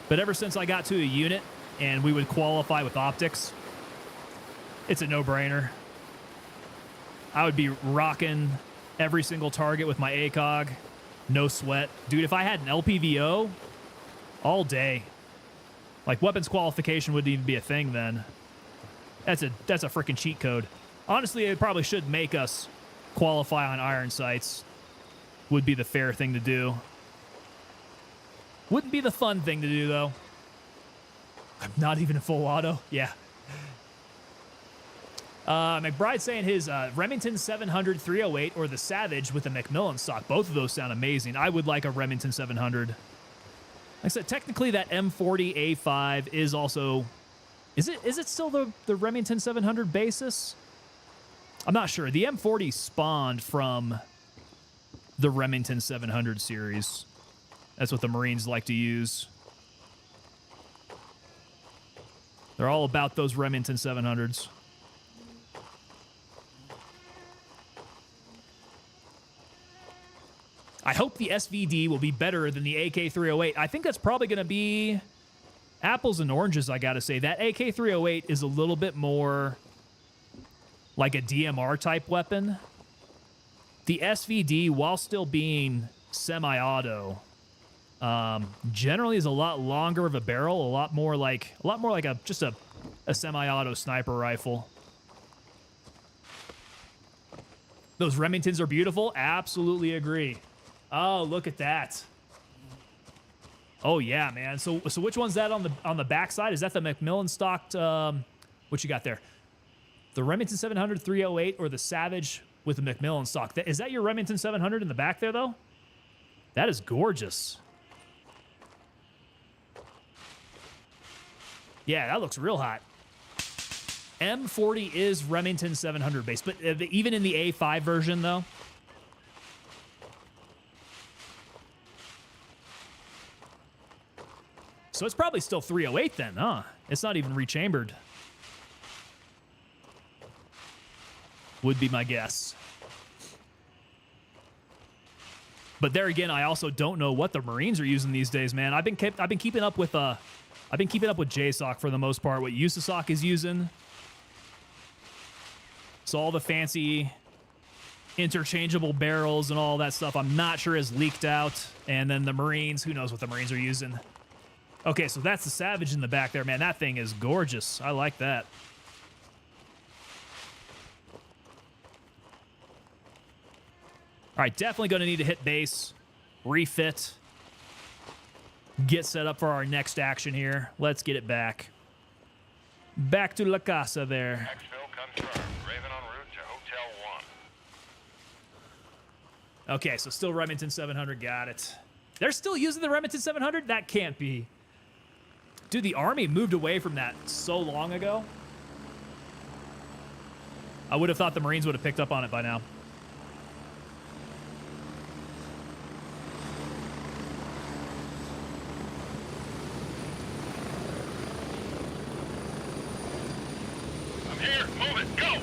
but ever since I got to a unit and we would qualify with optics, it's a no-brainer. I would be rocking every single target with my ACOG, no sweat. Dude, if I had an LPVO, all day. Like, weapons qualification wouldn't even be a thing then. That's a freaking cheat code. Honestly, it probably should make us qualify on iron sights. Would be the fair thing to do. Wouldn't be the fun thing to do, though. I'm not even a full auto. Yeah. McBride saying his Remington 700 308 or the Savage with the Macmillan stock. Both of those sound amazing. I would like a Remington 700. Like I said, technically that M40 A5 is also... Is it still the Remington 700 basis? I'm not sure. The M40 spawned from the Remington 700 series. That's what the Marines like to use. They're all about those Remington 700s. I hope the SVD will be better than the AK-308. I think that's probably going to be apples and oranges, I got to say. That AK-308 is a little bit more like a DMR type weapon. The SVD, while still being semi-auto, generally is a lot longer of a barrel, a lot more like just a semi-auto sniper rifle. Those Remingtons are beautiful. Absolutely agree. Oh, look at that. Oh yeah, man. So which one's that on the backside? Is that the Macmillan stocked? What you got there? The Remington 700 308 or the Savage with the Macmillan stock? Is that your Remington 700 in the back there though? That is gorgeous. Yeah, that looks real hot. M40 is Remington 700 base, but even in the A5 version though. so it's probably still 308 then, huh? It's not even rechambered. Would be my guess. But there again, I also don't know what the Marines are using these days, man. I've been keeping up with JSOC for the most part. What USASOC is using. So all the fancy interchangeable barrels and all that stuff, I'm not sure is leaked out. And then the Marines, who knows what the Marines are using. Okay, so that's the Savage in the back there, man. That thing is gorgeous. I like that. All right, definitely going to need to hit base, refit, get set up for our next action here. Let's get it back. Back to La Casa there. Exfil confirmed. Raven en route to Hotel 1. Okay, so still Remington 700. Got it. They're still using the Remington 700? That can't be. Dude, the Army moved away from that so long ago. I would have thought the Marines would have picked up on it by now. Here, move it, go!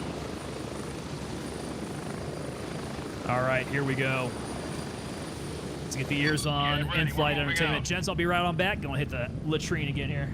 All right, here we go. Let's get the ears on. Get ready, In-flight we're moving entertainment. out. Gents, I'll be right on back. Gonna hit the latrine again here.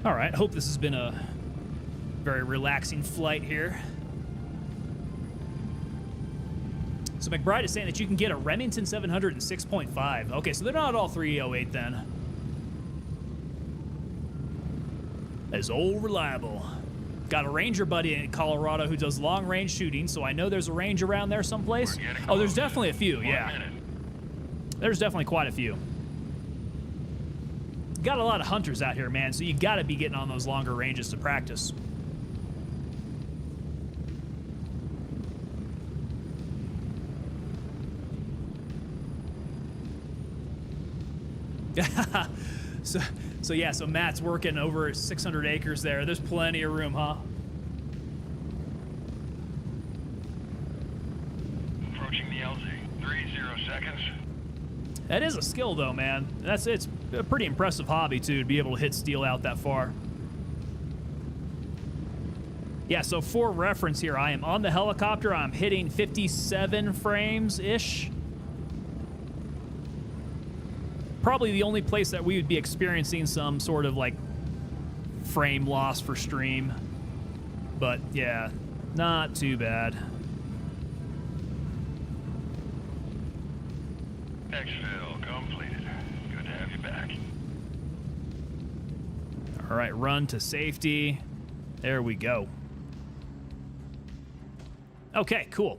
All right, hope this has been a very relaxing flight here. So McBride is saying that you can get a Remington 700 in 6.5. Okay, so they're not all 308 then. That is old reliable. Got a Ranger buddy in Colorado who does long-range shooting, so I know there's a range around there someplace. Oh, there's definitely a few, yeah. There's definitely quite a few. Got a lot of hunters out here, man, so you gotta be getting on those longer ranges to practice. So yeah, so Matt's working over 600 acres there. There's plenty of room, huh? Approaching the LZ. 30 seconds. That is a skill, though, man. It's a pretty impressive hobby, too, to be able to hit steel out that far. Yeah, so for reference here, I am on the helicopter. I'm hitting 57 frames-ish. Probably the only place that we would be experiencing some sort of, like, frame loss for stream. But, yeah, not too bad. Exfil completed. Good to have you back. All right, run to safety. There we go. Okay, cool.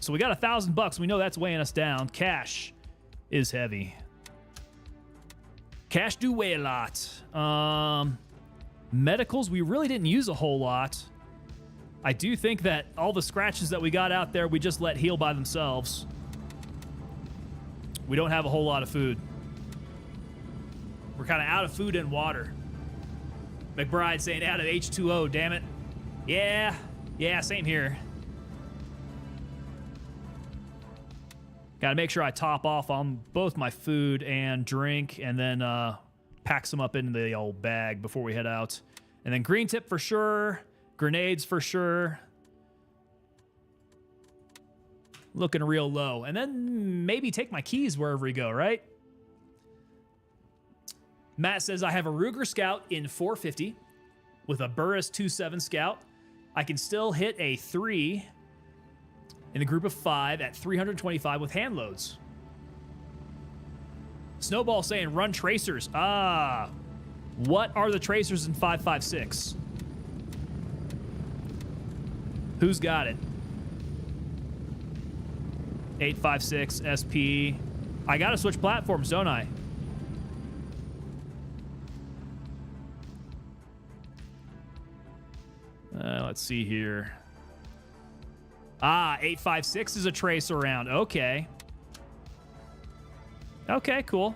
So we got $1,000. We know that's weighing us down. Cash is heavy. Cash do weigh a lot. Medicals, we really didn't use a whole lot. I do think that all the scratches that we got out there, we just let heal by themselves. We don't have a whole lot of food. We're kind of out of food and water. McBride saying out of H2O, damn it. Yeah, same here. Gotta make sure I top off on both my food and drink, and then pack some up into the old bag before we head out. And then green tip for sure. Grenades for sure. Looking real low. And then maybe take my keys wherever we go, right? Matt says, I have a Ruger Scout in 450 with a Burris 2.7 Scout. I can still hit a 3 in a group of 5 at 325 with hand loads. Snowball saying, run tracers. Ah, what are the tracers in 5.56? Who's got it? 8.56 SP. I gotta switch platforms, don't I? Let's see here. Ah, 8.56 is a tracer round. Okay. Okay, cool.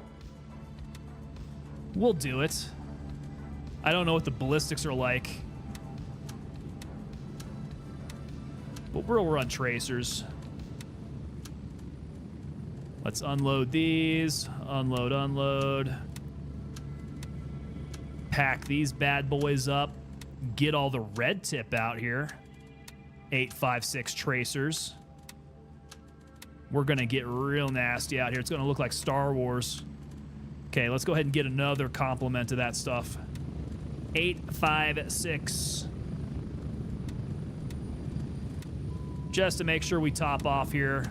We'll do it. I don't know what the ballistics are like, but we'll run tracers. Let's unload these. Unload. Pack these bad boys up. Get all the red tip out here. 8.56 tracers. We're going to get real nasty out here. It's going to look like Star Wars. Okay, let's go ahead and get another complement of that stuff. 8.56. Just to make sure we top off here.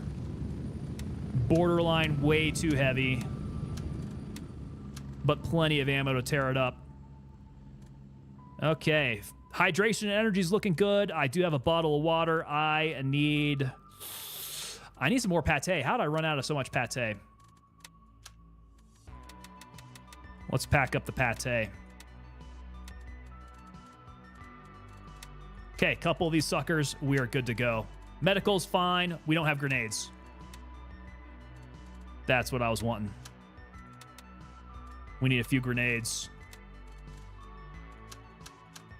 Borderline way too heavy, but plenty of ammo to tear it up. Okay, hydration and energy is looking good. I do have a bottle of water. I need some more pate. How did I run out of so much pate? Let's pack up the pate. Okay, couple of these suckers. We are good to go. Medical's fine. We don't have grenades. That's what I was wanting. We need a few grenades.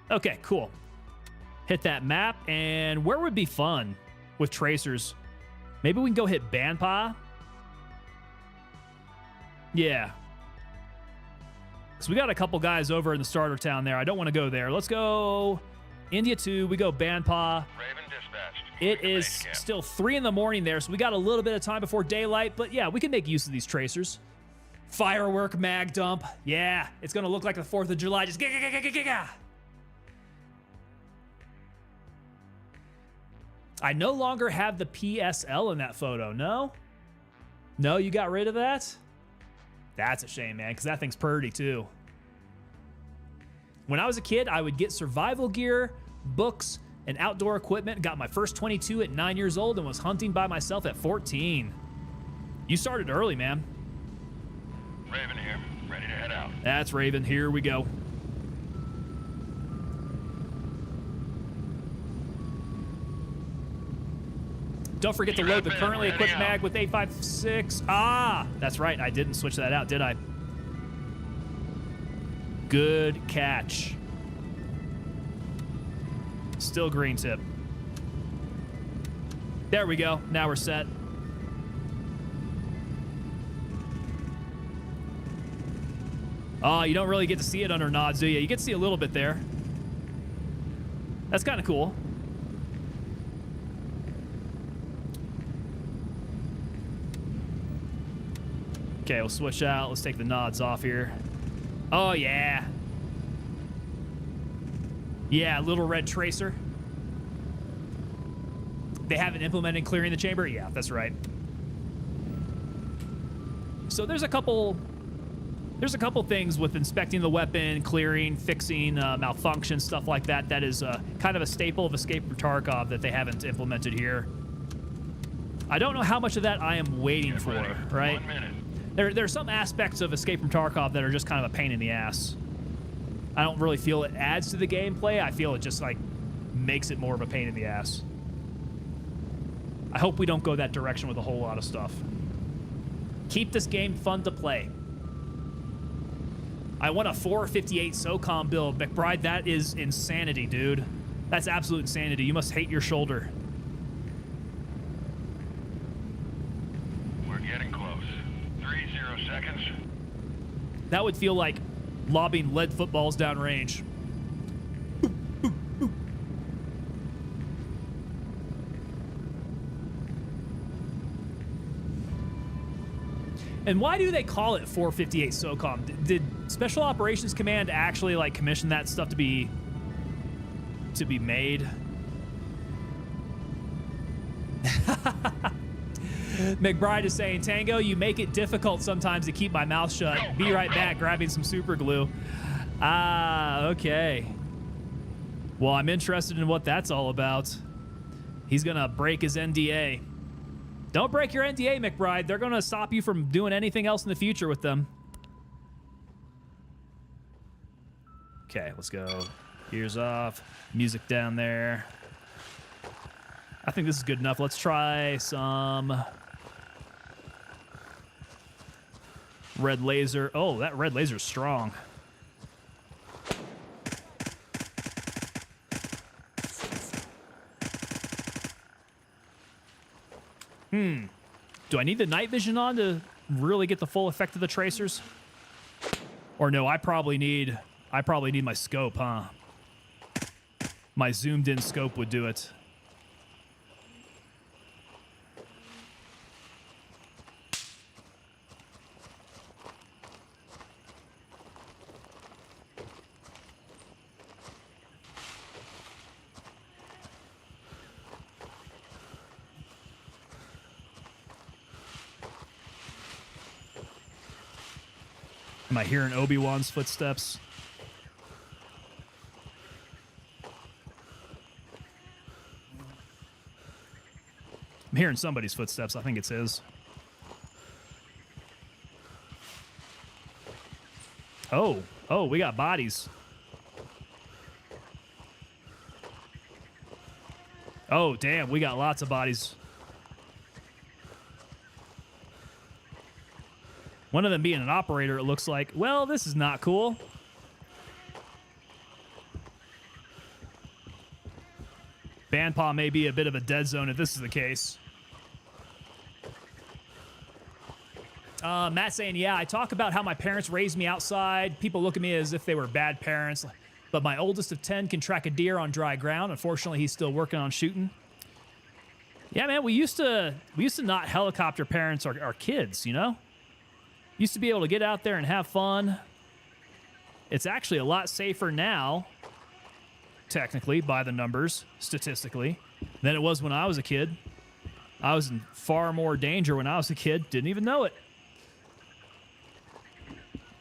Okay, cool. Hit that map, and where would be fun with tracers? Maybe we can go hit Banpa? Yeah. Because we got a couple guys over in the starter town there. I don't want to go there. Let's go India 2. We go Banpa. Raven dispatched. It is still 3 in the morning there, so we got a little bit of time before daylight. But yeah, we can make use of these tracers. Firework mag dump. Yeah, it's going to look like the 4th of July. Just ga. I no longer have the PSL in that photo. No? No, you got rid of that? That's a shame, man, because that thing's pretty too. When I was a kid, I would get survival gear, books, and outdoor equipment. Got my first 22 at 9 years old and was hunting by myself at 14. You started early, man. Raven here, ready to head out. That's Raven. Here we go. Don't forget to load the currently equipped mag with 8.56. Ah, that's right. I didn't switch that out, did I? Good catch. Still green tip. There we go. Now we're set. Oh, you don't really get to see it under nods, do you? You get to see a little bit there. That's kind of cool. Okay, we'll switch out. Let's take the nods off here. Oh, yeah. Yeah, little red tracer. They haven't implemented clearing the chamber? Yeah, that's right. So there's a couple things with inspecting the weapon, clearing, fixing malfunction, stuff like that. That is kind of a staple of Escape from Tarkov that they haven't implemented here. I don't know how much of that I am waiting for, right? 1 minute. There are some aspects of Escape from Tarkov that are just kind of a pain in the ass. I don't really feel it adds to the gameplay. I feel it just like makes it more of a pain in the ass. I hope we don't go that direction with a whole lot of stuff. Keep this game fun to play. I want a 458 SOCOM build. McBride, that is insanity, dude. That's absolute insanity. You must hate your shoulder. We're getting close. 30 seconds. That would feel like lobbing lead footballs downrange. And why do they call it 458 SOCOM? Did Special Operations Command actually like commission that stuff to be made? McBride is saying, Tango, you make it difficult sometimes to keep my mouth shut. Be right back, grabbing some super glue. Ah, okay. Well, I'm interested in what that's all about. He's gonna break his NDA. Don't break your NDA, McBride. They're gonna stop you from doing anything else in the future with them. Okay, let's go. Ears off. Music down there. I think this is good enough. Let's try some red laser. Oh, that red laser's strong. Do I need the night vision on to really get the full effect of the tracers? Or no, I probably need my scope, huh? My zoomed in scope would do it. Am I hearing Obi-Wan's footsteps? I'm hearing somebody's footsteps. I think it's his. Oh, we got bodies. Oh, damn, we got lots of bodies. One of them being an operator, it looks like. Well, this is not cool. Bandpaw may be a bit of a dead zone if this is the case. Matt saying, yeah, I talk about how my parents raised me outside. People look at me as if they were bad parents. But my oldest of 10 can track a deer on dry ground. Unfortunately, he's still working on shooting. Yeah, man, we used to not helicopter parents our kids, you know? Used to be able to get out there and have fun. It's actually a lot safer now, technically, by the numbers, statistically, than it was when I was a kid. I was in far more danger when I was a kid. Didn't even know it.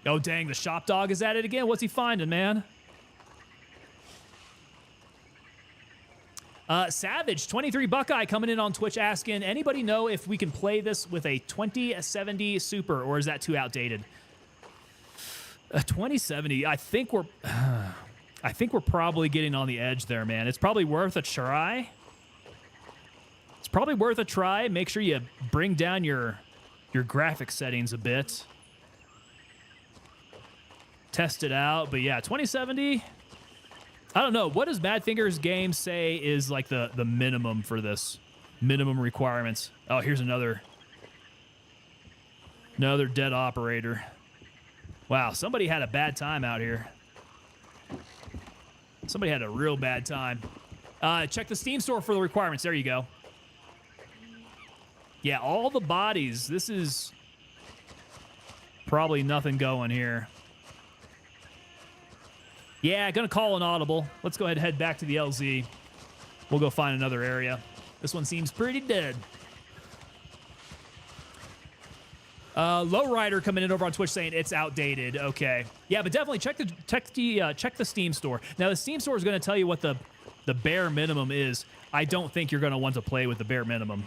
Oh, dang, the shop dog is at it again. What's he finding, man? Savage, 23 Buckeye coming in on Twitch asking, anybody know if we can play this with a 2070 Super, or is that too outdated? A 2070, I think we're probably getting on the edge there, man. It's probably worth a try. It's probably worth a try. Make sure you bring down your graphic settings a bit. Test it out, but yeah, 2070... I don't know. What does Badfinger's game say is like the minimum for this? Minimum requirements. Oh, here's another dead operator. Wow, somebody had a bad time out here. Somebody had a real bad time. Check the Steam store for the requirements. There you go. Yeah, all the bodies. This is probably nothing going here. Yeah, gonna call an audible. Let's go ahead and head back to the LZ. We'll go find another area. This one seems pretty dead. Lowrider coming in over on Twitch saying it's outdated. Okay, yeah, but definitely check the Steam store. Now the Steam store is gonna tell you what the bare minimum is. I don't think you're gonna want to play with the bare minimum.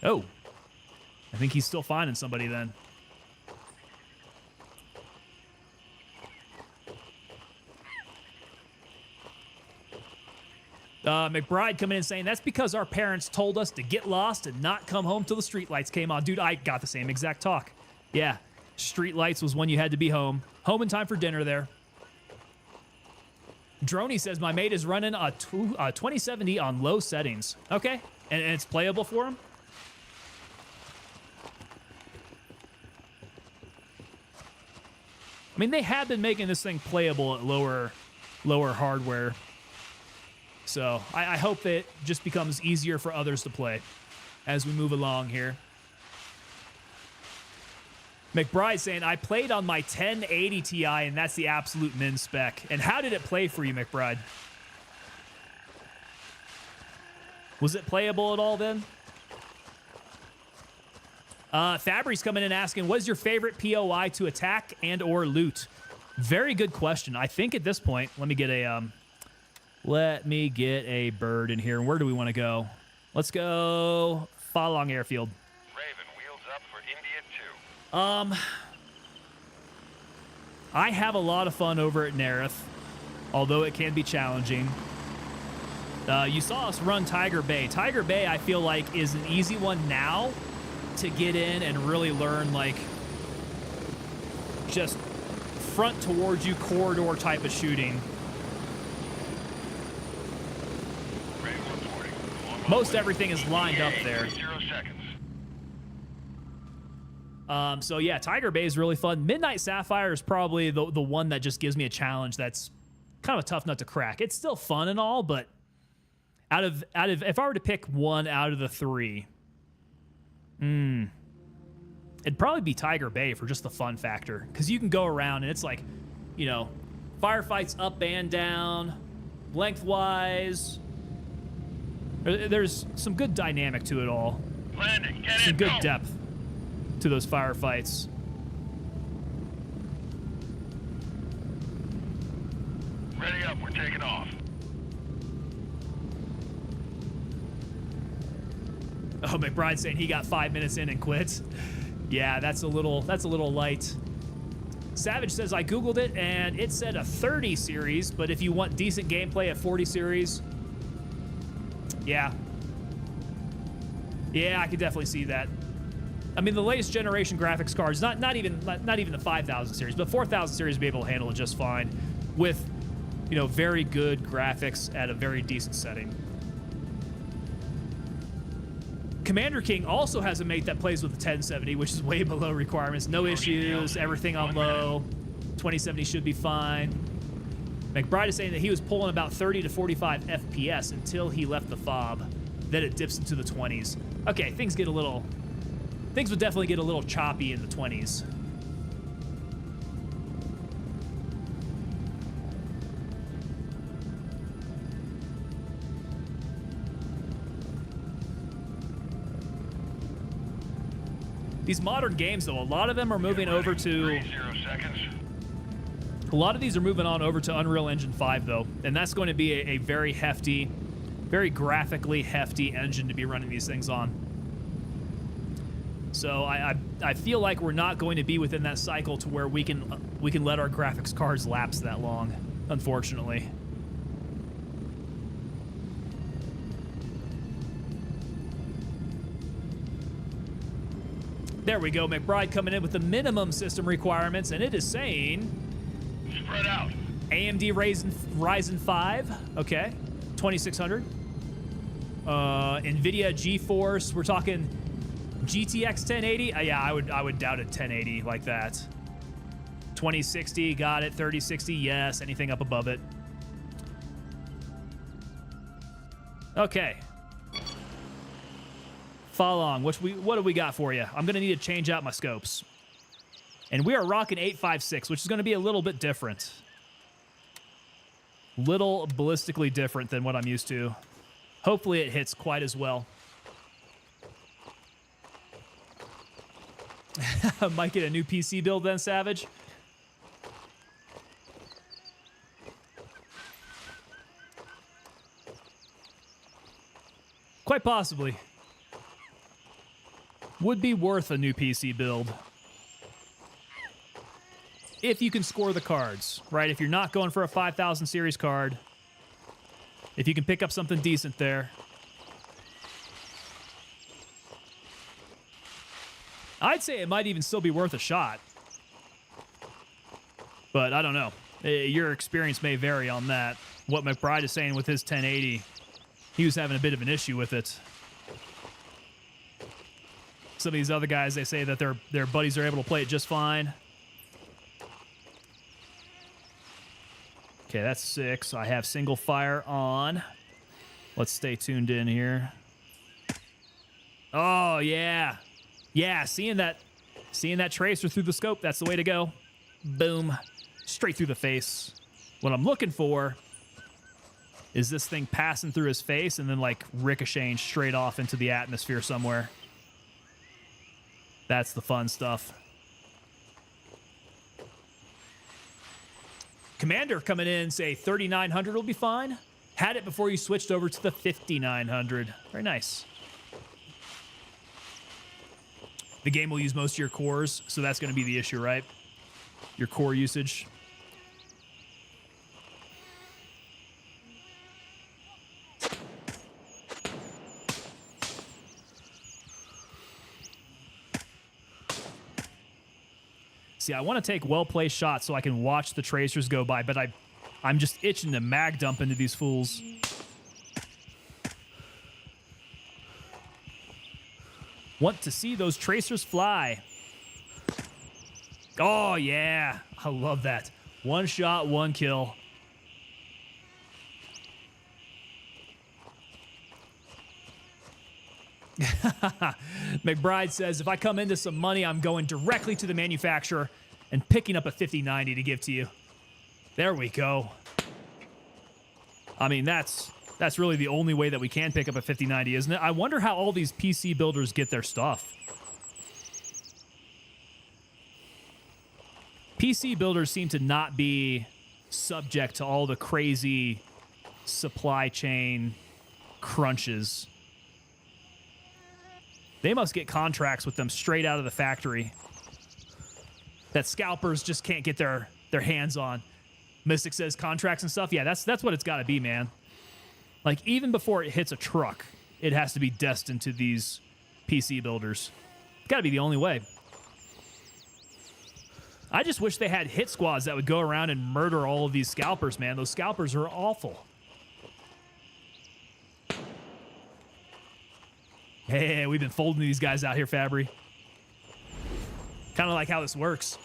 Oh, I think he's still finding somebody then. McBride coming in saying, that's because our parents told us to get lost and not come home till the streetlights came on. Dude, I got the same exact talk. Yeah, streetlights was when you had to be home. Home in time for dinner there. Droney says, my mate is running a 2070 on low settings. Okay, and it's playable for him? I mean, they have been making this thing playable at lower hardware. So I hope that it just becomes easier for others to play as we move along here. McBride saying, I played on my 1080 Ti, and that's the absolute min spec. And how did it play for you, McBride? Was it playable at all then? Fabry's coming in asking, what is your favorite POI to attack and or loot? Very good question. I think at this point, let me get a bird in here. Where do we want to go? Let's go Falong Airfield. Raven, wheels up for India 2. I have a lot of fun over at Nerith, although it can be challenging. You saw us run Tiger Bay. Tiger Bay, I feel like, is an easy one now to get in and really learn, like, just front towards you corridor type of shooting. Most everything is lined up there. 0 seconds. So yeah, Tiger Bay is really fun. Midnight Sapphire is probably the one that just gives me a challenge that's kind of a tough nut to crack. It's still fun and all, but out of if I were to pick one out of the three, it'd probably be Tiger Bay for just the fun factor, because you can go around and it's like, you know, firefights up and down, lengthwise. There's some good dynamic to it all. Landing, get Some in, good go. depth to those firefights. Ready up, we're taking off. Oh, McBride saying he got 5 minutes in and quit. Yeah, that's a little light. Savage says, I Googled it and it said a 30 series, but if you want decent gameplay, a 40 series. Yeah. Yeah, I could definitely see that. I mean, the latest generation graphics cards, not even the 5000 series, but 4000 series would be able to handle it just fine with, you know, very good graphics at a very decent setting. Commander King also has a mate that plays with the 1070, which is way below requirements. No issues, everything on low. 2070 should be fine. McBride is saying that he was pulling about 30 to 45 FPS until he left the fob. Then it dips into the 20s. Okay, things would definitely get a little choppy in the 20s. These modern games, though, a lot of them are moving over to... 0 seconds. A lot of these are moving on over to Unreal Engine 5, though, and that's going to be a very hefty, very graphically hefty engine to be running these things on. So I feel like we're not going to be within that cycle to where we can let our graphics cards lapse that long, unfortunately. There we go, McBride coming in with the minimum system requirements, and it is saying... Spread out. AMD Ryzen 5, okay, 2600. NVIDIA GeForce, we're talking GTX 1080. Yeah, I would doubt it 1080 like that. 2060, got it. 3060, yes. Anything up above it. Okay. Falong, what do we got for you? I'm gonna need to change out my scopes. And we are rocking 856, which is going to be a little bit different. Little ballistically different than what I'm used to. Hopefully it hits quite as well. Might get a new PC build then, Savage. Quite possibly. Would be worth a new PC build. If you can score the cards, right? If you're not going for a 5000 series card, If you can pick up something decent there. I'd say it might even still be worth a shot. But I don't know. Your experience may vary on that. What McBride is saying with his 1080, he was having a bit of an issue with it. Some of these other guys, they say that their buddies are able to play it just fine. Okay, that's 6. I have single fire on. Let's stay tuned in here. Oh, yeah. Yeah, seeing that tracer through the scope, that's the way to go. Boom. Straight through the face. What I'm looking for is this thing passing through his face and then, like, ricocheting straight off into the atmosphere somewhere. That's the fun stuff. Commander coming in, say 3,900 will be fine. Had it before you switched over to the 5,900. Very nice. The game will use most of your cores, so that's going to be the issue, right? Your core usage. See, I want to take well-placed shots so I can watch the tracers go by, but I'm just itching to mag dump into these fools. Want to see those tracers fly. Oh, yeah. I love that. One shot, one kill. McBride says, if I come into some money, I'm going directly to the manufacturer and picking up a 5090 to give to you. There we go. I mean, that's really the only way that we can pick up a 5090, isn't it? I wonder how all these PC builders get their stuff. PC builders seem to not be subject to all the crazy supply chain crunches. They must get contracts with them straight out of the factory that scalpers just can't get their hands on. Mystic says contracts and stuff. Yeah, that's what it's got to be, man. Like, even before it hits a truck, it has to be destined to these PC builders. It's got to be the only way. I just wish they had hit squads that would go around and murder all of these scalpers, man. Those scalpers are awful. Hey, we've been folding these guys out here, Fabry. Kind of like how this works.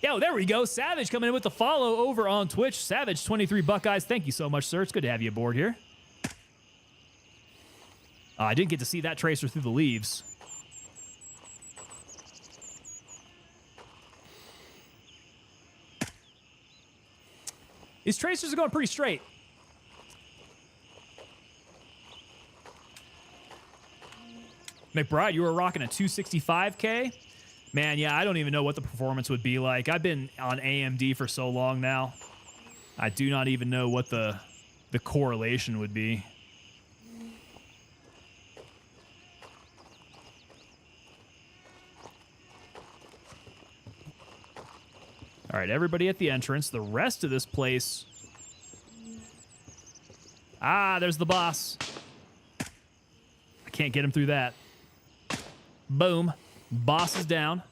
Yo, there we go. Savage coming in with the follow over on Twitch. Savage, 23 Buckeyes. Thank you so much, sir. It's good to have you aboard here. I didn't get to see that tracer through the leaves. These tracers are going pretty straight. McBride, you were rocking a 265K? Man, yeah, I don't even know what the performance would be like. I've been on AMD for so long now. I do not even know what the correlation would be. All right, everybody at the entrance. The rest of this place... Ah, there's the boss. I can't get him through that. Boom. Boss is down.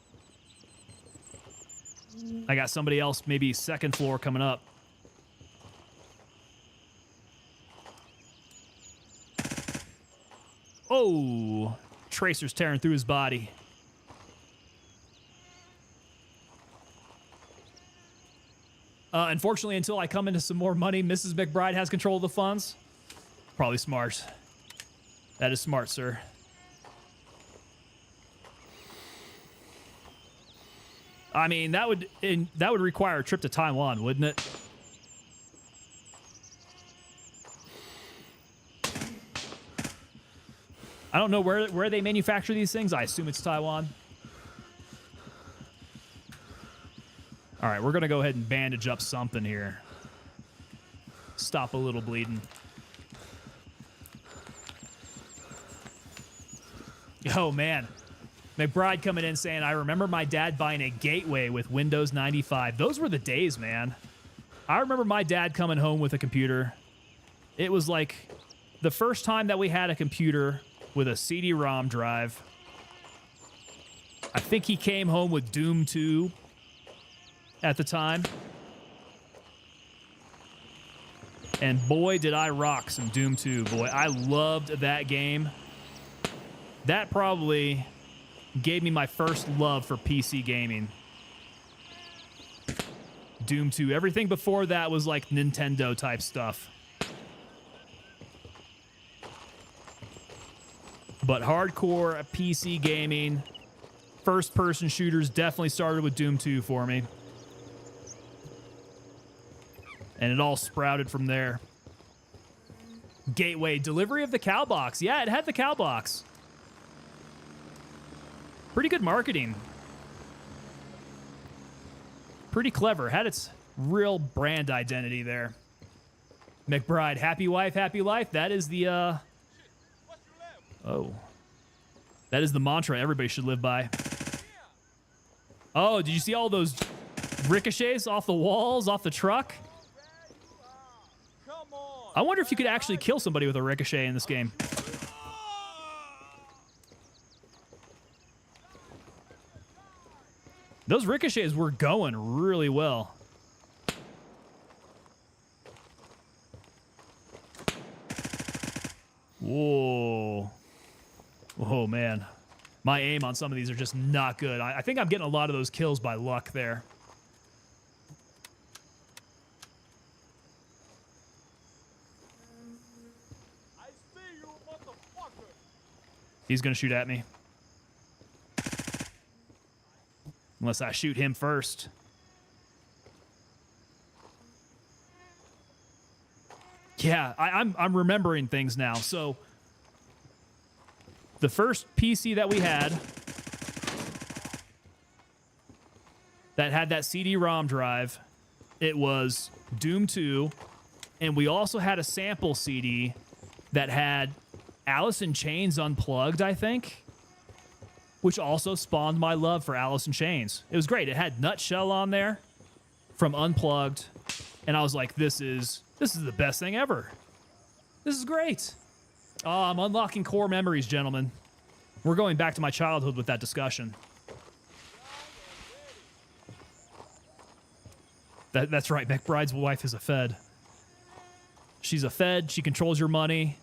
I got somebody else, maybe second floor, coming up. Oh, Tracer's tearing through his body. Unfortunately, until I come into some more money, Mrs. McBride has control of the funds. Probably smart. That is smart, sir. I mean, that would require a trip to Taiwan, wouldn't it? I don't know where they manufacture these things. I assume it's Taiwan. All right, we're going to go ahead and bandage up something here. Stop a little bleeding. Oh, man. McBride coming in saying, I remember my dad buying a Gateway with Windows 95. Those were the days, man. I remember my dad coming home with a computer It was like the first time that we had a computer with a CD-ROM drive. I think he came home with Doom 2 at the time. And boy, did I rock some Doom 2. Boy, I loved that game. That probably gave me my first love for PC gaming. Doom 2. Everything before that was like Nintendo type stuff. But hardcore PC gaming, first-person shooters definitely started with Doom 2 for me. And it all sprouted from there. Gateway, delivery of the cow box. Yeah, it had the cow box. Pretty good marketing. Pretty clever. Had its real brand identity there. McBride, happy wife, happy life. That is the, oh. That is the mantra everybody should live by. Oh, did you see all those ricochets off the walls, off the truck? I wonder if you could actually kill somebody with a ricochet in this game. Those ricochets were going really well. Whoa. Oh, man. My aim on some of these are just not good. I think I'm getting a lot of those kills by luck there. I see you, motherfucker. He's going to shoot at me. Unless I shoot him first. Yeah, I'm remembering things now. So the first PC that we had that had that CD-ROM drive, it was Doom 2, and we also had a sample CD that had Alice in Chains Unplugged, I think, which also spawned my love for Alice in Chains. It was great. It had Nutshell on there from Unplugged, and I was like, this is the best thing ever. This is great. Oh, I'm unlocking core memories, gentlemen. We're going back to my childhood with that discussion. That's right. McBride's wife is a Fed. She's a Fed. She controls your money.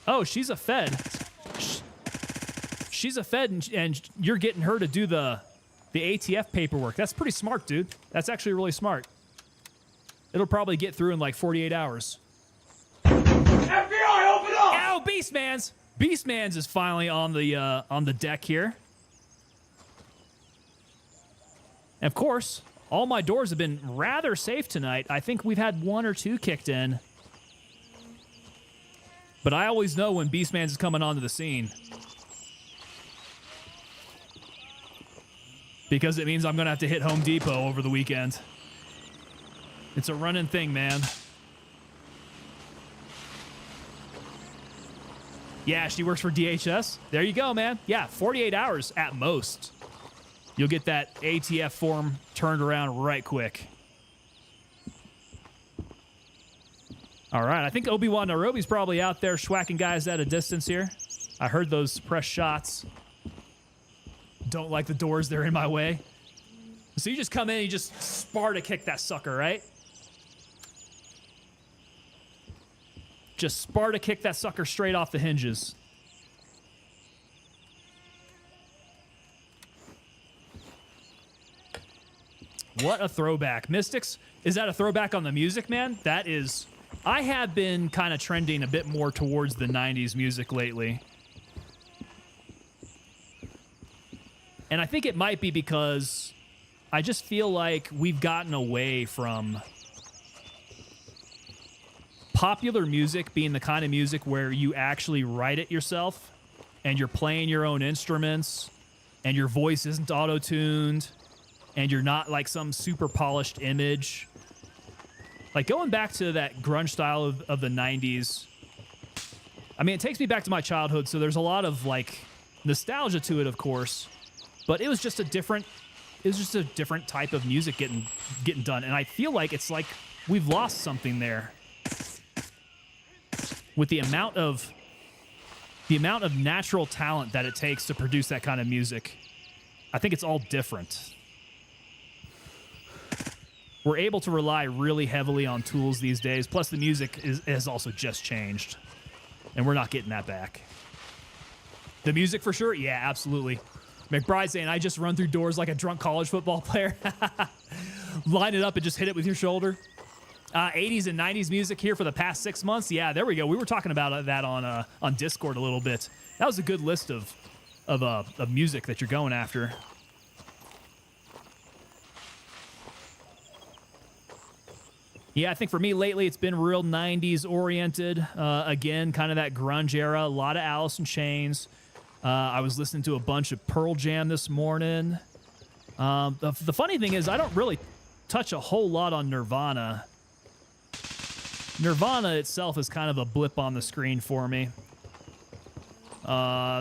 Oh, she's a Fed. She's a Fed, and you're getting her to do the ATF paperwork. That's pretty smart, dude. That's actually really smart. It'll probably get through in like 48 hours. FBI, open up! Ow, Beastmans! Beastmans is finally on the deck here. And of course, all my doors have been rather safe tonight. I think we've had one or two kicked in. But I always know when Beastmans is coming onto the scene. Because it means I'm going to have to hit Home Depot over the weekend. It's a running thing, man. Yeah, she works for DHS. There you go, man. Yeah, 48 hours at most. You'll get that ATF form turned around right quick. All right, I think Obi-Wan Nairobi's probably out there schwacking guys at a distance here. I heard those suppressed shots. Don't like the doors, they're in my way. So you just come in and you just Sparta kick that sucker, right? Just Sparta kick that sucker straight off the hinges. What a throwback. Mystics, is that a throwback on the music, man? That is... I have been kind of trending a bit more towards the 90s music lately. And I think it might be because I just feel like we've gotten away from popular music being the kind of music where you actually write it yourself and you're playing your own instruments and your voice isn't auto-tuned and you're not like some super polished image. Like, going back to that grunge style of the 90s, I mean, it takes me back to my childhood, so there's a lot of, like, nostalgia to it, of course, but it was just a different type of music getting done, and I feel like it's like we've lost something there with the amount of natural talent that it takes to produce that kind of music. I think it's all different. We're able to rely really heavily on tools these days. Plus, the music has also just changed, and we're not getting that back. The music for sure, yeah, absolutely. McBride saying, I just run through doors like a drunk college football player. Line it up and just hit it with your shoulder. 80s and 90s music here for the past 6 months. Yeah, there we go. We were talking about that on Discord a little bit. That was a good list of music that you're going after. Yeah, I think for me lately it's been real 90s oriented. Again, kind of that grunge era. A lot of Alice in Chains. I was listening to a bunch of Pearl Jam this morning. The funny thing is I don't really touch a whole lot on Nirvana. Nirvana itself is kind of a blip on the screen for me.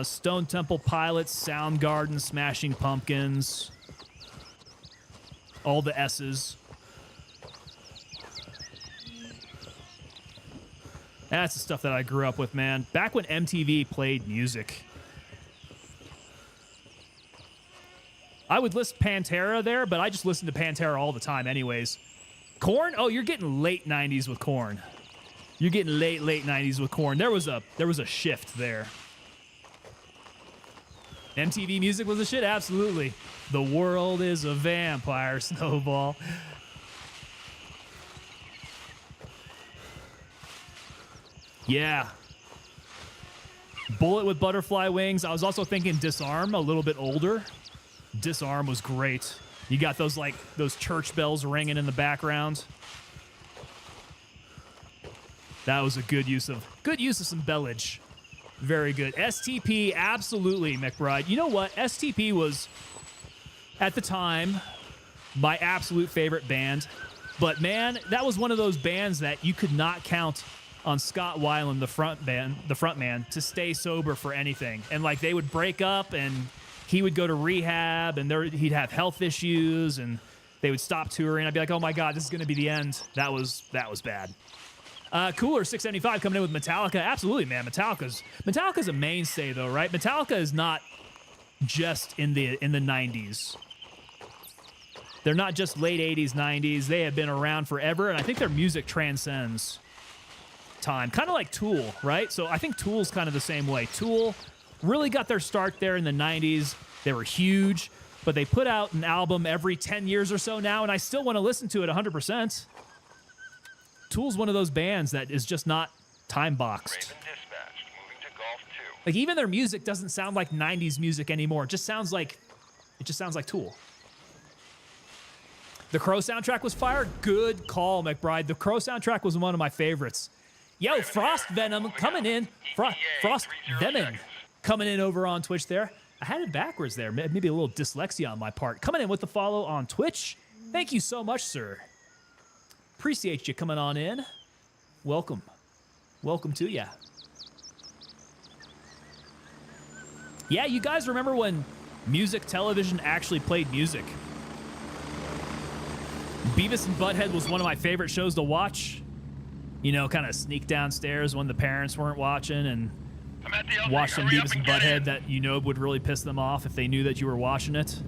Stone Temple Pilots, Soundgarden, Smashing Pumpkins. All the S's. That's the stuff that I grew up with, man. Back when MTV played music. I would list Pantera there, but I just listened to Pantera all the time anyways. Korn? Oh, you're getting late 90s with Korn. You're getting late 90s with Korn. There was a shift there. MTV music was a shit? Absolutely. The world is a vampire, Snowball. Yeah. Bullet with Butterfly Wings. I was also thinking Disarm, a little bit older. Disarm was great. You got those church bells ringing in the background. That was a good use of some bellage. Very good. STP, absolutely, McBride. You know what? STP was, at the time, my absolute favorite band. But man, that was one of those bands that you could not count on Scott Weiland, the front man, to stay sober for anything. And like they would break up and he would go to rehab and he'd have health issues and they would stop touring. I'd be like, oh my God, this is going to be the end. That was bad. Cooler 675 coming in with Metallica. Absolutely, man. Metallica's a mainstay though, right? Metallica is not just in the 90s. They're not just late 80s, 90s. They have been around forever, and I think their music transcends time. Kind of like Tool, right? So I think Tool's kind of the same way. Tool really got their start there in the 90s. They were huge, but they put out an album every 10 years or so now, and I still want to listen to it 100%. Tool's one of those bands that is just not time-boxed. Raven dispatched, moving to Golf 2. Like, even their music doesn't sound like 90s music anymore. It just sounds like Tool. The Crow soundtrack was fire. Good call, McBride. The Crow soundtrack was one of my favorites. Yo, Frost Venom coming in. Frost Venom coming in over on Twitch there. I had it backwards there. Maybe a little dyslexia on my part. Coming in with the follow on Twitch. Thank you so much, sir. Appreciate you coming on in. Welcome. Welcome to ya. Yeah, you guys remember when music television actually played music? Beavis and Butthead was one of my favorite shows to watch. You know, kind of sneak downstairs when the parents weren't watching and watch some Beavis and Butthead that you know would really piss them off if they knew that you were watching it.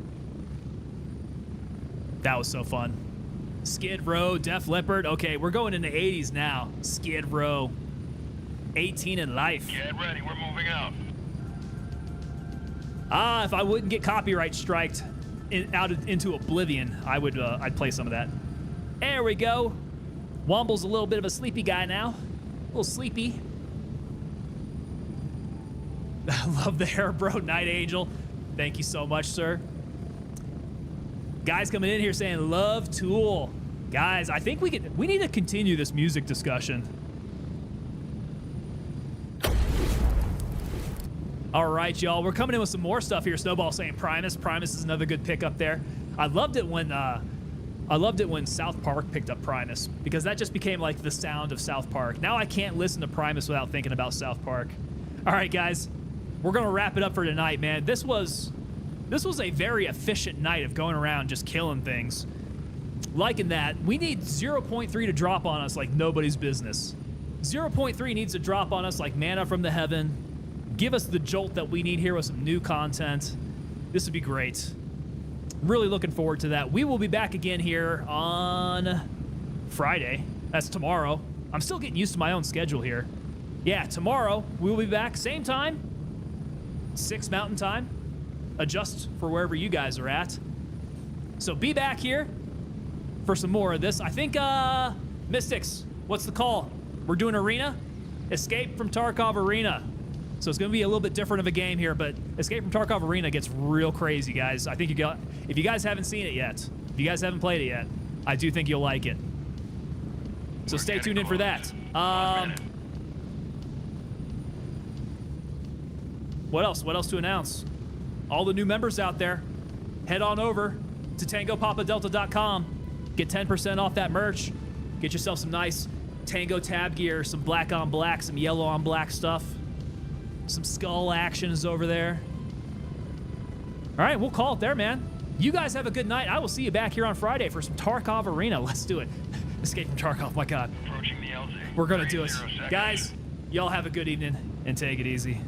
That was so fun. Skid Row, Def Leppard. Okay, we're going into 80s now. Skid Row. 18 in Life. Get ready, we're moving out. If I wouldn't get copyright striked out into oblivion, I'd play some of that. There we go. Womble's a little bit of a sleepy guy now. A little sleepy. I love the hair, bro. Night Angel. Thank you so much, sir. Guys coming in here saying love Tool. Guys, I think we need to continue this music discussion. All right, y'all. We're coming in with some more stuff here. Snowball saying Primus. Primus is another good pick up there. I loved it when South Park picked up Primus because that just became like the sound of South Park. Now I can't listen to Primus without thinking about South Park. All right, guys. We're going to wrap it up for tonight, man. This was a very efficient night of going around just killing things. Liking that. We need 0.3 to drop on us like nobody's business. 0.3 needs to drop on us like manna from the heaven. Give us the jolt that we need here with some new content. This would be great. Really looking forward to that. We will be back again here on Friday. That's tomorrow. I'm still getting used to my own schedule here. Yeah, tomorrow we will be back. Same time. 6 Mountain Time. Adjust for wherever you guys are at. So be back here for some more of this. I think, Mystics, what's the call? We're doing Arena? Escape from Tarkov Arena. So it's going to be a little bit different of a game here, but Escape from Tarkov Arena gets real crazy, guys. I think if you guys haven't seen it yet, if you guys haven't played it yet, I do think you'll like it. So stay tuned in for that. What else? What else to announce? All the new members out there, head on over to TangoPapaDelta.com. Get 10% off that merch. Get yourself some nice Tango tab gear, some black on black, some yellow on black stuff. Some skull action is over there. All right, we'll call it there, man. You guys have a good night. I will see you back here on Friday for some Tarkov Arena. Let's do it. Escape from Tarkov, my God. Approaching the LZ. We're gonna do it. 30 seconds. Guys, y'all have a good evening and take it easy.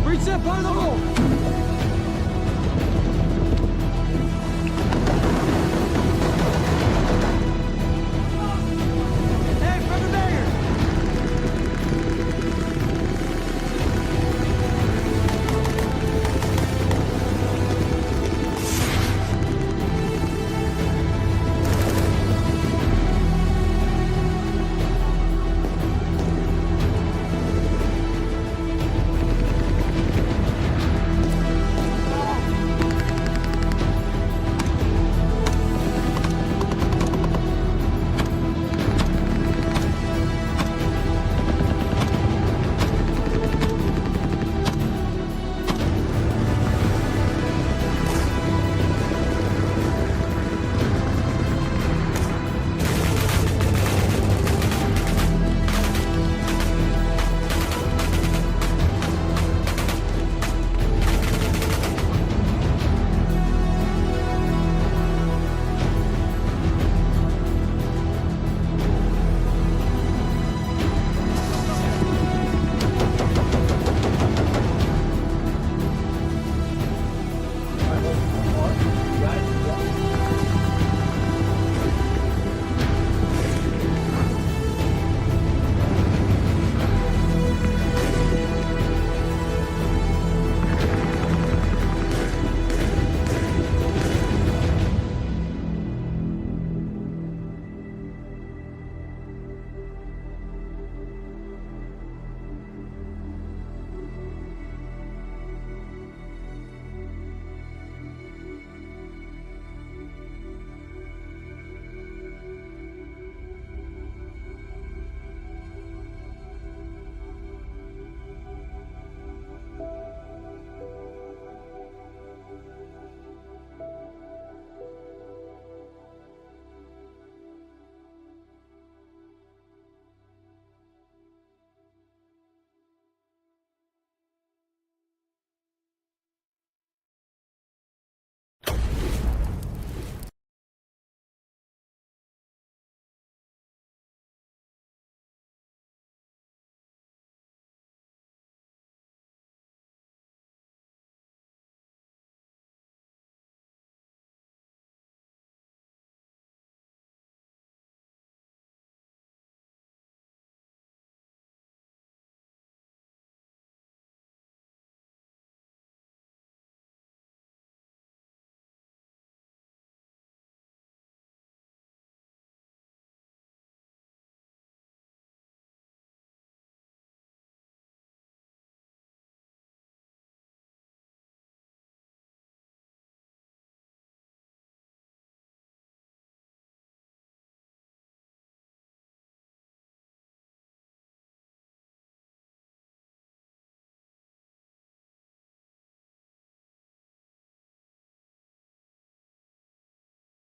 Reach that part of the hole!